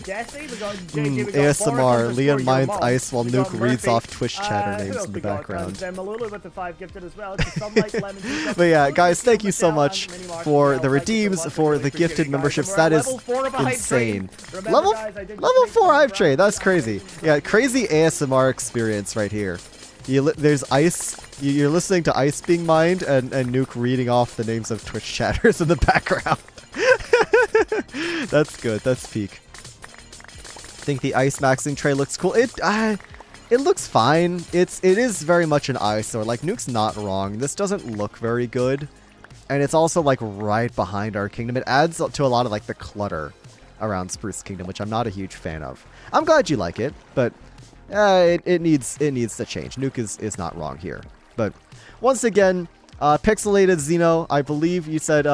[SPEAKER 4] Jesse, we got JJ, we got
[SPEAKER 1] ASMR, Leon mines
[SPEAKER 4] Mom,
[SPEAKER 1] ice while Nuke reads off Twitch chatter names in the background.
[SPEAKER 4] Malulu with the 5 gifted as well. Sunlight, Lemon,
[SPEAKER 1] but yeah, guys, thank you so much for the redeems, for the gifted memberships. That is insane. Level 4 hype train, that's crazy. Yeah, crazy ASMR experience right here. There's ice. You're listening to ice being mined and Nuke reading off the names of Twitch chatters in the background. That's good. That's peak. I think the ice maxing tray looks cool. It looks fine. It is very much an eyesore. Like, Nuke's not wrong. This doesn't look very good, and it's also like right behind our kingdom. It adds to a lot of like the clutter around Spruce Kingdom, which I'm not a huge fan of. I'm glad you like it, but it needs to change. Nuke is not wrong here. But once again, Pixelated Xeno, I believe you said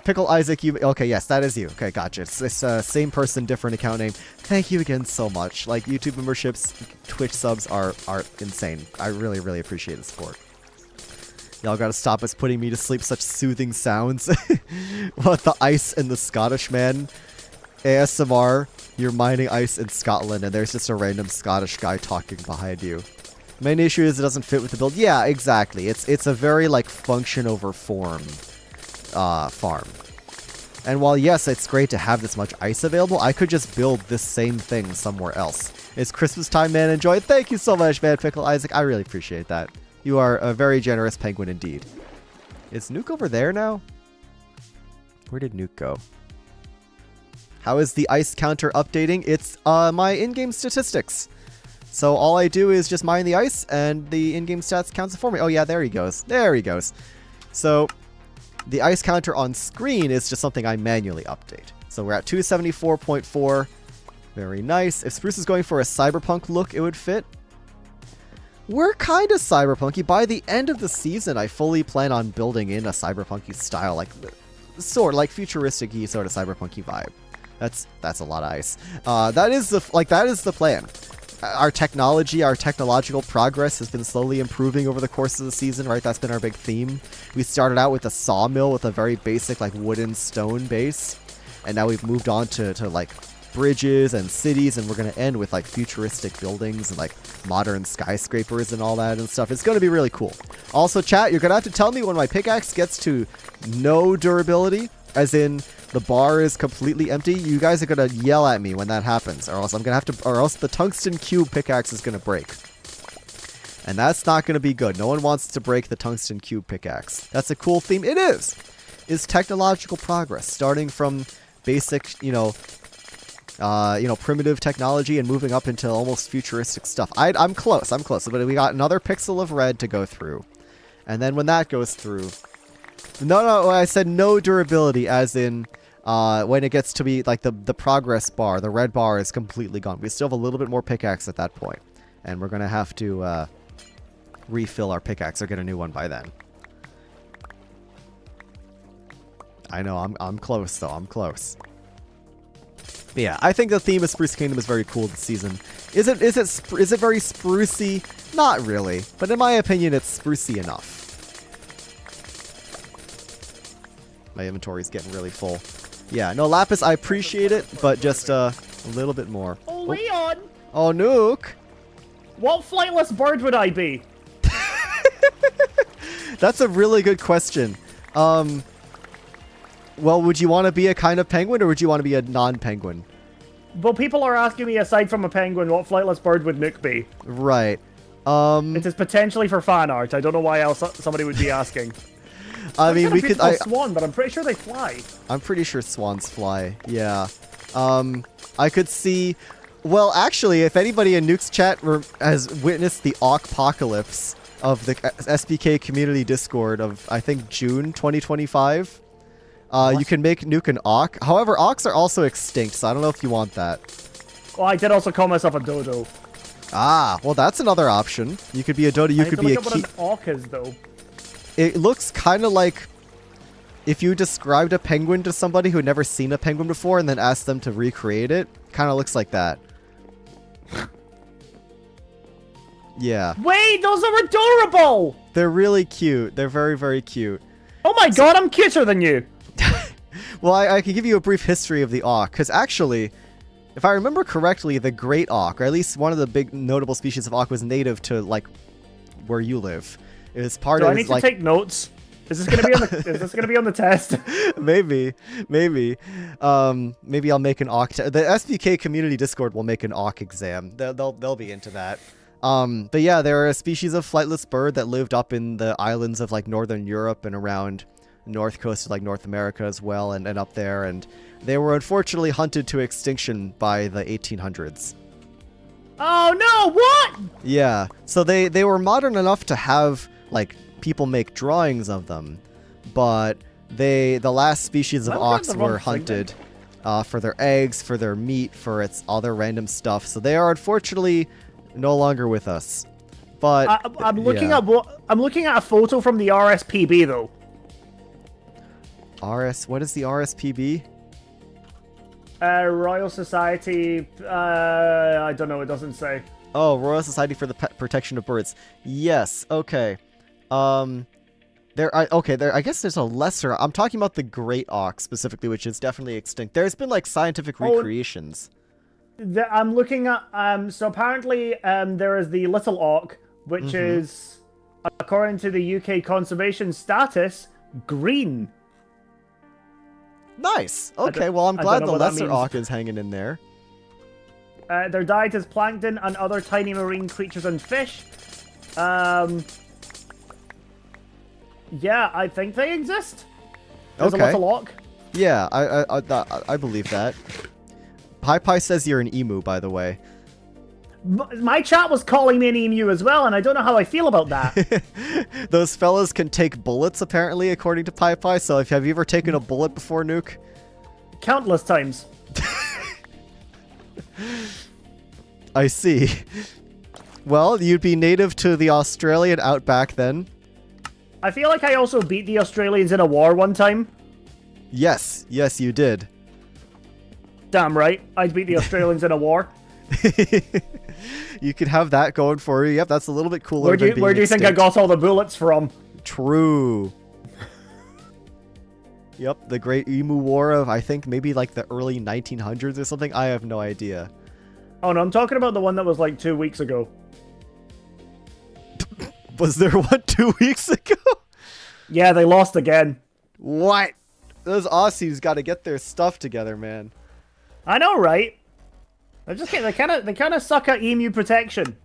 [SPEAKER 1] Pickle Isaac, okay, yes, that is you. Okay, gotcha. It's same person, different account name. Thank you again so much. Like, YouTube memberships, Twitch subs are insane. I really, really appreciate the support. Y'all gotta stop us putting me to sleep. Such soothing sounds. What, the ice and the Scottish man? ASMR, you're mining ice in Scotland and there's just a random Scottish guy talking behind you. Main issue is it doesn't fit with the build. Yeah, exactly. It's a very, like, function over form farm. And while yes, it's great to have this much ice available, I could just build this same thing somewhere else. It's Christmas time, man. Enjoy it. Thank you so much, man. Pickle Isaac, I really appreciate that. You are a very generous penguin indeed. Is Nuke over there now? Where did Nuke go? How is the ice counter updating? It's my in-game statistics. So all I do is just mine the ice and the in-game stats counts it for me. Oh yeah, there he goes. There he goes. So the ice counter on screen is just something I manually update. So we're at 274.4. Very nice. If Spruce is going for a cyberpunk look, it would fit. We're kind of cyberpunky. By the end of the season, I fully plan on building in a cyberpunky style, like sort of like futuristic-y sort of cyberpunky vibe. That's a lot of ice. That is the plan. Our technology, our technological progress has been slowly improving over the course of the season, right? That's been our big theme. We started out with a sawmill with a very basic, like, wooden stone base. And now we've moved on to like, bridges and cities, and we're going to end with, like, futuristic buildings and, like, modern skyscrapers and all that and stuff. It's going to be really cool. Also, chat, you're going to have to tell me when my pickaxe gets to no durability, as in the bar is completely empty. You guys are gonna yell at me when that happens, or else I'm gonna have to, or else the tungsten cube pickaxe is gonna break. And that's not gonna be good. No one wants to break the tungsten cube pickaxe. That's a cool theme. It is. Is technological progress, starting from basic, primitive technology and moving up into almost futuristic stuff. I'm close, but we got another pixel of red to go through. And then when that goes through, no, I said no durability, as in, When it gets to be like the progress bar, the red bar is completely gone. We still have a little bit more pickaxe at that point, and we're gonna have to refill our pickaxe or get a new one by then. I know I'm close though. I'm close. But yeah, I think the theme of Spruce Kingdom is very cool this season. Is it very sprucey? Not really, but in my opinion, it's sprucey enough. My inventory's getting really full. Yeah, no, Lapis, I appreciate it, but just a little bit more.
[SPEAKER 4] Oh, Leon!
[SPEAKER 1] Oh, Nuke!
[SPEAKER 4] What flightless bird would I be?
[SPEAKER 1] That's a really good question. Well, would you want to be a kind of penguin, or would you want to be a non-penguin?
[SPEAKER 4] Well, people are asking me, aside from a penguin, what flightless bird would Nuke be?
[SPEAKER 1] Right.
[SPEAKER 4] It is potentially for fan art. I don't know why else somebody would be asking.
[SPEAKER 1] I mean, we could.
[SPEAKER 4] Swan, but I'm pretty sure they fly.
[SPEAKER 1] I'm pretty sure swans fly. Yeah. I could see. Well, actually, if anybody in Nuke's chat has witnessed the Apocalypse of the SBK community Discord of, I think, June 2025, you can make Nuke an Auk. However, Auks are also extinct, so I don't know if you want that.
[SPEAKER 4] Well, I did also call myself a dodo.
[SPEAKER 1] Ah, well, that's another option. You could be a dodo. You could be a
[SPEAKER 4] what an Auk is, though.
[SPEAKER 1] It looks kind of like if you described a penguin to somebody who had never seen a penguin before and then asked them to recreate it. Kind of looks like that. Yeah.
[SPEAKER 4] Wait, those are adorable!
[SPEAKER 1] They're really cute. They're very, very cute.
[SPEAKER 4] Oh my god, I'm cuter than you!
[SPEAKER 1] Well, I can give you a brief history of the auk, because actually, if I remember correctly, the great auk, or at least one of the big notable species of auk, was native to, like, where you live. It was part of.
[SPEAKER 4] Do I need to take notes? Is this gonna be on the? Is this gonna be on the test?
[SPEAKER 1] Maybe. Maybe I'll make an auk. The SBK community Discord will make an auk exam. They'll be into that. But yeah, they're a species of flightless bird that lived up in the islands of like northern Europe and around north coast of like North America as well, and up there. And they were unfortunately hunted to extinction by the 1800s.
[SPEAKER 4] Oh no! What?
[SPEAKER 1] Yeah. So they were modern enough to have like people make drawings of them, but the last species of auks were hunted for their eggs, for their meat, for its other random stuff. So they are unfortunately no longer with us. But
[SPEAKER 4] I'm looking at a photo from the RSPB though.
[SPEAKER 1] What is the RSPB?
[SPEAKER 4] Royal Society. I don't know. It doesn't say.
[SPEAKER 1] Oh, Royal Society for the Protection of Birds. Yes. Okay. I guess there's a lesser. I'm talking about the great auk specifically, which is definitely extinct. There's been like scientific recreations.
[SPEAKER 4] I'm looking at. So apparently, there is the little auk, which is, according to the UK conservation status, green.
[SPEAKER 1] Nice. Okay. Well, I'm glad the lesser auk is hanging in there.
[SPEAKER 4] Their diet is plankton and other tiny marine creatures and fish. Yeah, I think they exist. There's a little auk.
[SPEAKER 1] Yeah, I believe that. Pie says you're an emu, by the way.
[SPEAKER 4] My chat was calling me an emu as well, and I don't know how I feel about that.
[SPEAKER 1] Those fellas can take bullets, apparently, according to Pie. So, have you ever taken a bullet before, Nuke?
[SPEAKER 4] Countless times.
[SPEAKER 1] I see. Well, you'd be native to the Australian outback then.
[SPEAKER 4] I feel like I also beat the Australians in a war one time.
[SPEAKER 1] Yes, you did.
[SPEAKER 4] Damn right, I beat the Australians in a war.
[SPEAKER 1] You could have that going for you. Yep, that's a little bit cooler.
[SPEAKER 4] Where do you think I got all the bullets from?
[SPEAKER 1] True. Yep, the Great Emu War of, I think, maybe like the early 1900s or something. I have no idea.
[SPEAKER 4] Oh no, I'm talking about the one that was like 2 weeks ago.
[SPEAKER 1] Was there one 2 weeks ago?
[SPEAKER 4] Yeah, they lost again.
[SPEAKER 1] What? Those Aussies got to get their stuff together, man.
[SPEAKER 4] I know, right? They kind of suck at emu protection.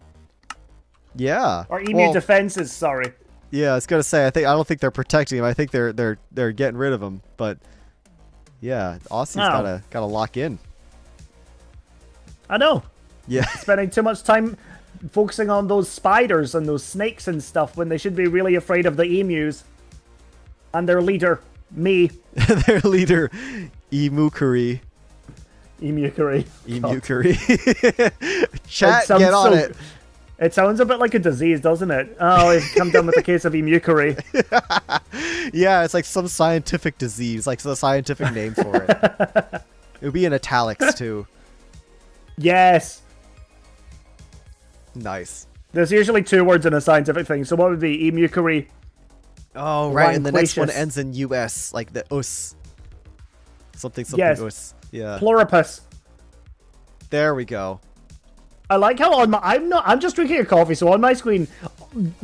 [SPEAKER 1] Yeah.
[SPEAKER 4] Or emu defenses, sorry.
[SPEAKER 1] Yeah, I was gonna say I don't think they're protecting him. I think they're getting rid of him. But yeah, Aussies gotta lock in.
[SPEAKER 4] I know.
[SPEAKER 1] Yeah.
[SPEAKER 4] Spending too much time focusing on those spiders and those snakes and stuff when they should be really afraid of the emus and their leader, me.
[SPEAKER 1] Their leader, Emukery.
[SPEAKER 4] Emukery.
[SPEAKER 1] Emukery. Chat, get on it.
[SPEAKER 4] It sounds a bit like a disease, doesn't it? Oh, we've come down with a case of emukery.
[SPEAKER 1] Yeah, it's like some scientific disease, like the scientific name for it. It would be in italics too.
[SPEAKER 4] Yes.
[SPEAKER 1] Nice.
[SPEAKER 4] There's usually 2 words in a scientific thing, so what would be emukery?
[SPEAKER 1] Oh, right, and the next one
[SPEAKER 4] Ranquacious.
[SPEAKER 1] ends in US, like the us. Something
[SPEAKER 4] Yes.
[SPEAKER 1] us. Yeah.
[SPEAKER 4] Pluripus.
[SPEAKER 1] There we go.
[SPEAKER 4] I like how on my I'm just drinking a coffee, so on my screen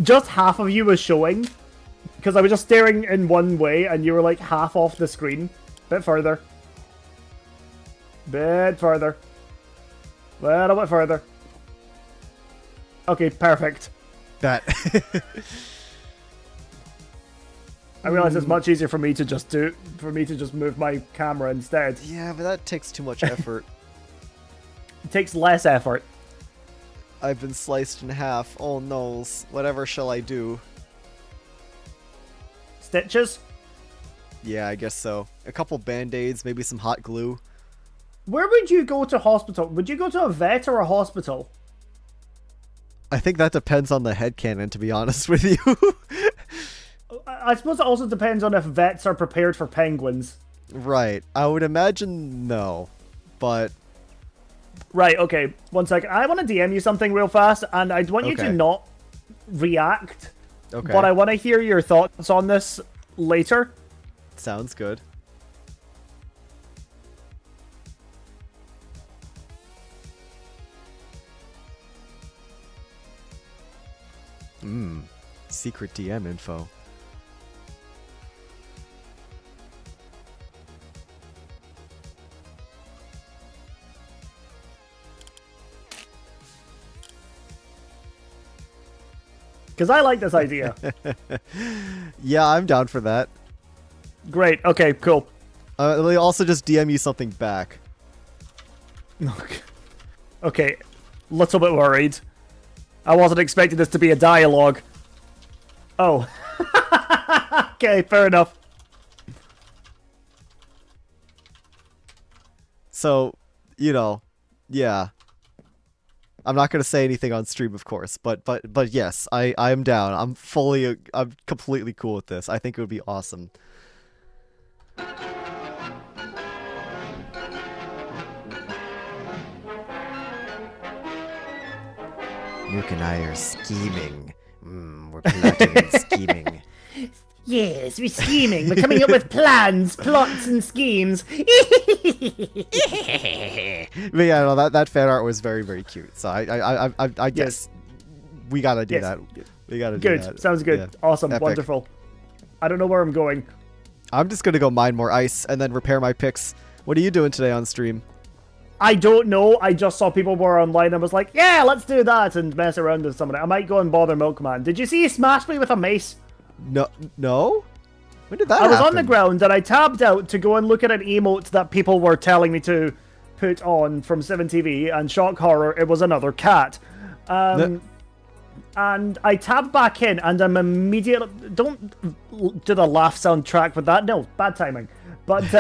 [SPEAKER 4] just half of you was showing because I was just staring in one way and you were like half off the screen. Bit further. Bit further. Little bit further. Okay, perfect.
[SPEAKER 1] That.
[SPEAKER 4] I realize it's much easier for me to just move my camera instead.
[SPEAKER 1] Yeah, but that takes too much effort.
[SPEAKER 4] It takes less effort.
[SPEAKER 1] I've been sliced in half. Oh no. Whatever shall I do?
[SPEAKER 4] Stitches?
[SPEAKER 1] Yeah, I guess so. A couple band-aids, maybe some hot glue.
[SPEAKER 4] Where would you go to hospital? Would you go to a vet or a hospital?
[SPEAKER 1] I think that depends on the headcanon, to be honest with you.
[SPEAKER 4] I suppose it also depends on if vets are prepared for penguins.
[SPEAKER 1] Right. I would imagine no. But
[SPEAKER 4] Right, okay. 1 second. I want to DM you something real fast, and I want you to
[SPEAKER 1] Okay.
[SPEAKER 4] not react.
[SPEAKER 1] okay.
[SPEAKER 4] But I want to hear your thoughts on this later.
[SPEAKER 1] Sounds good. Secret DM info.
[SPEAKER 4] Because I like this idea.
[SPEAKER 1] Yeah, I'm down for that.
[SPEAKER 4] Great, okay, cool.
[SPEAKER 1] Let me also just DM you something back.
[SPEAKER 4] Okay, little bit worried. I wasn't expecting this to be a dialogue. Oh. Okay, fair enough.
[SPEAKER 1] So, you know, yeah. I'm not gonna say anything on stream, of course, but yes, I'm down. I'm completely cool with this. I think it would be awesome. Nuke and I are scheming. We're plotting and scheming.
[SPEAKER 4] Yes, we're scheming. We're coming up with plans, plots, and schemes.
[SPEAKER 1] But yeah, no, that fan art was very, very cute. So I guess we gotta do
[SPEAKER 4] Yes.
[SPEAKER 1] that. We gotta do
[SPEAKER 4] Good,
[SPEAKER 1] that.
[SPEAKER 4] sounds good.
[SPEAKER 1] Yeah.
[SPEAKER 4] Awesome,
[SPEAKER 1] Epic.
[SPEAKER 4] wonderful. I don't know where I'm going.
[SPEAKER 1] I'm just gonna go mine more ice and then repair my picks. What are you doing today on stream?
[SPEAKER 4] I don't know. I just saw people were online and was like, yeah, let's do that and mess around with some of it. I might go and bother Milkman. Did you see he smashed me with a mace?
[SPEAKER 1] No? When did that
[SPEAKER 4] I was
[SPEAKER 1] happen?
[SPEAKER 4] on the ground and I tabbed out to go and look at an emote that people were telling me to put on from 7TV, and shock horror, it was another cat. And I tabbed back in and I'm immediately... Don't do the laugh soundtrack with that. No, bad timing. But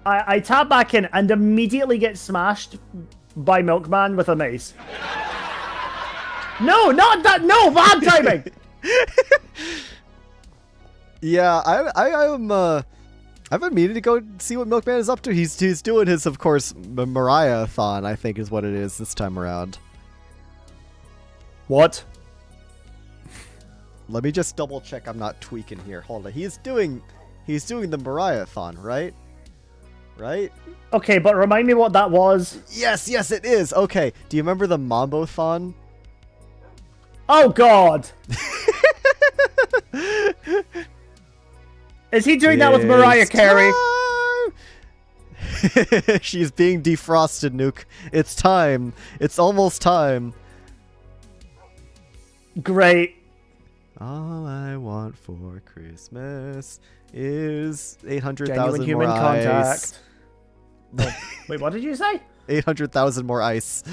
[SPEAKER 4] I tab back in and immediately get smashed by Milkman with a mace. No, not that. No, bad timing.
[SPEAKER 1] Yeah, I've been meaning to go see what Milkman is up to. He's doing his, of course, Mariah-thon, I think is what it is this time around.
[SPEAKER 4] What?
[SPEAKER 1] Let me just double check I'm not tweaking here. Hold on. He's doing the Mariah-thon, right? Right?
[SPEAKER 4] Okay, but remind me what that was.
[SPEAKER 1] Yes, it is. Okay. Do you remember the Mambo-thon?
[SPEAKER 4] Oh, God. Is he doing that with Mariah Carey?
[SPEAKER 1] She's being defrosted, Nuke. It's time. It's almost time.
[SPEAKER 4] Great.
[SPEAKER 1] All I want for Christmas is 800,000
[SPEAKER 4] Genuine
[SPEAKER 1] more
[SPEAKER 4] human
[SPEAKER 1] ice.
[SPEAKER 4] contact. No. Wait, what did you say?
[SPEAKER 1] 800,000 more ice.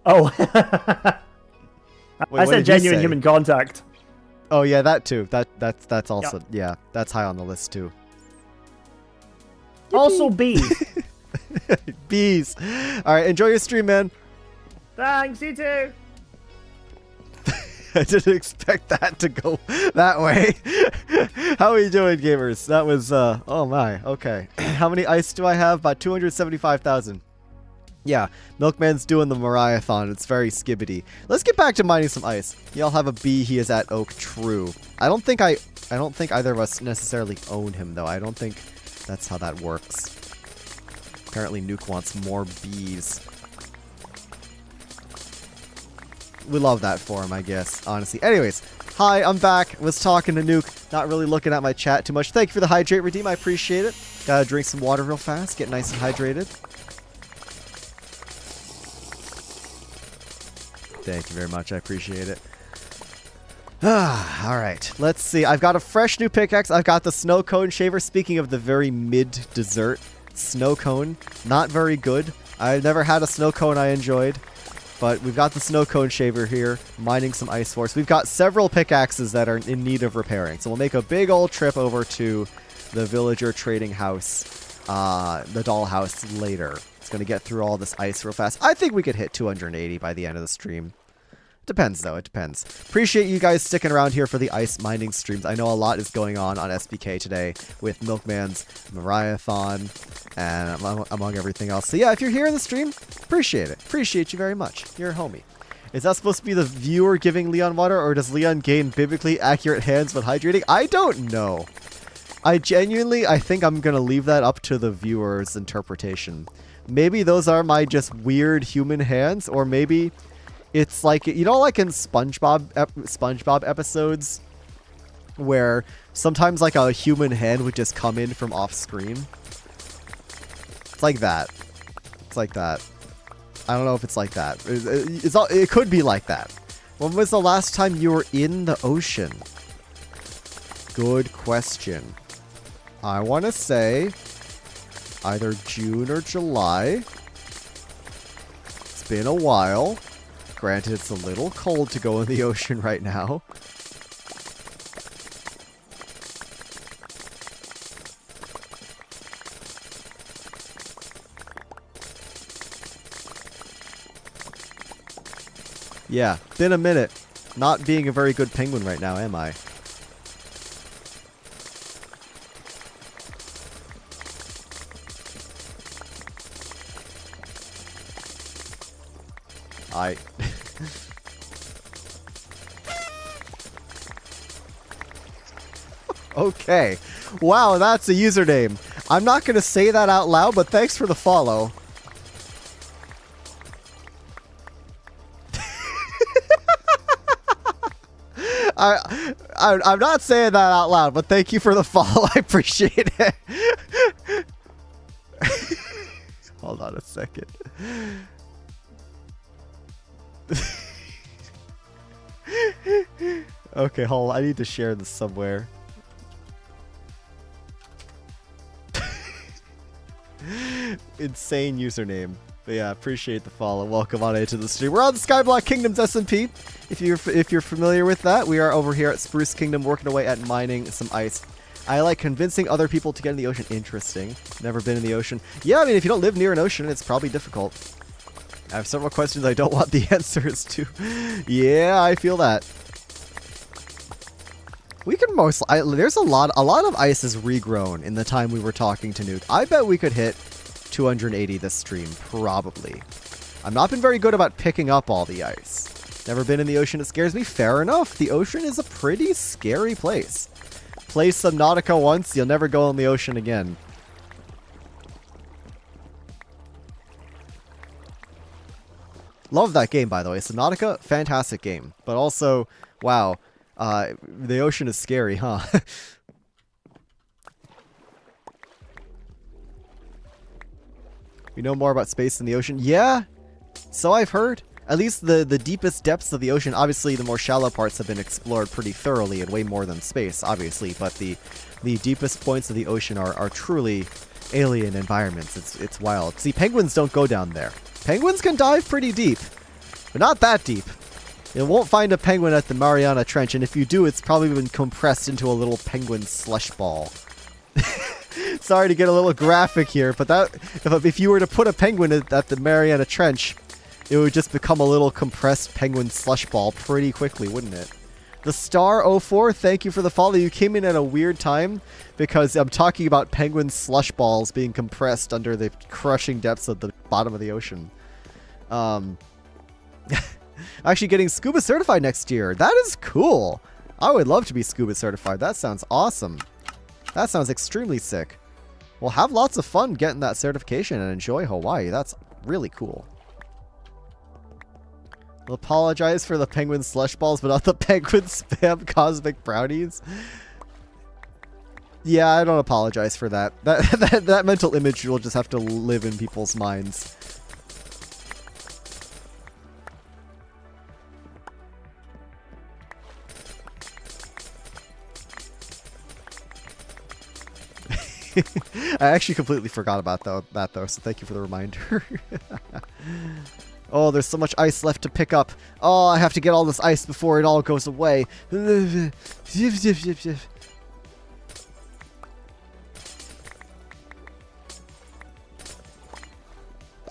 [SPEAKER 4] Oh.
[SPEAKER 1] Wait,
[SPEAKER 4] I
[SPEAKER 1] what
[SPEAKER 4] said
[SPEAKER 1] did you
[SPEAKER 4] genuine
[SPEAKER 1] say?
[SPEAKER 4] human contact.
[SPEAKER 1] Oh yeah, that too. That's also yeah. That's high on the list too.
[SPEAKER 4] Also bees.
[SPEAKER 1] Bees. All right, enjoy your stream, man.
[SPEAKER 4] Thanks, you too.
[SPEAKER 1] I didn't expect that to go that way. How are you doing, gamers? That was, oh my, okay. How many ice do I have? About 275,000. Yeah, Milkman's doing the Mariathon. It's very skibbity. Let's get back to mining some ice. Y'all have a bee. He is at Oak. True. I don't think either of us necessarily own him, though. I don't think that's how that works. Apparently, Nuke wants more bees. We love that for him, I guess, honestly. Anyways, hi, I'm back. Was talking to Nuke. Not really looking at my chat too much. Thank you for the hydrate redeem. I appreciate it. Gotta drink some water real fast. Get nice and hydrated. Thank you very much. I appreciate it. All right. Let's see. I've got a fresh new pickaxe. I've got the snow cone shaver. Speaking of the very mid-dessert snow cone, not very good. I never had a snow cone I enjoyed, but we've got the snow cone shaver here, mining some ice ores. We've got several pickaxes that are in need of repairing, so we'll make a big old trip over to the villager trading house, the dollhouse later. It's going to get through all this ice real fast. I think we could hit 280 by the end of the stream. Depends, though. It depends. Appreciate you guys sticking around here for the ice mining streams. I know a lot is going on SBK today with Milkman's Mariathon and among everything else. So yeah, if you're here in the stream, appreciate it. Appreciate you very much. You're a homie. Is that supposed to be the viewer giving Leon water, or does Leon gain biblically accurate hands with hydrating? I don't know. I think I'm going to leave that up to the viewer's interpretation. Maybe those are my just weird human hands, or maybe it's like, you know, like in SpongeBob episodes where sometimes like a human hand would just come in from off screen. It's like that. It's like that. I don't know if it's like that. It could be like that. When was the last time you were in the ocean? Good question. I want to say either June or July. It's been a while. Granted, it's a little cold to go in the ocean right now. Yeah, been a minute. Not being a very good penguin right now, am I? Okay. Wow, that's a username. I'm not going to say that out loud, but thanks for the follow. I'm not saying that out loud, but thank you for the follow. I appreciate it. Hold on a second. Okay, hold on. I need to share this somewhere. Insane username. But yeah, appreciate the follow. Welcome on into the stream. We're on the Skyblock Kingdoms SMP. If you're familiar with that, we are over here at Spruce Kingdom working away at mining some ice. I like convincing other people to get in the ocean. Interesting. Never been in the ocean. Yeah, I mean, if you don't live near an ocean, it's probably difficult. I have several questions I don't want the answers to. Yeah, I feel that. We can there's a lot of ice is regrown in the time we were talking to Nuke. I bet we could hit 280 this stream, probably. I've not been very good about picking up all the ice. Never been in the ocean, it scares me. Fair enough. The ocean is a pretty scary place. Play Subnautica once, you'll never go in the ocean again. Love that game, by the way. Subnautica, fantastic game. But also, wow, the ocean is scary, huh? We know more about space than the ocean. Yeah, so I've heard. At least the deepest depths of the ocean, obviously the more shallow parts have been explored pretty thoroughly and way more than space, obviously. But the deepest points of the ocean are truly alien environments. It's wild. See, penguins don't go down there. Penguins can dive pretty deep, but not that deep. You won't find a penguin at the Mariana Trench, and if you do, it's probably been compressed into a little penguin slush ball. Sorry to get a little graphic here, but that if you were to put a penguin at the Mariana Trench, it would just become a little compressed penguin slush ball pretty quickly, wouldn't it? The Star04, thank you for the follow. You came in at a weird time because I'm talking about penguin slush balls being compressed under the crushing depths of the bottom of the ocean. Actually getting scuba certified next year. That is cool. I would love to be scuba certified. That sounds awesome. That sounds extremely sick. Well, have lots of fun getting that certification and enjoy Hawaii. That's really cool. I'll apologize for the penguin slush balls, but not the penguin spam cosmic brownies. Yeah, I don't apologize for that. That mental image will just have to live in people's minds. I actually completely forgot about that though, so thank you for the reminder. Oh, there's so much ice left to pick up. Oh, I have to get all this ice before it all goes away. Imagine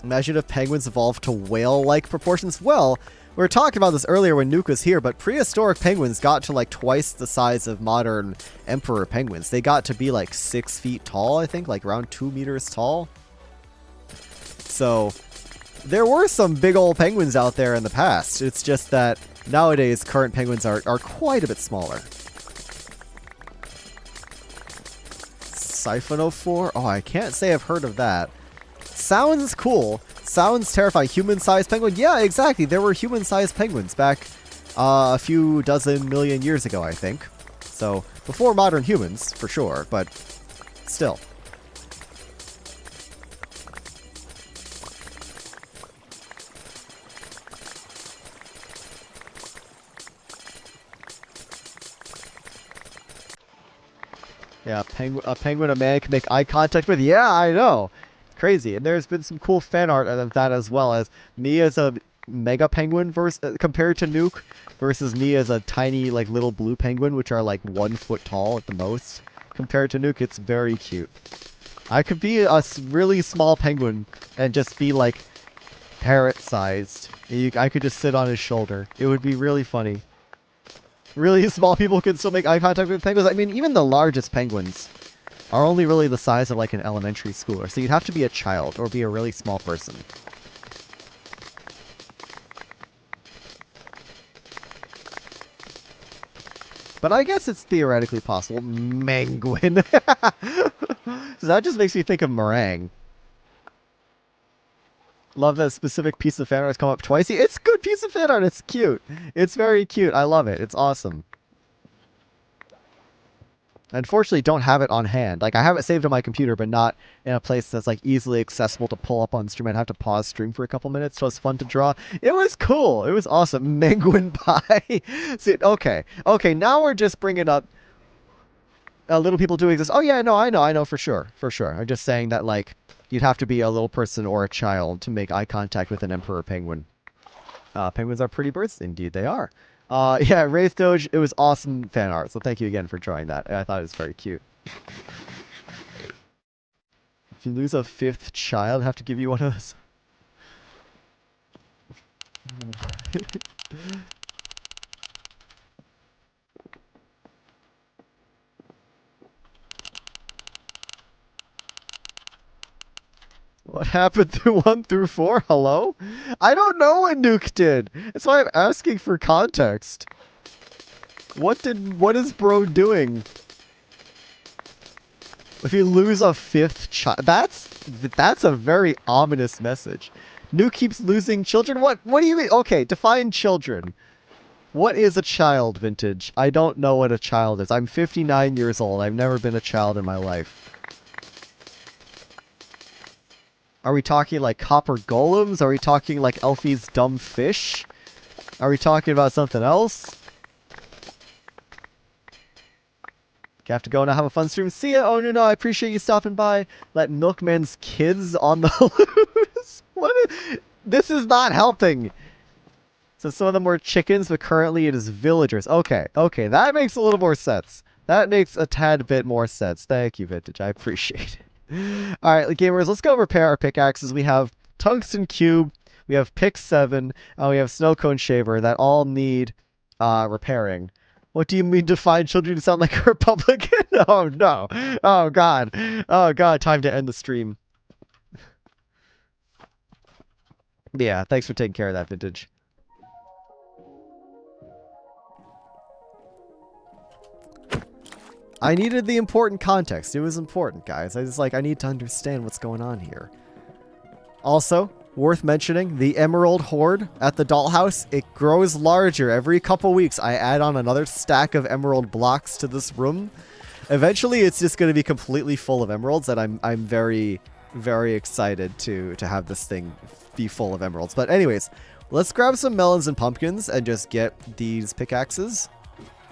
[SPEAKER 1] if penguins evolved to whale-like proportions. Well, we were talking about this earlier when Nuke was here, but prehistoric penguins got to like twice the size of modern emperor penguins. They got to be like 6 feet tall, I think, like around 2 meters tall. So there were some big old penguins out there in the past. It's just that nowadays current penguins are quite a bit smaller. Siphon 04? Oh, I can't say I've heard of that. Sounds cool. Sounds terrifying. Human-sized penguin? Yeah, exactly. There were human-sized penguins back a few dozen million years ago, I think. So, before modern humans, for sure, but still. Yeah, a penguin a man can make eye contact with. Yeah, I know. Crazy. And there's been some cool fan art of that, as well as me as a mega penguin compared to Nuke versus me as a tiny like little blue penguin, which are like 1 foot tall at the most. Compared to Nuke, it's very cute. I could be a really small penguin and just be like parrot sized. I could just sit on his shoulder. It would be really funny. Really small people can still make eye contact with penguins. I mean, even the largest penguins are only really the size of like an elementary schooler. So you'd have to be a child or be a really small person. But I guess it's theoretically possible. Menguin. So that just makes me think of meringue. Love that specific piece of fan art has come up twice. It's a good piece of fan art. It's cute. It's very cute. I love it. It's awesome. Unfortunately, don't have it on hand. Like, I have it saved on my computer, but not in a place that's like easily accessible to pull up on stream. I'd have to pause stream for a couple minutes, so it's fun to draw. It was cool. It was awesome. Menguin pie. See, okay. Now we're just bringing up little people doing this. Oh yeah, no, I know for sure. I'm just saying that like you'd have to be a little person or a child to make eye contact with an emperor penguin. Penguins are pretty birds, indeed they are. Yeah, Wraith Doge, it was awesome fan art, so thank you again for drawing that. I thought it was very cute. If you lose a 5th child, I have to give you one of those. What happened through 1 through 4? Hello? I don't know what Nuke did. That's why I'm asking for context. What is bro doing? If you lose a 5th child, that's a very ominous message. Nuke keeps losing children? What do you mean? Okay, define children. What is a child, Vintage? I don't know what a child is. I'm 59 years old. I've never been a child in my life. Are we talking like copper golems? Are we talking like Elfie's dumb fish? Are we talking about something else? You have to go now. Have a fun stream. See ya. Oh no, I appreciate you stopping by. Let Milkman's kids on the loose. This is not helping. So some of them were chickens, but currently it is villagers. Okay, that makes a little more sense. That makes a tad bit more sense. Thank you, Vintage. I appreciate it. Alright, gamers, let's go repair our pickaxes. We have Tungsten Cube, we have Pick 7, and we have Snow Cone Shaver that all need repairing. What do you mean define children to sound like a Republican? Oh no. Oh god. Oh god, time to end the stream. Yeah, thanks for taking care of that, Vintage. I needed the important context. It was important, guys. I need to understand what's going on here. Also, worth mentioning, the Emerald Hoard at the dollhouse, it grows larger. Every couple weeks, I add on another stack of emerald blocks to this room. Eventually, it's just going to be completely full of emeralds, and I'm very, very excited to have this thing be full of emeralds. But anyways, let's grab some melons and pumpkins and just get these pickaxes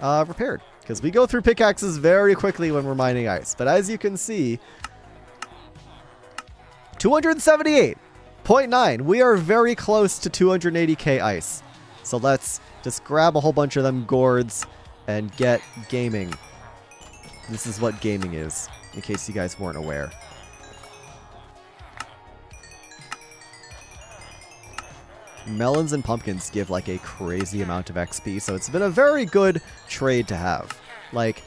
[SPEAKER 1] repaired. Because we go through pickaxes very quickly when we're mining ice. But as you can see, 278.9. We are very close to 280k ice. So let's just grab a whole bunch of them gourds and get gaming. This is what gaming is, in case you guys weren't aware. Melons and pumpkins give like a crazy amount of XP, so it's been a very good trade to have. Like,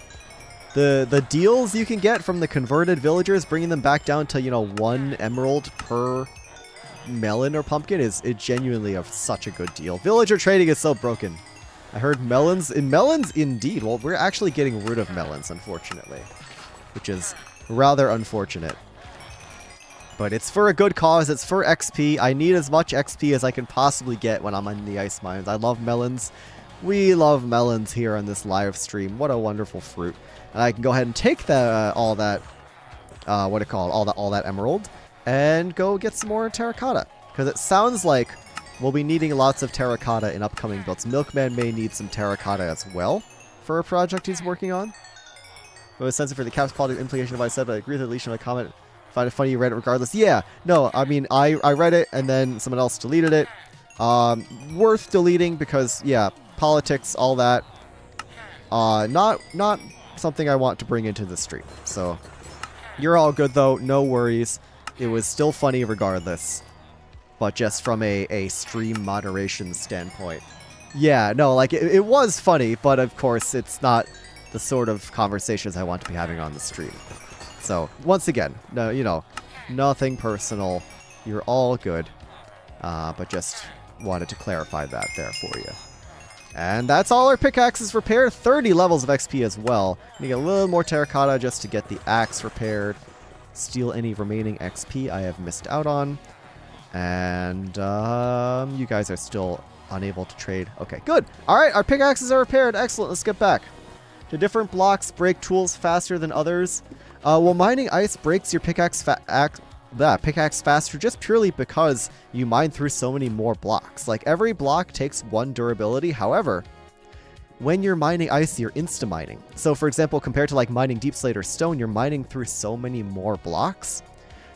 [SPEAKER 1] the deals you can get from the converted villagers, bringing them back down to, you know, 1 emerald per melon or pumpkin is genuinely such a good deal. Villager trading is so broken. I heard melons, indeed. Well, we're actually getting rid of melons, unfortunately, which is rather unfortunate. But it's for a good cause. It's for XP. I need as much XP as I can possibly get when I'm in the ice mines. I love melons. We love melons here on this live stream. What a wonderful fruit. And I can go ahead and take all that emerald and go get some more terracotta. Because it sounds like we'll be needing lots of terracotta in upcoming builds. Milkman may need some terracotta as well for a project he's working on. I was censored for the cap's quality implication of what I said, but I agree with the deletion of my comment. Find it funny you read it regardless. Yeah, no, I mean, I read it and then someone else deleted it. Worth deleting because, yeah, politics, all that. Not something I want to bring into the stream. So, you're all good though, no worries. It was still funny regardless. But just from a stream moderation standpoint. Yeah, no, like, it was funny, but of course, it's not the sort of conversations I want to be having on the stream. So, once again, no, you know, nothing personal. You're all good. But just wanted to clarify that there for you. And that's all our pickaxes repaired. 30 levels of XP as well. Need a little more terracotta just to get the axe repaired. Steal any remaining XP I have missed out on. And you guys are still unable to trade. Okay, good. All right, our pickaxes are repaired. Excellent. Let's get back. Do different blocks break tools faster than others? Well, mining ice breaks your pickaxe faster just purely because you mine through so many more blocks. Like, every block takes 1 durability. However, when you're mining ice, you're insta-mining. So, for example, compared to like mining deep slate or stone, you're mining through so many more blocks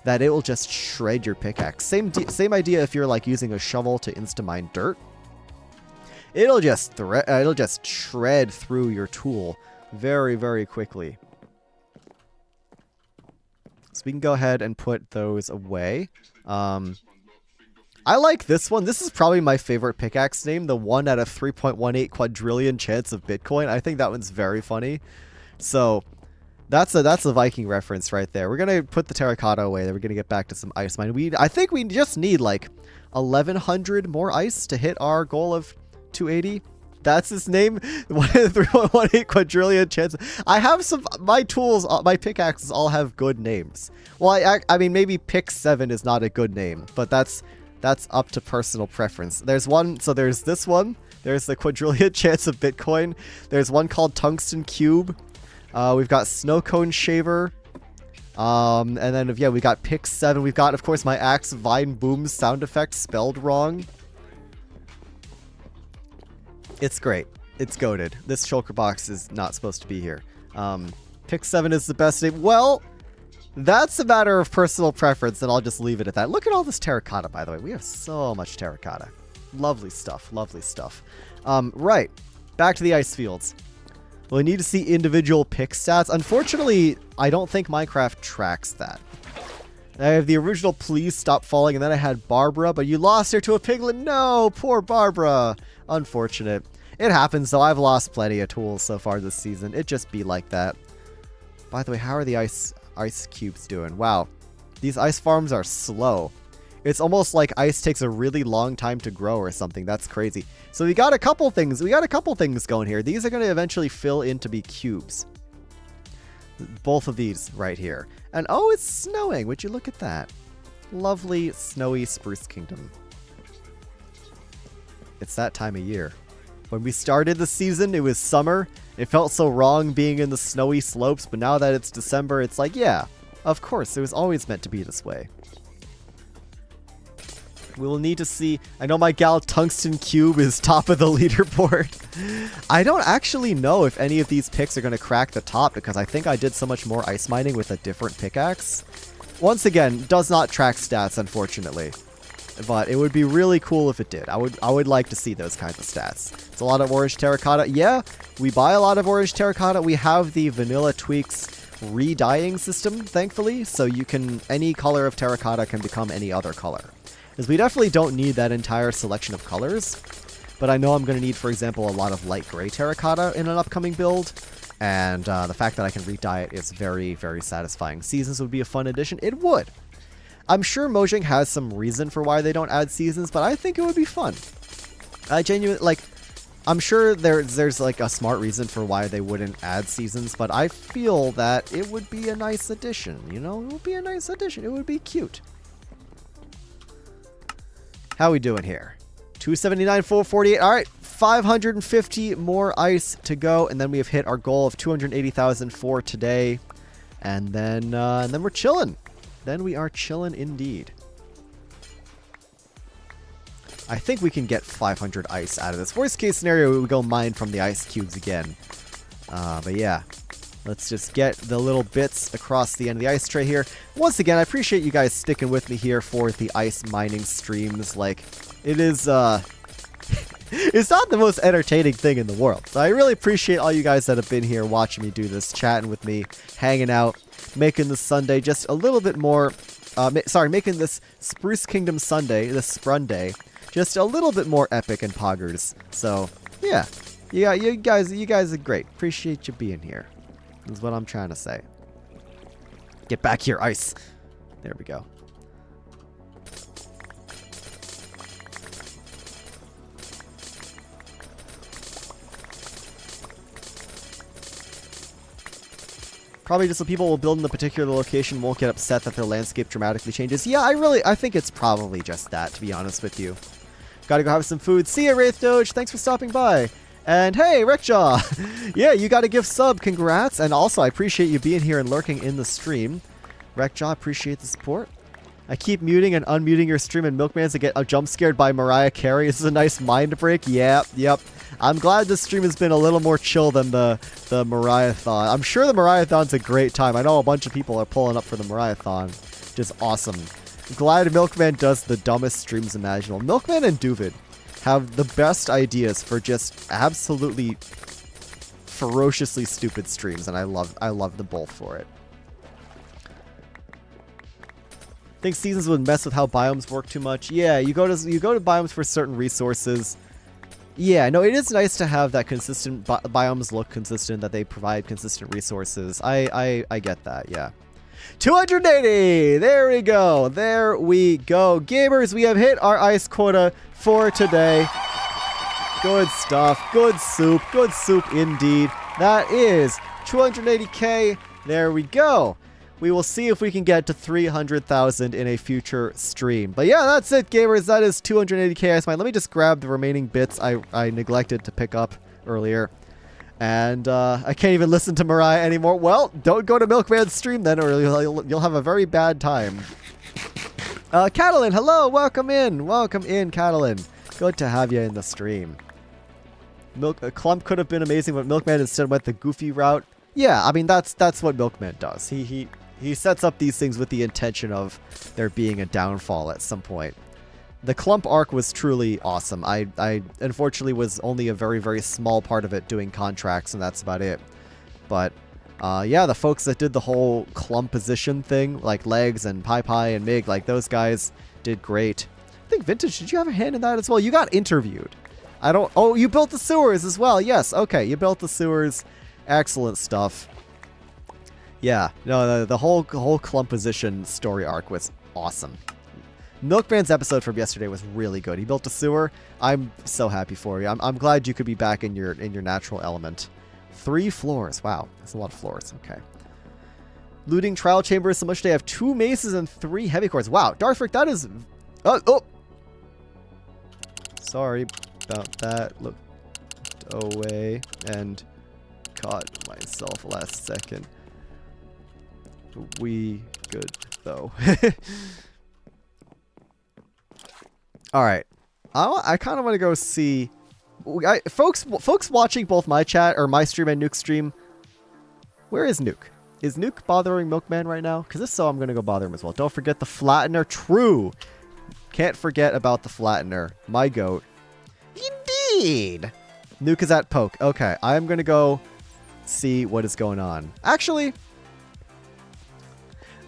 [SPEAKER 1] that it will just shred your pickaxe. Same idea if you're like using a shovel to insta-mine dirt. It'll just shred through your tool very, very quickly. So we can go ahead and put those away. I like this one. This is probably my favorite pickaxe name. The 1 out of 3.18 quadrillion chance of Bitcoin. I think that one's very funny. So that's a Viking reference right there. We're going to put the terracotta away. Then we're going to get back to some ice mine. I think we just need like 1,100 more ice to hit our goal of 280. That's his name. 1 in 3.18 quadrillion chance. I have some, my tools, my pickaxes all have good names. Well, I mean, maybe Pick 7 is not a good name, but that's up to personal preference. There's one, so there's this one. There's the quadrillion chance of Bitcoin. There's one called Tungsten Cube. We've got Snow Cone Shaver. And then, yeah, we got Pick 7. We've got, of course, my Axe Vine Boom sound effect spelled wrong. It's great. It's goated. This shulker box is not supposed to be here. Pick 7 is the best name. Well, that's a matter of personal preference, and I'll just leave it at that. Look at all this terracotta, by the way. We have so much terracotta. Lovely stuff. Lovely stuff. Right. Back to the ice fields. We'll need to see individual pick stats. Unfortunately, I don't think Minecraft tracks that. I have the original Please Stop Falling, and then I had Barbara, but you lost her to a piglet. No, poor Barbara. Unfortunate. It happens, though. I've lost plenty of tools so far this season. It just be like that. By the way, how are the ice cubes doing? Wow. These ice farms are slow. It's almost like ice takes a really long time to grow or something. That's crazy. So we got a couple things. We got a couple things going here. These are going to eventually fill in to be cubes. Both of these right here. And oh, it's snowing. Would you look at that? Lovely snowy Spruce Kingdom. It's that time of year. When we started the season, it was summer. It felt so wrong being in the snowy slopes, but now that it's December, it's like, yeah, of course, it was always meant to be this way. We will need to see. I know my gal Tungsten Cube is top of the leaderboard. I don't actually know if any of these picks are going to crack the top because I think I did so much more ice mining with a different pickaxe. Once again, does not track stats, unfortunately. But it would be really cool if it did. I would like to see those kinds of stats. It's a lot of orange terracotta. Yeah, we buy a lot of orange terracotta. We have the Vanilla Tweaks re-dyeing system, thankfully. So you can, any color of terracotta can become any other color. Because we definitely don't need that entire selection of colors. But I know I'm going to need, for example, a lot of light gray terracotta in an upcoming build. And the fact that I can re-dye it is very, very satisfying. Seasons would be a fun addition. It would. I'm sure Mojang has some reason for why they don't add seasons, but I think it would be fun. I genuinely, like, I'm sure there's like a smart reason for why they wouldn't add seasons, but I feel that it would be a nice addition, you know? It would be a nice addition. It would be cute. How we doing here? 279, 448. All right, 550 more ice to go, and then we have hit our goal of 280,000 for today, and then we're chilling. Then we are chilling indeed. I think we can get 500 ice out of this. Worst case scenario, we go mine from the ice cubes again. But yeah, let's just get the little bits across the end of the ice tray here. Once again, I appreciate you guys sticking with me here for the ice mining streams. Like, it is, it's not the most entertaining thing in the world. So I really appreciate all you guys that have been here watching me do this, chatting with me, hanging out, making this Sunday just a little bit more, making this Spruce Kingdom Sunday, this Sprunday, just a little bit more epic and poggers. So, yeah, you guys are great. Appreciate you being here. Is what I'm trying to say. Get back here, ice. There we go. Probably just so people will build in the particular location won't get upset that their landscape dramatically changes. Yeah, I think it's probably just that, to be honest with you. Gotta go have some food. See ya, Wraith Doge. Thanks for stopping by. And hey, Wreckjaw. Yeah, you got a gift sub. Congrats. And also, I appreciate you being here and lurking in the stream. Wreckjaw, appreciate the support. I keep muting and unmuting your stream and Milkman's to get jump scared by Mariah Carey. This is a nice mind break. Yep. I'm glad this stream has been a little more chill than the Mariah-thon. I'm sure the Mariah-thon's a great time. I know a bunch of people are pulling up for the Mariah-thon. Just awesome. I'm glad Milkman does the dumbest streams imaginable. Milkman and Duvid have the best ideas for just absolutely ferociously stupid streams, and I love them both for it. Think seasons would mess with how biomes work too much. Yeah, you go to biomes for certain resources. Yeah, no, it is nice to have that consistent biomes look consistent, that they provide consistent resources. I get that, yeah. 280! There we go. There we go. Gamers, we have hit our ice quota for today. Good stuff. Good soup. Good soup indeed. That is 280k. There we go. We will see if we can get to 300,000 in a future stream. But yeah, that's it, gamers. That is 280k ice mine. Let me just grab the remaining bits I neglected to pick up earlier. And I can't even listen to Mariah anymore. Well, don't go to Milkman's stream then, or you'll have a very bad time. Catalin, hello. Welcome in. Welcome in, Catalin. Good to have you in the stream. Clump could have been amazing, but Milkman instead went the goofy route. Yeah, I mean, that's what Milkman does. He sets up these things with the intention of there being a downfall at some point. the clump arc was truly awesome. I unfortunately was only a very, very small part of it doing contracts, and that's about it. But yeah, the folks that did the whole clump position thing, like Legs and Pie and Mig, like those guys did great. I think Vintage, did you have a hand in that as well? You got interviewed. Oh, you built the sewers as well. Yes, okay, you built the sewers. Excellent stuff. Yeah, no, the whole clump position story arc was awesome. Milkman's episode from yesterday was really good. He built a sewer. I'm so happy for you. I'm glad you could be back in your natural element. 3 floors. Wow, that's a lot of floors. Okay. Looting trial chambers. So much they have 2 maces and 3 heavy cores. Wow, Darthrick, that is. Oh. Sorry about that. Looked away and caught myself last second. We good though. All right, I kind of want to go see, folks watching both my chat or my stream and Nuke's stream. Where is Nuke? Is Nuke bothering Milkman right now? Because if so, I'm gonna go bother him as well. Don't forget the flattener. True, can't forget about the flattener. My goat. Indeed. Nuke is at Poke. Okay, I'm gonna go see what is going on. Actually.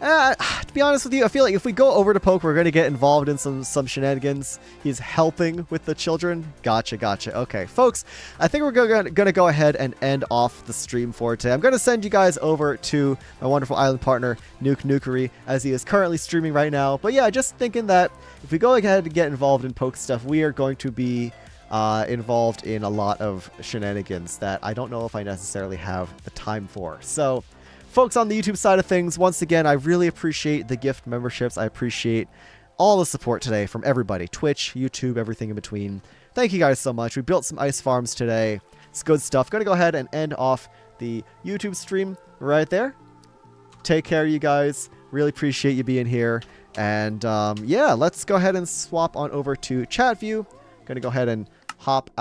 [SPEAKER 1] To be honest with you, I feel like if we go over to Poke, we're going to get involved in some shenanigans. He's helping with the children. Gotcha. Okay, folks, I think we're going to go ahead and end off the stream for today. I'm going to send you guys over to my wonderful island partner, Nuke Nukery, as he is currently streaming right now. But yeah, just thinking that if we go ahead and get involved in Poke stuff, we are going to be involved in a lot of shenanigans that I don't know if I necessarily have the time for. So, folks on the YouTube side of things, once again, I really appreciate the gift memberships. I appreciate all the support today from everybody. Twitch, YouTube, everything in between. Thank you guys so much. We built some ice farms today. It's good stuff. Going to go ahead and end off the YouTube stream right there. Take care, you guys. Really appreciate you being here. And yeah, let's go ahead and swap on over to chat view. Going to go ahead and hop out.